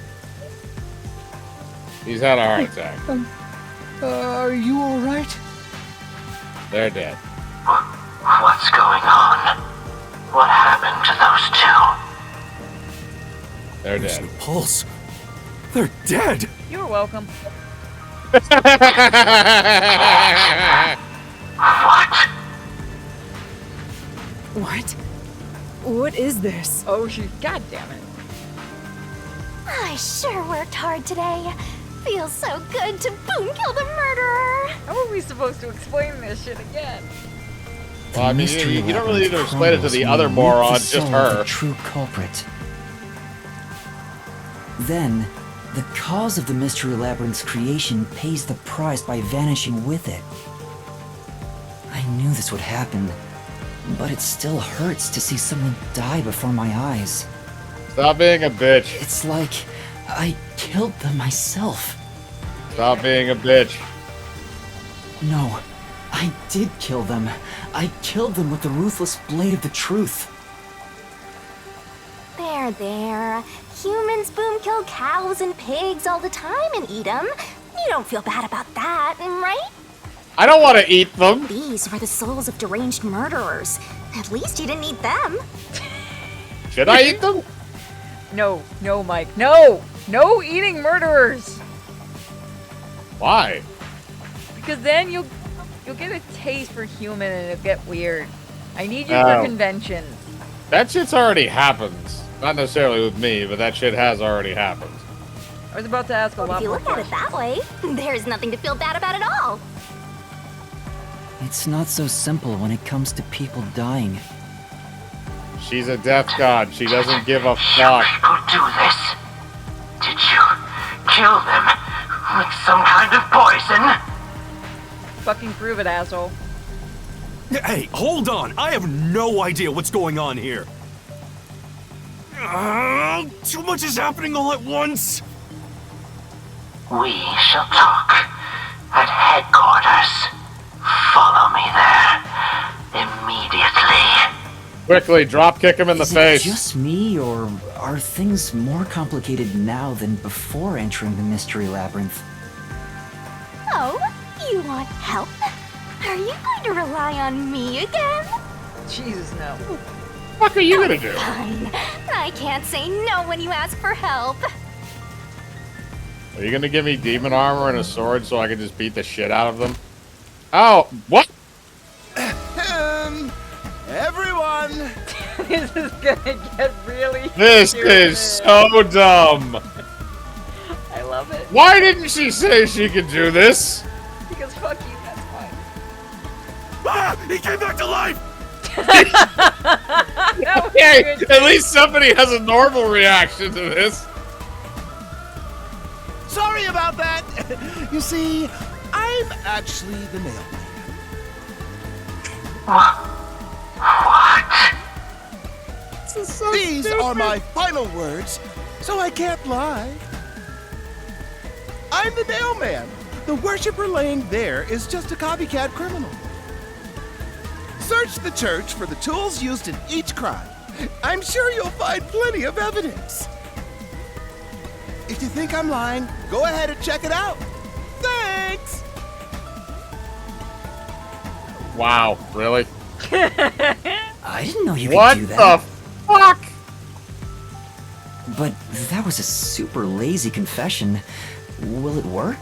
He's had a heart attack. Are you alright? They're dead. What's going on? What happened to those two? They're There's dead. no pulse. They're dead. You're welcome. What? What? What is this? Oh, she. God damn it. I sure worked hard today. Feels so good to boom kill the murderer. How are we supposed to explain this shit again? Well, I mean, Mystery you don't really need to labyrinth explain it to the crumbles other when you meet moron, the just soul of her. the true culprit. Then, the cause of the Mystery Labyrinth's creation pays the price by vanishing with it. I knew this would happen, but it still hurts to see someone die before my eyes. Stop being a bitch. It's like I killed them myself. Stop being a bitch. No, I did kill them. I killed them with the ruthless blade of the truth. There. Humans boom kill cows and pigs all the time and eat them. You don't feel bad about that, right? I don't want to eat them. These were the souls of deranged murderers. At least you didn't eat them. Should I eat them? No, Mike. No! No eating murderers! Why? Because then you'll get a taste for human and it'll get weird. I need you Oh. for conventions. That shit's already happened. Not necessarily with me, but that shit has already happened. I was about to ask a Well, lot if you more look at it questions. that way, there's nothing to feel bad about at all. It's not so simple when it comes to people dying. She's a death god. She doesn't give a fuck. People do this. Did you kill them with some kind of poison? Fucking prove it, asshole. Hey, hold on! I have no idea what's going on here. Too much is happening all at once. We shall talk at headquarters. Follow me there immediately. Quickly, drop kick him in the Is face. it just me, or are things more complicated now than before entering the mystery labyrinth? Oh, you want help? Are you going to rely on me again? Jesus, no. What the fuck are you gonna do? Fine. I can't say no when you ask for help. Are you gonna give me demon armor and a sword so I can just beat the shit out of them? Oh, what? Everyone! This is gonna get really This is so dumb. I love it. Why didn't she say she could do this? Because fuck you, that's fine. Ah! He came back to life! That was Okay, good. at least somebody has a normal reaction to this. Sorry about that! You see, I'm actually the mailman. What? These are my final words, so I can't lie. I'm the mailman. The worshiper laying there is just a copycat criminal. Search the church for the tools used in each crime. I'm sure you'll find plenty of evidence. If you think I'm lying, go ahead and check it out. Thanks! Wow, really? I didn't know you could What do the that. fuck? But that was a super lazy confession. Will it work?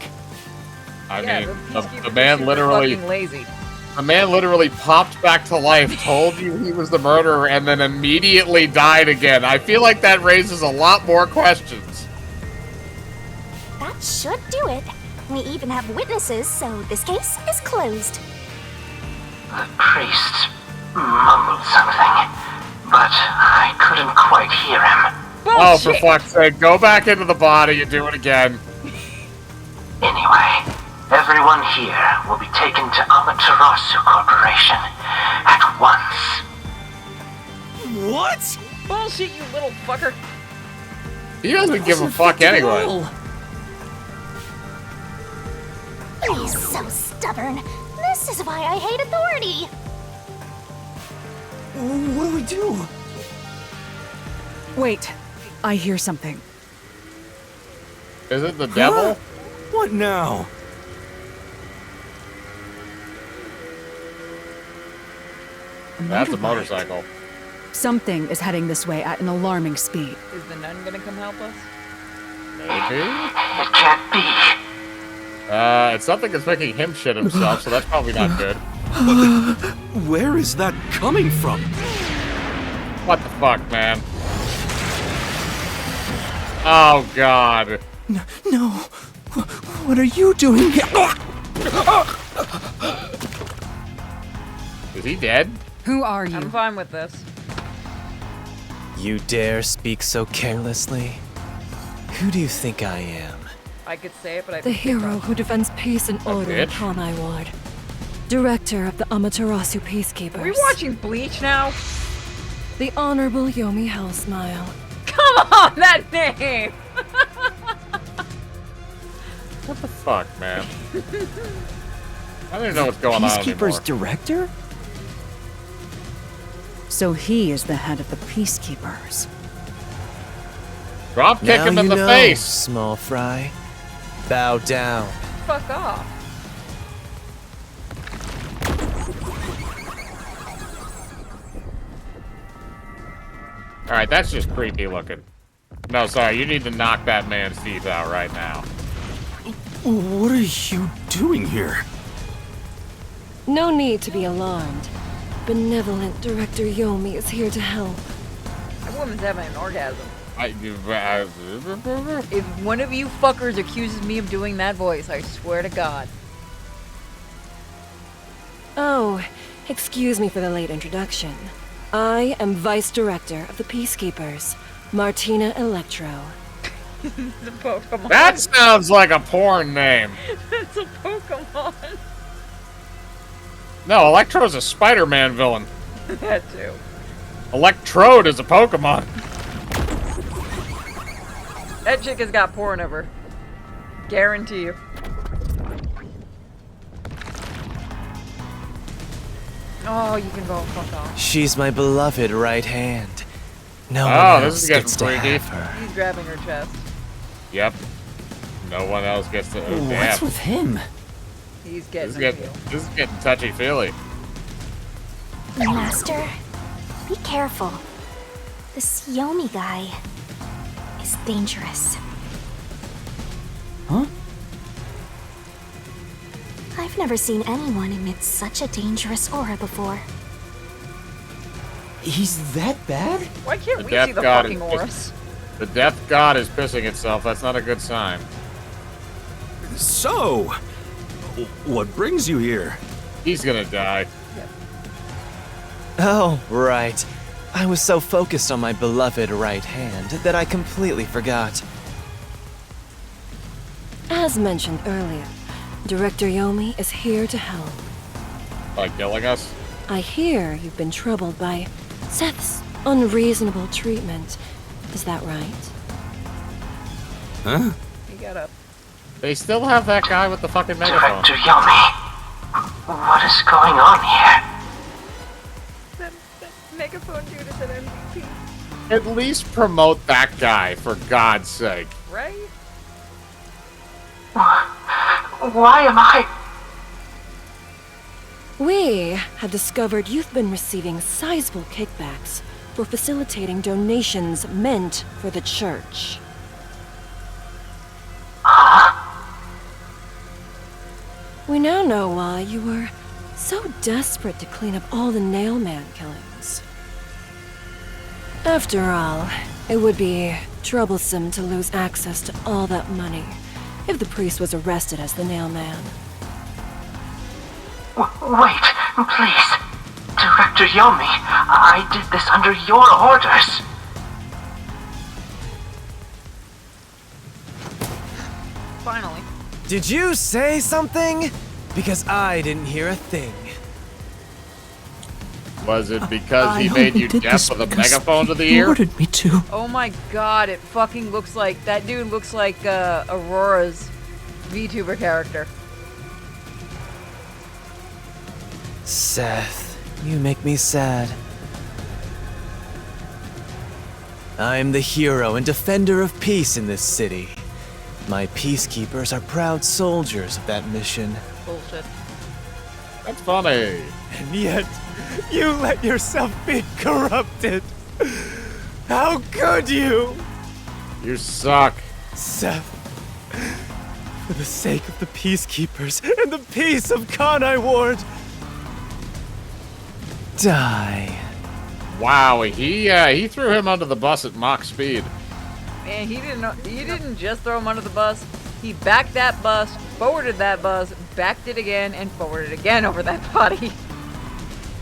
I Yeah, mean, the the peacekeepers man are super literally, fucking lazy. the man literally popped back to life, told you he was the murderer, and then immediately died again. I feel like that raises a lot more questions. That should do it. We even have witnesses, so this case is closed. The priest mumbled something, but I couldn't quite hear him. Oh, for Bullshit. fuck's sake, go back into the body and do it again. Anyway, everyone here will be taken to Amaterasu Corporation at once. What? Bullshit, you little fucker. He doesn't give a fuck anyway. He's so stubborn. This is why I hate authority. What do we do? Wait, I hear something. Is it the devil? What now? That's a motorcycle. Something is heading this way at an alarming speed. Is the nun gonna come help us? Maybe? It can't be. It's something that's making him shit himself, so that's probably not good. Where is that coming from? What the fuck, man? Oh, God. No. What are you doing here? Is he dead? Who are you? I'm fine with this. You dare speak so carelessly? Who do you think I am? I could say it, but I The hero who defends peace and order in bitch. Hanai Ward. Director of the Amaterasu Peacekeepers. Are we watching Bleach now? The Honorable Yomi Hellsmile. Come on, that name! What the fuck, man? I don't even know what's going on Peacekeepers anymore. director? So he is the head of the peacekeepers. Drop kick Now him in you the know, face! small fry. Bow down. Fuck off. Alright, that's just creepy looking. No, sorry, you need to knock that man's teeth out right now. What are you doing here? No need to be alarmed. Benevolent Director Yomi is here to help. That woman's having an orgasm. If If one of you fuckers accuses me of doing that voice, I swear to God. Oh, excuse me for the late introduction. I am Vice Director of the Peacekeepers, Martina Electro. The Pokemon. That sounds like a porn name. It's a Pokemon. No, Electro's a Spider-Man villain. That too. Electrode is a Pokemon. That chick has got porn of her. Guarantee you. Oh, you can go fuck off. She's my beloved right hand. No one Oh, this else is getting gets to freaky. have her. He's grabbing her chest. Yep. No one else gets to. Oh, What's damn. with him? He's This getting is getting touchy-feely. Master, be careful. This Yomi guy is dangerous. Huh? I've never seen anyone emit such a dangerous aura before. He's that bad? Why can't The we Death see the God fucking is auras? The Death God is pissing itself. That's not a good sign. So, what brings you here? He's gonna die. Oh, right. I was so focused on my beloved right hand that I completely forgot. As mentioned earlier, Director Yomi is here to help. Like killing us? I hear you've been troubled by Seth's unreasonable treatment. Is that right? Huh? He got up. They still have that guy with the fucking megaphone. Director Yomi, what is going on here? That megaphone dude is an MVP. At least promote that guy, for God's sake. Right? Why am I... We have discovered you've been receiving sizable kickbacks for facilitating donations meant for the church. We now know why you were so desperate to clean up all the Nailman killings. After all, it would be troublesome to lose access to all that money if the priest was arrested as the Nailman. Wait, please. Director Yomi, I did this under your orders. Finally. Did you say something? Because I didn't hear a thing. Was it because he I made only you did deaf this with a because megaphone to the he ear? ordered me to. Oh my god, it fucking looks like... That dude looks like Aurora's VTuber character. Seth, you make me sad. I'm the hero and defender of peace in this city. My peacekeepers are proud soldiers of that mission. Bullshit. That's funny. And yet, you let yourself be corrupted. How could you? You suck. Seth, for the sake of the peacekeepers and the peace of Kanai Ward, die. Wow, he threw him under the bus at Mach speed. Man, he didn't just throw him under the bus. He backed that bus, forwarded that bus, backed it again, and forwarded again over that body.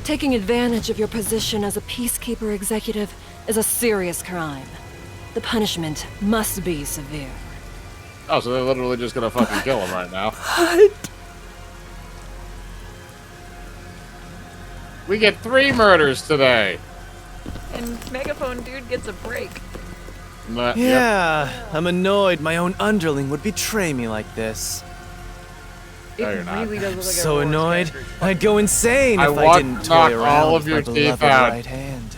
Taking advantage of your position as a peacekeeper executive is a serious crime. The punishment must be severe. Oh, so they're literally just gonna fucking kill him right now. We get 3 murders today. And Megaphone Dude gets a break. Yeah, I'm annoyed my own underling would betray me like this. It No, you're not. really does look like So Aurora's annoyed, character. I'd go insane I if I want didn't to knock toy all around of with your my teeth beloved out. right hand.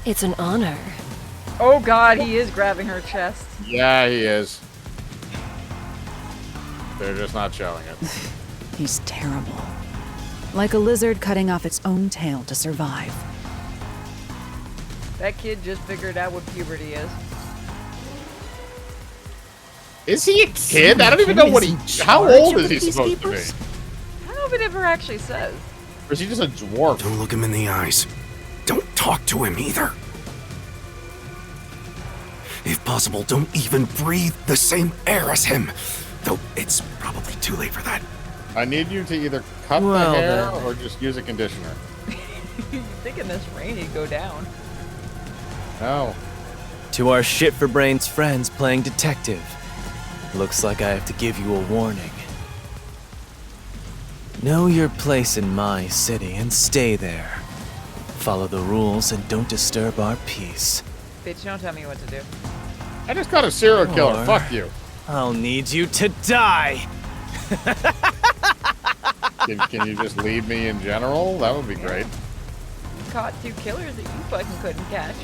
It's an honor. Oh god, he is grabbing her chest. Yeah, he is. They're just not showing it. He's terrible. Like a lizard cutting off its own tail to survive. That kid just figured out what puberty is. Is he a kid? I don't even know what he... How old is he supposed to be? I don't know if it ever actually says. Or is he just a dwarf? Don't look him in the eyes. Don't talk to him either. If possible, don't even breathe the same air as him. Though it's probably too late for that. I need you to either cut Well, the hair then. or just use a conditioner. You think in this rain he'd go down? No. To our shit for brains friends playing detective. Looks like I have to give you a warning. Know your place in my city and stay there. Follow the rules and don't disturb our peace. Bitch, don't tell me what to do. I just got a serial killer. Or Fuck you. I'll need you to die. Can you just leave me in general? That would be great. Caught 2 killers that you fucking couldn't catch.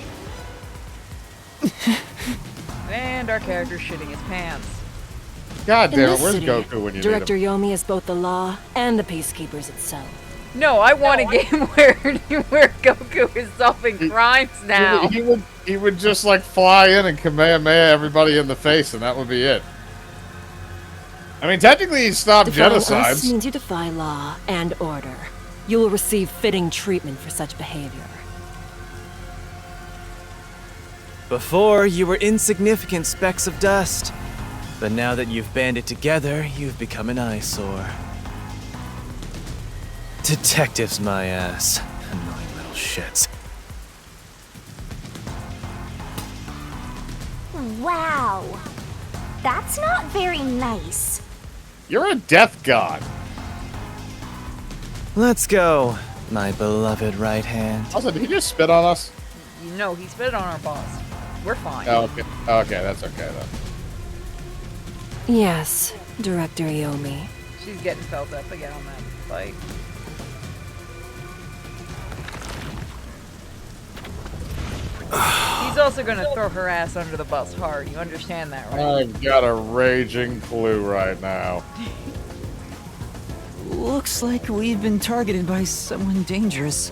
And our character's shitting his pants. God In damn it, this where's city, Goku when you Director need him? Yomi is both the law and the peacekeepers itself. No, I want a game where Goku is solving crimes now. He would just like fly in and Kamehameha everybody in the face and that would be it. I mean, technically he stopped Defying us genocides. means you defy law and order. You will receive fitting treatment for such behavior. Before, you were insignificant specks of dust. But now that you've banded together, you've become an eyesore. Detectives, my ass. Annoying little shits. Wow. That's not very nice. You're a death god. Let's go, my beloved right hand. Also, did he just spit on us? No, he spit on our boss. We're fine. Oh, okay. Okay, that's okay then. Yes, Director Yomi. She's getting felt up again on that fight. He's also gonna throw her ass under the bus hard. You understand that, right? I've got a raging clue right now. Looks like we've been targeted by someone dangerous.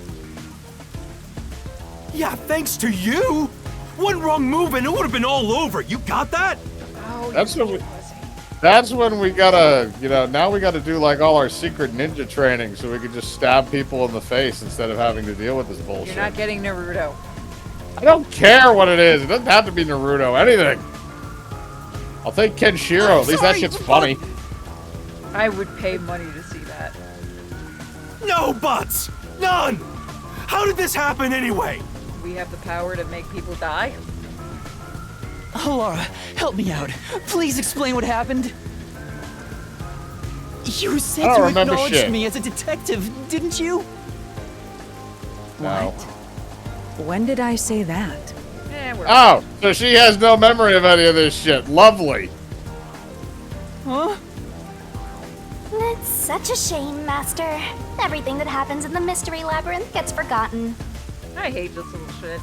Yeah, thanks to you. One wrong move and it would have been all over. You got that? Oh, That's when we gotta, now we gotta do like all our secret ninja training so we can just stab people in the face instead of having to deal with this bullshit. You're not getting Naruto. I don't care what it is. It doesn't have to be Naruto. Anything. I'll take Kenshiro. At least that shit's funny. I would pay money to see that. No buts! None! How did this happen anyway? We have the power to make people die? Laura, help me out. Please explain what happened. You I said don't you remember acknowledged shit. me as a detective, didn't you? No. When did I say that? Oh, so she has no memory of any of this shit. Lovely. Huh? It's such a shame, Master. Everything that happens in the Mystery Labyrinth gets forgotten. I hate this little shit.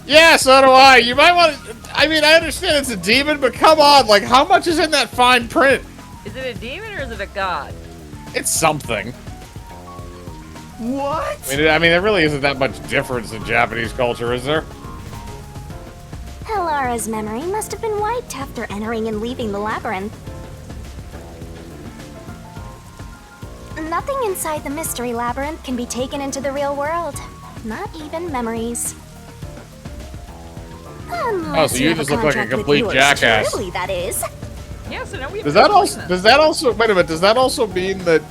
Yeah, so do I. You might want to... I mean, I understand it's a demon, but come on. Like, how much is in that fine print? Is it a demon or is it a god? It's something. What? I mean, there really isn't that much difference in Japanese culture, is there? Helara's memory must have been wiped after entering and leaving the labyrinth. Nothing inside the Mystery Labyrinth can be taken into the real world. Not even memories. Unless so you have just look like a contract with complete yours jackass. Truly, that is. Yeah, so now we have Does to that explain also... this. Does that also... Wait a minute. Does that also mean that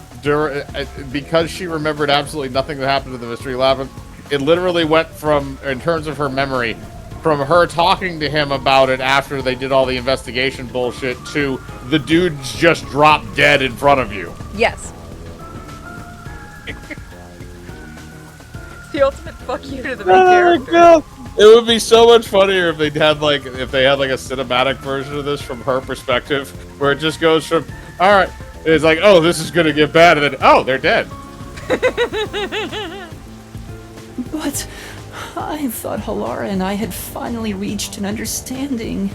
because she remembered absolutely nothing that happened to the Mystery Labyrinth, it literally went from, in terms of her memory, from her talking to him about it after they did all the investigation bullshit to the dude's just dropped dead in front of you? Yes. The ultimate fuck you to the main character. God. It would be so much funnier if they had like a cinematic version of this from her perspective, where it just goes from, all right, it's like, oh, this is gonna get bad, and then, oh, they're dead. But I thought Halara and I had finally reached an understanding.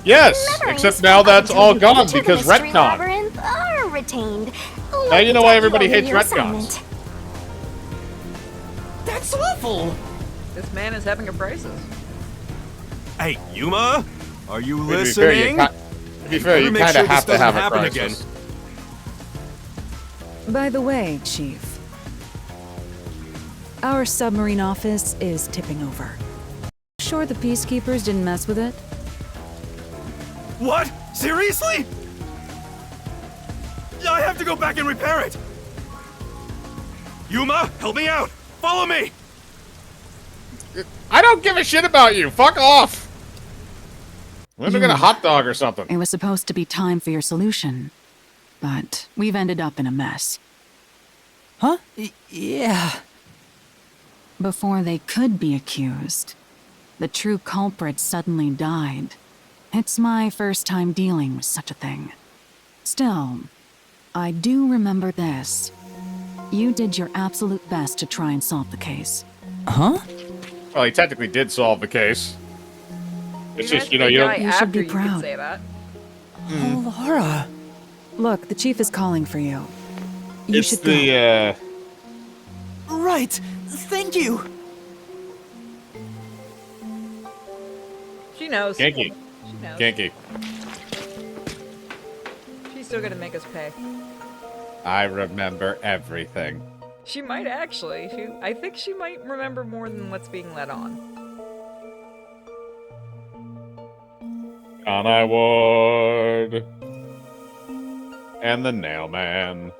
Yes, except now that's all gone because Mystery retcon. Labyrinth are retained. Now you know why everybody hates Your retcons. assignment. That's awful. This man is having a crisis. Hey, Yuma? Are you To be fair, listening? to be fair, you Better make kind sure of this have to doesn't have a happen crisis. again. By the way, Chief, Our submarine office is tipping over. Sure the peacekeepers didn't mess with it? What? Seriously? I have to go back and repair it! Yuma, help me out! Follow me! I don't give a shit about you! Fuck off! We're gonna get a hot dog or something. It was supposed to be time for your solution, but we've ended up in a mess. Huh? Yeah. Before they could be accused, the true culprit suddenly died. It's my first time dealing with such a thing. Still, I do remember this. You did your absolute best to try and solve the case. Huh? Well, he technically did solve the case. It's just, you don't... You should be proud. Say that. Oh, Laura. Look, the chief is calling for you. You should go. Right. Thank you. She knows. Kinky. She knows. Kinky. She's still gonna make us pay. I remember everything. She might actually. I think she might remember more than what's being let on. And I would. And the Nailman.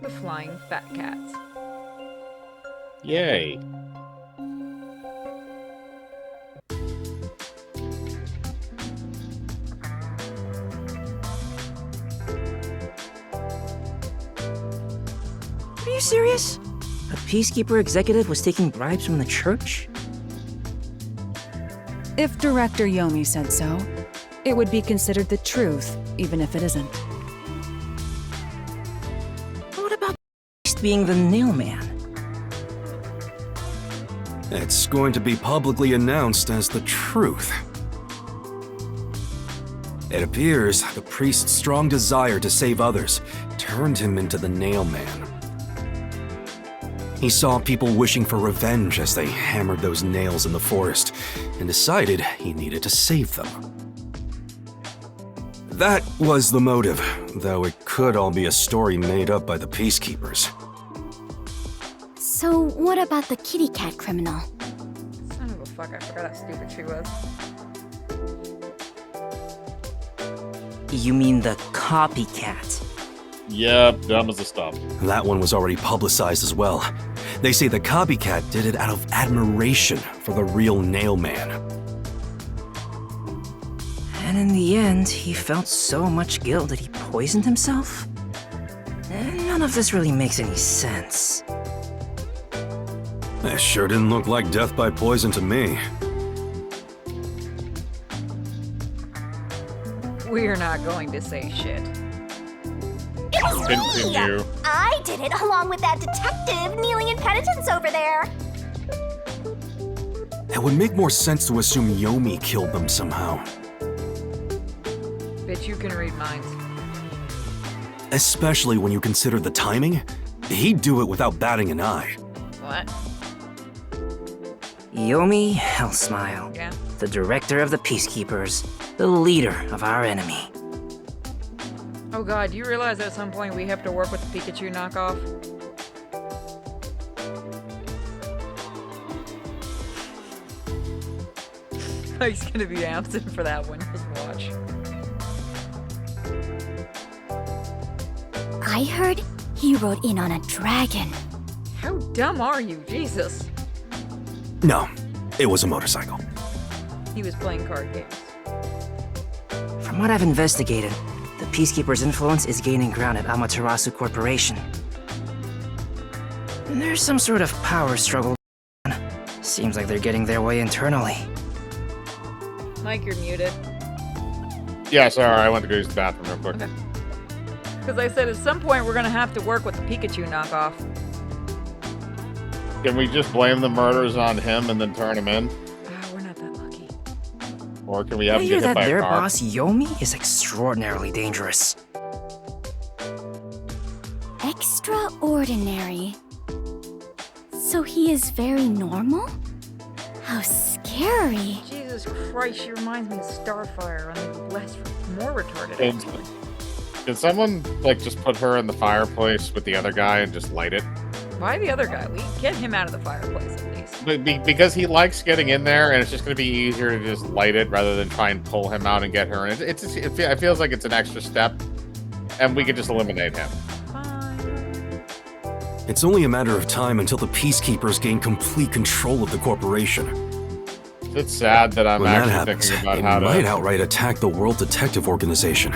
The flying fat cats. Yay. Are you serious? A peacekeeper executive was taking bribes from the church? If Director Yomi said so, it would be considered the truth, even if it isn't. What about being the Nailman? It's going to be publicly announced as the truth. It appears the priest's strong desire to save others turned him into the Nailman. He saw people wishing for revenge as they hammered those nails in the forest, and decided he needed to save them. That was the motive, though it could all be a story made up by the peacekeepers. So, what about the kitty cat criminal? Son of a fuck, I forgot how stupid she was. You mean the copycat? Yep, dumb as a stump. That one was already publicized as well. They say the copycat did it out of admiration for the real Nailman. And in the end, he felt so much guilt that he poisoned himself? None of this really makes any sense. That sure didn't look like death by poison to me. We're not going to say shit. It was Continue. me! I did it along with that detective kneeling in penitence over there. It would make more sense to assume Yomi killed them somehow. Bitch, you can read minds. Especially when you consider the timing. He'd do it without batting an eye. What? Yomi Hellsmile, Yeah? the director of the Peacekeepers, the leader of our enemy. Oh god, you realize at some point we have to work with the Pikachu knockoff? He's gonna be absent for that one, just watch. I heard he rode in on a dragon. How dumb are you, Jesus? No, it was a motorcycle. He was playing card games. From what I've investigated, the Peacekeepers' influence is gaining ground at Amaterasu Corporation. There's some sort of power struggle. Seems like they're getting their way internally. Mike, you're muted. Yeah, sorry, I went to go use the bathroom real quick. Okay. Because I said at some point we're gonna have to work with the Pikachu knockoff. Can we just blame the murders on him and then turn him in? We're not that lucky. Or can we have I him hear get hit that by a their car? boss, Yomi, is extraordinarily dangerous. Extraordinary. So he is very normal? How scary. Jesus Christ, she reminds me of Starfire, only less, more retarded. And Can someone, like, just put her in the fireplace with the other guy and just light it? Why the other guy? We get him out of the fireplace at least. Because he likes getting in there, and it's just going to be easier to just light it rather than try and pull him out and get her. And it feels like it's an extra step, and we could just eliminate him. It's only a matter of time until the peacekeepers gain complete control of the corporation. It's sad that I'm When that actually happens, thinking about they how might to outright attack the World Detective Organization.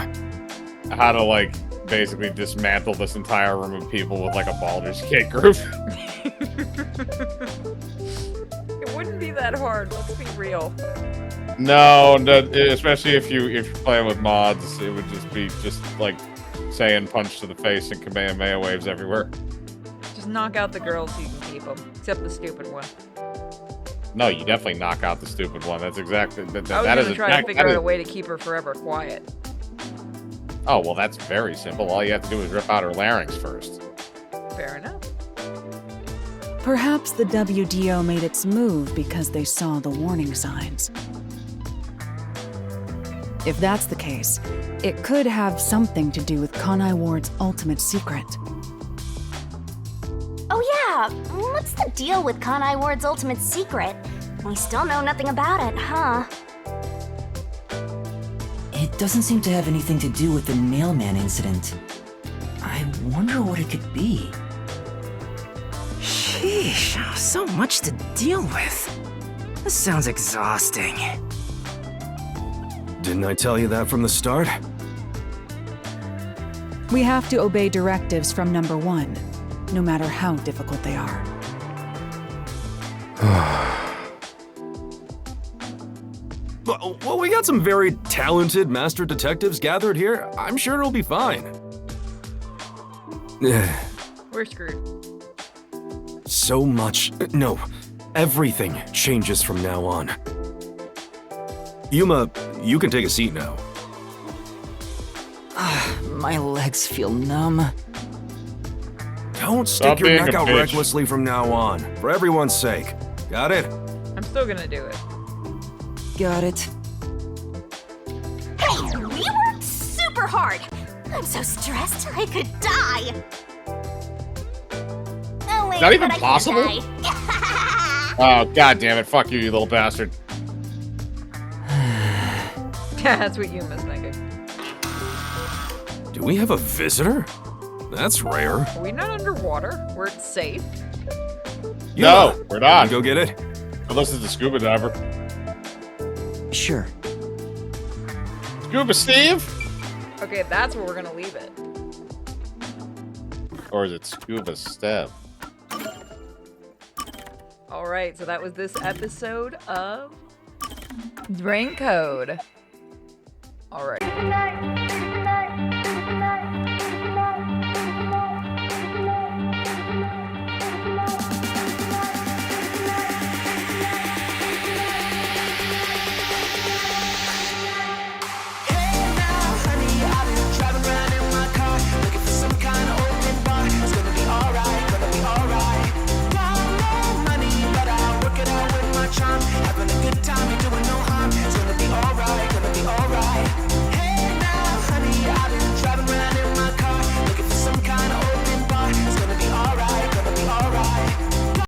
like basically dismantle this entire room of people with like a Baldur's Gate group. It wouldn't be that hard. Let's be real. No, especially if you're playing with mods, it would just be like saying punch to the face and Kamehameha waves everywhere. Just knock out the girls so you can keep them, except the stupid one. No, you definitely knock out the stupid one. That's exactly that. I was That is gonna try to figure out a way to keep her forever quiet. Oh well, that's very simple. All you have to do is rip out her larynx first. Fair enough. Perhaps the WDO made its move because they saw the warning signs. If that's the case, it could have something to do with Kanai Ward's ultimate secret. Oh yeah, what's the deal with Kanai Ward's ultimate secret? We still know nothing about it, huh? It doesn't seem to have anything to do with the mailman incident. I wonder what it could be. Sheesh, so much to deal with. This sounds exhausting. Didn't I tell you that from the start? We have to obey directives from number 1, no matter how difficult they are. Well, we got some very talented master detectives gathered here. I'm sure it'll be fine. We're screwed. So much. No, everything changes from now on. Yuma, you can take a seat now. My legs feel numb. Don't stick Stop your being neck a out bitch. recklessly from now on, for everyone's sake. Got it? I'm still gonna do it. Got it. Hey, we worked super hard! I'm so stressed I could die! Oh wait, Not even but I possible? can't die. Oh god damn it! Fuck you, you little bastard. That's what Yuma's thinking. Do we have a visitor? That's rare. Are we not underwater? Where it's safe? No, we're not. Go get it. Unless it's a scuba diver. Sure. Scuba Steve? Okay, that's where we're gonna leave it. Or is it Scuba Steph? Alright, so that was this episode of Drain Code. Alright.